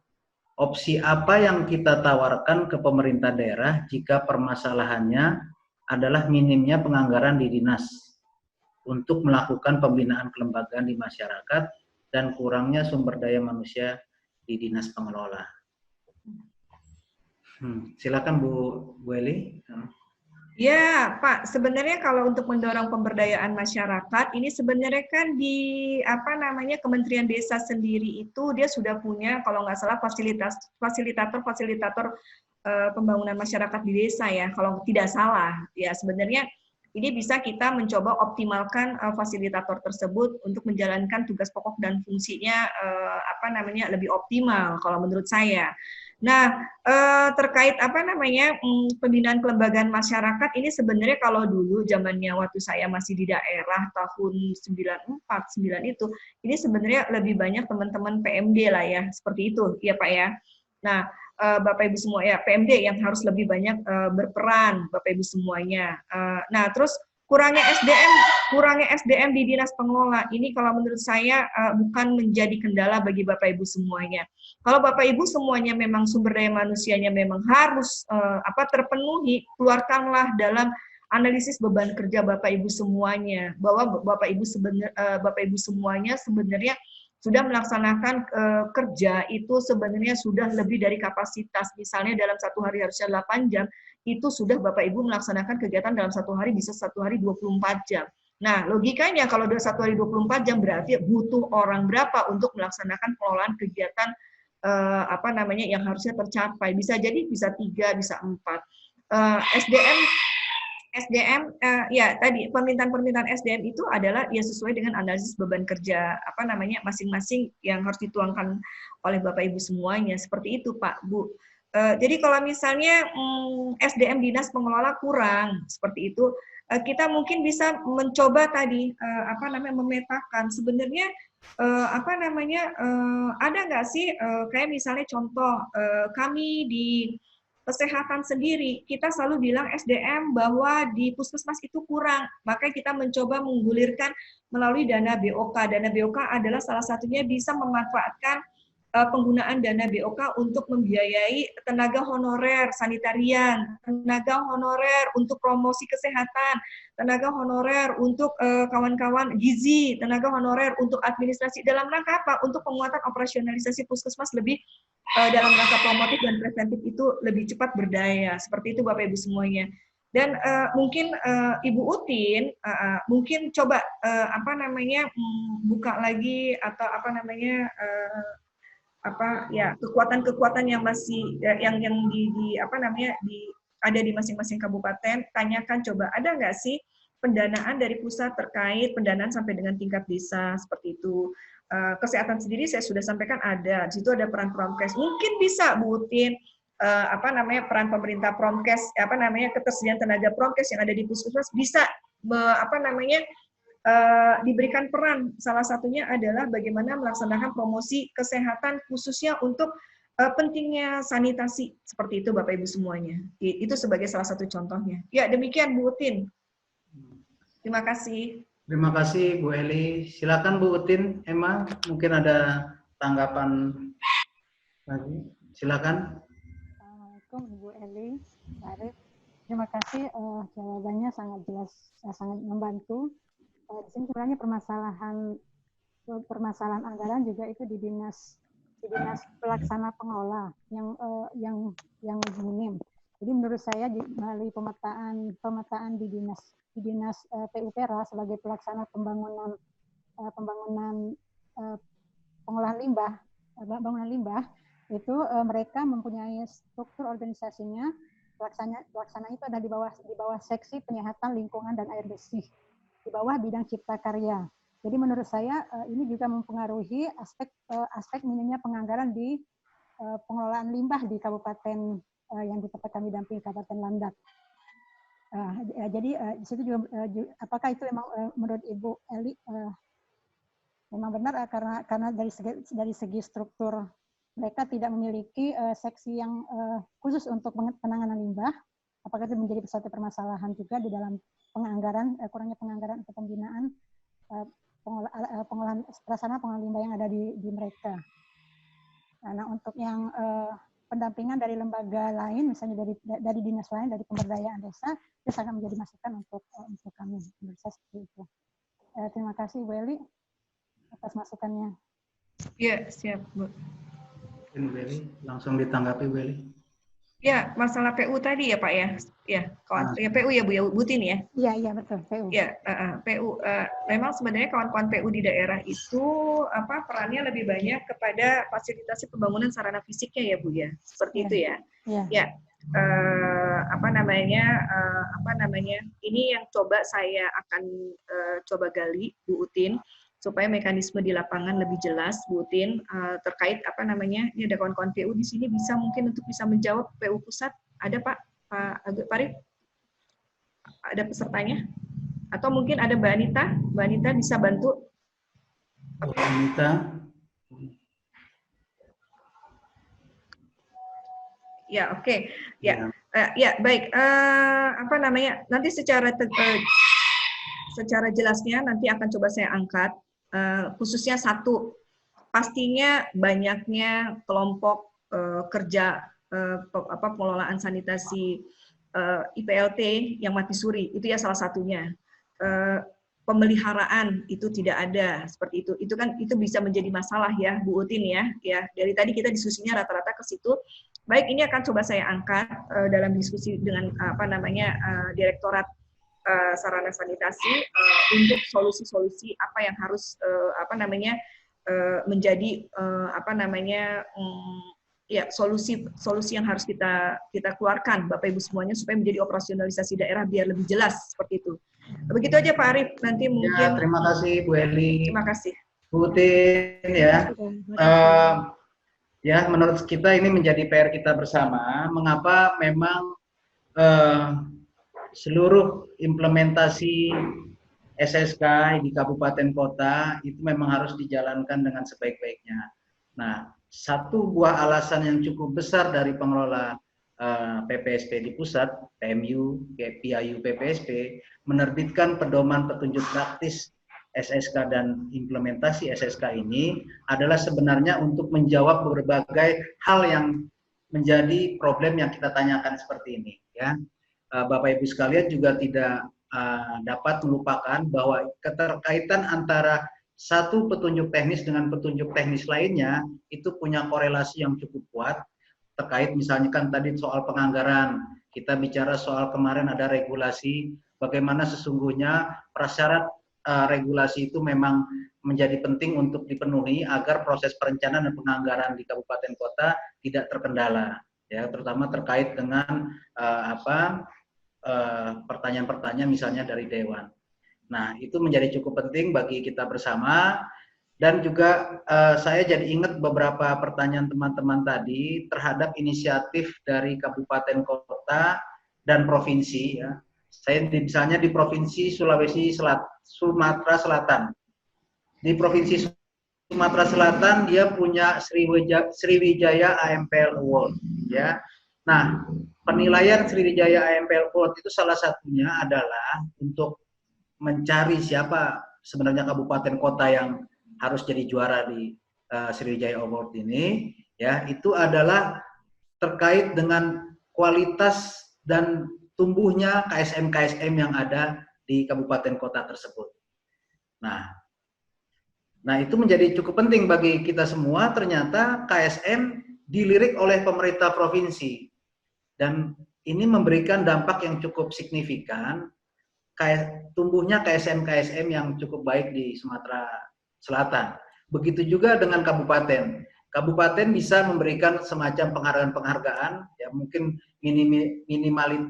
opsi apa yang kita tawarkan ke pemerintah daerah jika permasalahannya adalah minimnya penganggaran di dinas untuk melakukan pembinaan kelembagaan di masyarakat dan kurangnya sumber daya manusia di dinas pengelola? Silakan Bu Eli. Ya, Pak, sebenarnya kalau untuk mendorong pemberdayaan masyarakat, ini sebenarnya kan di Kementerian Desa sendiri itu dia sudah punya kalau nggak salah fasilitator pembangunan masyarakat di desa ya, kalau tidak salah. Ya, sebenarnya ini bisa kita mencoba optimalkan fasilitator tersebut untuk menjalankan tugas pokok dan fungsinya lebih optimal kalau menurut saya. Nah, terkait pembinaan kelembagaan masyarakat ini sebenarnya kalau dulu zamannya waktu saya masih di daerah tahun 94, 9 itu, ini sebenarnya lebih banyak teman-teman PMD lah ya, seperti itu ya Pak ya. Nah, Bapak Ibu semua ya, PMD yang harus lebih banyak berperan Bapak Ibu semuanya. Nah, terus kurangnya SDM di dinas pengelola ini kalau menurut saya bukan menjadi kendala bagi Bapak Ibu semuanya. Kalau Bapak Ibu semuanya memang sumber daya manusianya memang harus terpenuhi, keluarkanlah dalam analisis beban kerja Bapak Ibu semuanya, bahwa Bapak Ibu semuanya sebenarnya sudah melaksanakan kerja itu sebenarnya sudah lebih dari kapasitas. Misalnya dalam satu hari harusnya 8 jam, itu sudah Bapak Ibu melaksanakan kegiatan dalam satu hari bisa satu hari 24 jam. Nah, logikanya kalau udah satu hari 24 jam berarti butuh orang berapa untuk melaksanakan pengelolaan kegiatan yang harusnya tercapai. Bisa jadi bisa 3, bisa 4. SDM ya tadi permintaan SDM itu adalah ya sesuai dengan analisis beban kerja masing-masing yang harus dituangkan oleh Bapak Ibu semuanya, seperti itu Pak Bu. Jadi kalau misalnya SDM dinas pengelola kurang seperti itu, kita mungkin bisa mencoba tadi memetakan sebenarnya ada nggak sih kayak misalnya contoh kami di kesehatan sendiri, kita selalu bilang SDM bahwa di puskesmas itu kurang, makanya kita mencoba menggulirkan melalui dana BOK. Dana BOK adalah salah satunya bisa memanfaatkan penggunaan dana BOK untuk membiayai tenaga honorer sanitarian, tenaga honorer untuk promosi kesehatan, tenaga honorer untuk kawan-kawan gizi, tenaga honorer untuk administrasi. Dalam rangka apa? Untuk penguatan operasionalisasi puskesmas lebih dalam rangka promotif dan preventif itu lebih cepat berdaya. Seperti itu Bapak Ibu semuanya. Dan mungkin Ibu Utin mungkin coba buka lagi atau kekuatan-kekuatan yang masih yang ada di masing-masing kabupaten, tanyakan coba ada nggak sih pendanaan dari pusat terkait pendanaan sampai dengan tingkat desa seperti itu. Kesehatan sendiri saya sudah sampaikan ada, di situ ada peran Promkes. Mungkin bisa Bu Utin peran pemerintah Promkes, ketersediaan tenaga Promkes yang ada di puskesmas bisa diberikan peran. Salah satunya adalah bagaimana melaksanakan promosi kesehatan khususnya untuk pentingnya sanitasi, seperti itu Bapak Ibu semuanya. Itu sebagai salah satu contohnya. Ya, demikian Bu Utin. Terima kasih. Terima kasih Bu Eli. Silakan Bu Utin, Emma, mungkin ada tanggapan lagi. Silakan. Assalamualaikum Bu Eli, Pak Arif. Terima kasih, jawabannya sangat jelas, sangat membantu. Di sini sebenarnya permasalahan anggaran juga itu di dinas pelaksana pengelola yang minim. Jadi menurut saya melalui pemetaan di dinas PUPera sebagai pelaksana pembangunan pengolahan limbah itu mereka mempunyai struktur organisasinya. Pelaksana itu ada di bawah seksi penyehatan lingkungan dan air bersih, di bawah bidang cipta karya. Jadi menurut saya ini juga mempengaruhi aspek minimnya penganggaran di pengelolaan limbah di kabupaten yang di tempat kami dampingi, Kabupaten Landak. Jadi di situ juga apakah itu memang menurut Ibu Eli memang benar karena dari segi struktur mereka tidak memiliki seksi yang khusus untuk penanganan limbah. Apakah itu menjadi satu permasalahan juga di dalam kurangnya penganggaran atau pembinaan pengolahan limbah yang ada di mereka. Nah, untuk yang pendampingan dari lembaga lain, misalnya dari dinas lain, dari pemberdayaan desa, itu sangat menjadi masukan untuk kami. Menurut saya seperti itu. Terima kasih Bu Eli atas masukannya. Ya, siap Bu. Bu Eli, langsung ditanggapi Bu Eli. Ya, masalah PU tadi ya Pak ya. Ya, ya PU ya Bu ya, Butin ya. Iya betul PU. Ya, PU. Memang sebenarnya kawan-kawan PU di daerah itu perannya lebih banyak kepada fasilitasi pembangunan sarana fisiknya ya Bu ya. Seperti itu ya. Ya. Ini yang coba saya akan coba gali Bu Utin, supaya mekanisme di lapangan lebih jelas, Bu Utin, terkait ini ada kawan-kawan PU di sini mungkin untuk bisa menjawab PU pusat. Ada Pak Arif? Ada pesertanya? Atau mungkin ada Mbak Anita? Mbak Anita bisa bantu? Mbak Anita. Ya, oke. Ya. Ya, baik. Nanti secara jelasnya nanti akan coba saya angkat. Khususnya satu, pastinya banyaknya kelompok kerja pengelolaan sanitasi IPLT yang mati suri, itu ya salah satunya. Pemeliharaan itu tidak ada seperti itu. Itu bisa menjadi masalah ya Bu Utin ya. Ya, dari tadi kita diskusinya rata-rata ke situ. Baik, ini akan coba saya angkat dalam diskusi dengan Direktorat Sarana Sanitasi untuk solusi-solusi apa yang harus menjadi solusi yang harus kita keluarkan Bapak Ibu semuanya supaya menjadi operasionalisasi daerah biar lebih jelas seperti itu. Begitu aja Pak Arief, nanti mungkin. Ya, terima kasih Bu Eli. Terima kasih. Bu Utin ya. Ya, menurut kita ini menjadi PR kita bersama. Mengapa memang seluruh implementasi SSK di kabupaten kota itu memang harus dijalankan dengan sebaik-baiknya. Nah, satu buah alasan yang cukup besar dari pengelola PPSP di pusat, PMU, PIU PPSP, menerbitkan pedoman petunjuk praktis SSK dan implementasi SSK ini adalah sebenarnya untuk menjawab berbagai hal yang menjadi problem yang kita tanyakan seperti ini. Ya, Bapak Ibu sekalian juga tidak dapat melupakan bahwa keterkaitan antara satu petunjuk teknis dengan petunjuk teknis lainnya itu punya korelasi yang cukup kuat. Terkait misalnya kan tadi soal penganggaran, kita bicara soal kemarin ada regulasi, bagaimana sesungguhnya prasyarat regulasi itu memang menjadi penting untuk dipenuhi agar proses perencanaan dan penganggaran di kabupaten kota tidak terkendala, ya, terutama terkait dengan pertanyaan-pertanyaan misalnya dari Dewan. Nah, itu menjadi cukup penting bagi kita bersama. Dan juga saya jadi ingat beberapa pertanyaan teman-teman tadi terhadap inisiatif dari kabupaten kota dan provinsi. Ya. Saya misalnya di provinsi Sumatera Selatan. Di provinsi Sumatera Selatan dia punya Sriwijaya AMPL Award. Ya. Nah, penilaian Sriwijaya AMPL Award itu salah satunya adalah untuk mencari siapa sebenarnya kabupaten kota yang harus jadi juara di Sriwijaya Award ini, ya, itu adalah terkait dengan kualitas dan tumbuhnya KSM-KSM yang ada di kabupaten kota tersebut. Nah, itu menjadi cukup penting bagi kita semua. Ternyata KSM dilirik oleh pemerintah provinsi dan ini memberikan dampak yang cukup signifikan. Tumbuhnya KSM-KSM yang cukup baik di Sumatera Selatan. Begitu juga dengan kabupaten. Kabupaten bisa memberikan semacam penghargaan-penghargaan, ya mungkin minimal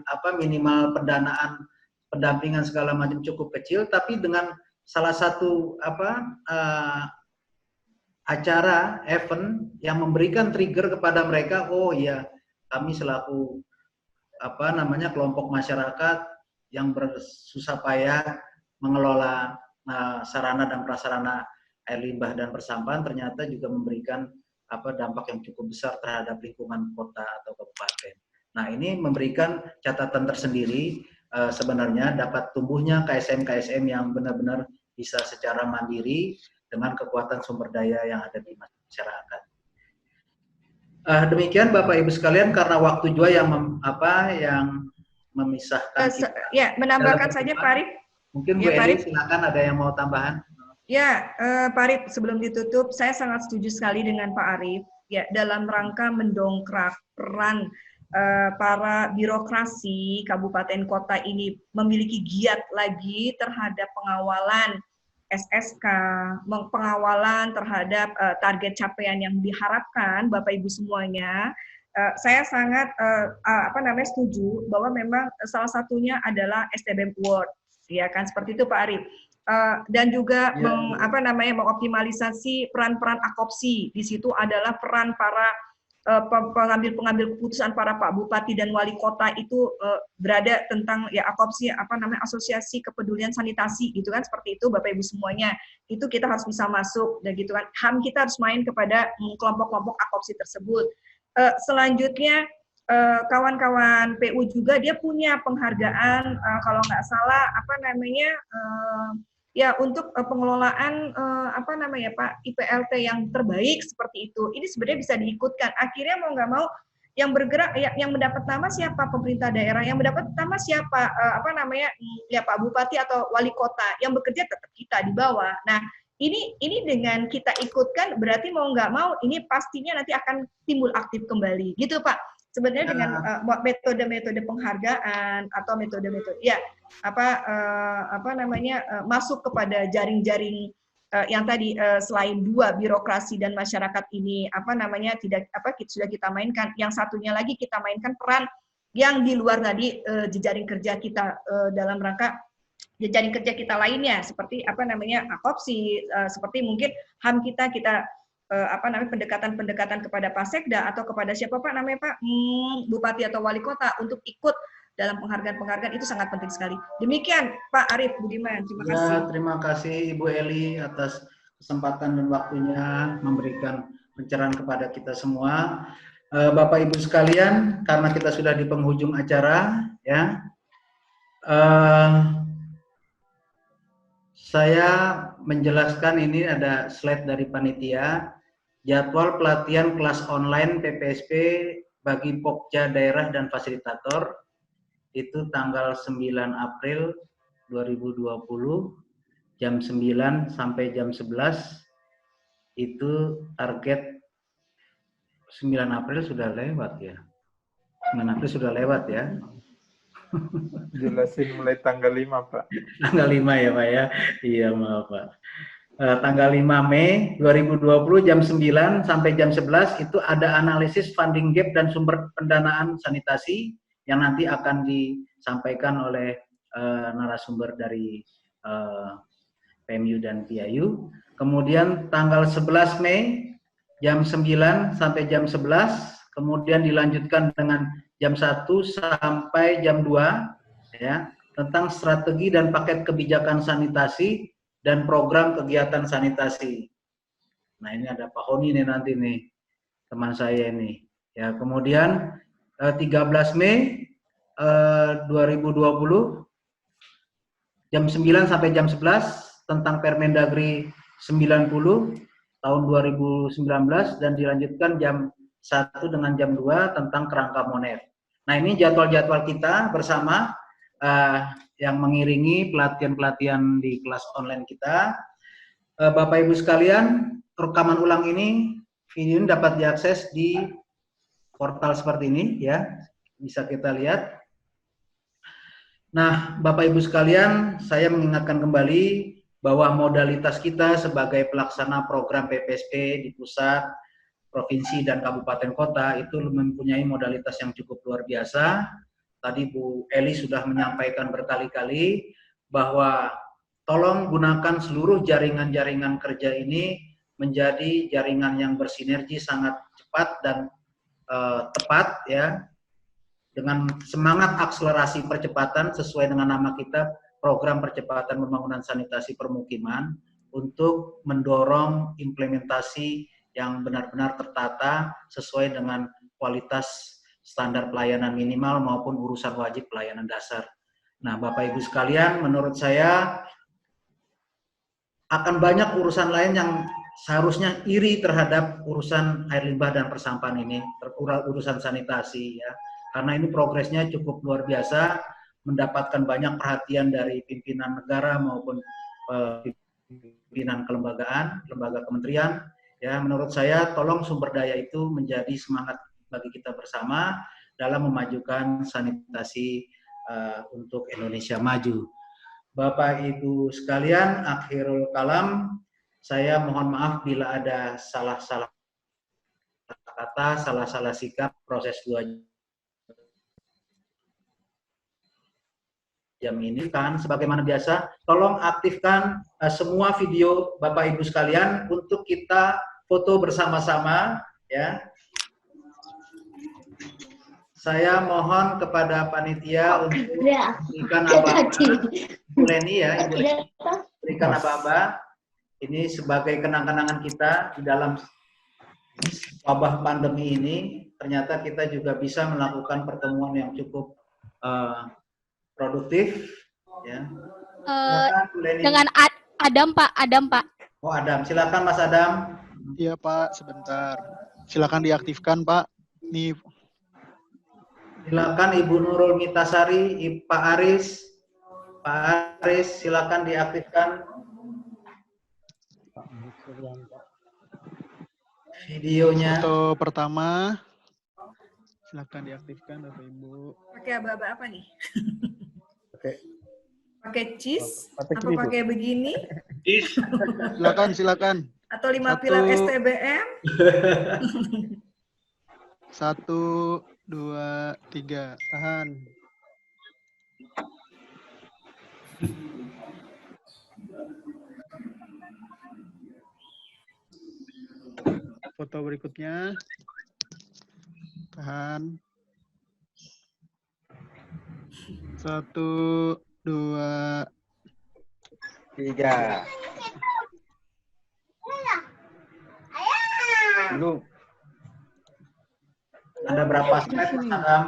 pendanaan, pendampingan segala macam cukup kecil, tapi dengan salah satu acara event yang memberikan trigger kepada mereka, oh ya kami selaku kelompok masyarakat yang bersusah payah mengelola sarana dan prasarana air limbah dan persampahan ternyata juga memberikan dampak yang cukup besar terhadap lingkungan kota atau kabupaten. Nah, ini memberikan catatan tersendiri sebenarnya dapat tumbuhnya KSM-KSM yang benar-benar bisa secara mandiri dengan kekuatan sumber daya yang ada di masyarakat. Demikian Bapak Ibu sekalian, karena waktu juga yang memisahkan kita. Ya, menambahkan saja Pak Arief. Mungkin Bu Eli silakan, ada yang mau tambahan. Ya, Pak Arief, sebelum ditutup, saya sangat setuju sekali dengan Pak Arief. Ya, dalam rangka mendongkrak peran para birokrasi kabupaten kota ini memiliki giat lagi terhadap pengawalan SSK, pengawalan terhadap target capaian yang diharapkan Bapak Ibu semuanya. Saya sangat setuju bahwa memang salah satunya adalah STBM Award, ya kan, seperti itu Pak Arief. Dan juga mengoptimalisasi peran-peran akopsi. Di situ adalah peran para pengambil keputusan, para Pak Bupati dan Wali Kota itu berada tentang ya akopsi asosiasi kepedulian sanitasi gitu kan, seperti itu Bapak Ibu semuanya. Itu kita harus bisa masuk dan gitu kan. HAM kita harus main kepada kelompok-kelompok akopsi tersebut. Selanjutnya kawan-kawan PU juga dia punya penghargaan kalau nggak salah untuk pengelolaan Pak IPLT yang terbaik seperti itu. Ini sebenarnya bisa diikutkan. Akhirnya mau nggak mau yang bergerak, yang mendapat nama siapa? Pemerintah daerah. Yang mendapat nama siapa? Ya Pak Bupati atau Wali Kota. Yang bekerja tetap kita di bawah. Nah, ini dengan kita ikutkan berarti mau nggak mau ini pastinya nanti akan timbul aktif kembali, gitu Pak. Sebenarnya dengan metode-metode penghargaan atau metode-metode masuk kepada jaring-jaring yang tadi selain dua birokrasi dan masyarakat ini sudah kita mainkan, yang satunya lagi kita mainkan peran yang di luar tadi jejaring kerja kita dalam rangka jejaring kerja kita lainnya seperti akopsi, seperti mungkin HAM kita pendekatan kepada Pasekda atau kepada siapa Pak namanya Pak Bupati atau Wali Kota untuk ikut dalam penghargaan-penghargaan itu sangat penting sekali. Demikian Pak Arief Budiman, terima kasih. Terima kasih Ibu Eli atas kesempatan dan waktunya memberikan pencerahan kepada kita semua. Bapak Ibu sekalian, karena kita sudah di penghujung acara, ya, saya menjelaskan ini ada slide dari panitia, jadwal pelatihan kelas online PPSP bagi Pokja daerah dan fasilitator. Itu tanggal 9 April 2020 jam 9 sampai jam 11. Itu target 9 April sudah lewat ya. 9 April sudah lewat ya. Jelasin mulai tanggal 5 Pak. Tanggal 5 ya Pak ya. Iya maaf Pak. Tanggal 5 Mei 2020 jam 9 sampai jam 11 itu ada analisis funding gap dan sumber pendanaan sanitasi yang nanti akan disampaikan oleh narasumber dari PMU dan PIU. Kemudian tanggal 11 Mei jam 9 sampai jam 11, kemudian dilanjutkan dengan jam 1 sampai jam 2 ya, tentang strategi dan paket kebijakan sanitasi dan program kegiatan sanitasi. Nah, ini ada Pak Honi nih nanti nih, teman saya ini. Ya, kemudian 13 Mei 2020 jam 9 sampai jam 11 tentang Permendagri 90 tahun 2019 dan dilanjutkan jam 1 dengan jam 2 tentang kerangka monet. Nah, ini jadwal-jadwal kita bersama yang mengiringi pelatihan-pelatihan di kelas online kita. Bapak Ibu sekalian, rekaman ulang ini, video ini dapat diakses di portal seperti ini ya. Bisa kita lihat. Nah, Bapak Ibu sekalian, saya mengingatkan kembali bahwa modalitas kita sebagai pelaksana program PPSP di pusat, provinsi, dan kabupaten kota itu mempunyai modalitas yang cukup luar biasa. Tadi Bu Eli sudah menyampaikan berkali-kali bahwa tolong gunakan seluruh jaringan-jaringan kerja ini menjadi jaringan yang bersinergi sangat cepat dan tepat ya, dengan semangat akselerasi percepatan sesuai dengan nama kita, Program Percepatan Pembangunan Sanitasi Permukiman, untuk mendorong implementasi yang benar-benar tertata sesuai dengan kualitas standar pelayanan minimal maupun urusan wajib pelayanan dasar. Nah, Bapak Ibu sekalian, menurut saya akan banyak urusan lain yang seharusnya iri terhadap urusan air limbah dan persampahan ini, urusan sanitasi ya. Karena ini progresnya cukup luar biasa, mendapatkan banyak perhatian dari pimpinan negara maupun pimpinan kelembagaan, lembaga kementerian. Ya, menurut saya tolong sumber daya itu menjadi semangat bagi kita bersama dalam memajukan sanitasi untuk Indonesia maju. Bapak Ibu sekalian, akhirul kalam, saya mohon maaf bila ada salah-salah kata, salah-salah sikap proses 2 jam ini kan sebagaimana biasa, tolong aktifkan semua video Bapak Ibu sekalian untuk kita foto bersama-sama ya. Saya mohon kepada panitia untuk berikan aba-aba, Ibu Leni ya, Ibu Leni, berikan aba-aba. Ini sebagai kenang-kenangan kita di dalam wabah pandemi ini, ternyata kita juga bisa melakukan pertemuan yang cukup produktif ya. Dengan Adam Pak. Oh Adam, silakan Mas Adam. Iya Pak, sebentar. Silakan diaktifkan Pak. Nih Silakan Ibu Nurul Mitasari, Pak Aris. Pak Aris, silakan diaktifkan videonya. Foto pertama, silakan diaktifkan Bapak Ibu. Pakai aba-aba apa nih? Oke. Pakai cheese? Pakai Apa cheese, Bu. pakai begini? Silakan. Atau 5 pilar STBM? 1, 2, 3, tahan. Foto berikutnya, tahan. 1, 2, 3. Belum. Ada berapa slide, Mas Adam?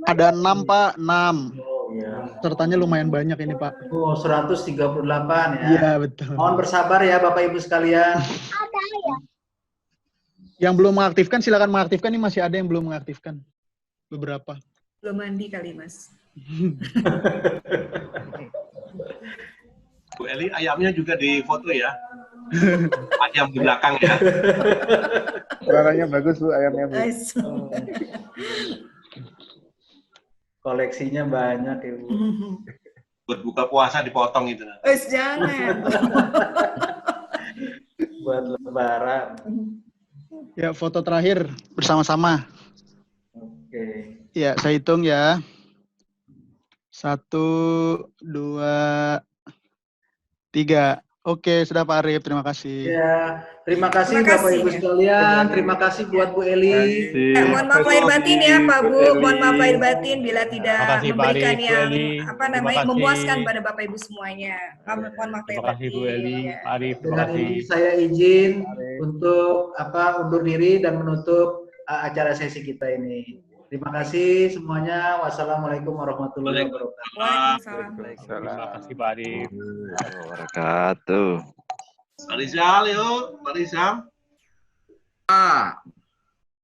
Ada 6, Pak. 6. Oh, iya. Pesertanya lumayan banyak ini, Pak. Oh, 138 ya. Iya, betul. Mohon bersabar ya Bapak Ibu sekalian. Yang belum mengaktifkan, silakan mengaktifkan. Ini masih ada yang belum mengaktifkan. Beberapa. Belum mandi kali, Mas. Bu Eli, ayamnya juga di foto ya. Ayam di belakang ya. Suaranya bagus, Bu, ayamnya, Bu. Koleksinya banyak, Ibu. Buat buka puasa dipotong itu. Jangan. Buat lebaran. Ya, foto terakhir bersama-sama. Oke. Ya, saya hitung ya. 1, 2, 3. Oke, sudah Pak Arif. Terima kasih. Ya, terima kasih Bapak Ibu sekalian. Terima kasih buat Bu Eli. Mohon maaf lahir batin ya Pak Bu. Mohon maaf lahir batin bila tidak memberikan yang memuaskan pada Bapak Ibu semuanya. Mohon maaf lahir batin. Terima kasih Bu Eli, Pak Arif. Dengan ini saya izin untuk undur diri dan menutup acara sesi kita ini. Terima kasih semuanya. Wassalamualaikum warahmatullahi wabarakatuh. Waalaikumsalam. Terima kasih Pak Arif. Wabarakatuh. Pak Rizal, yuk. Pak Rizal.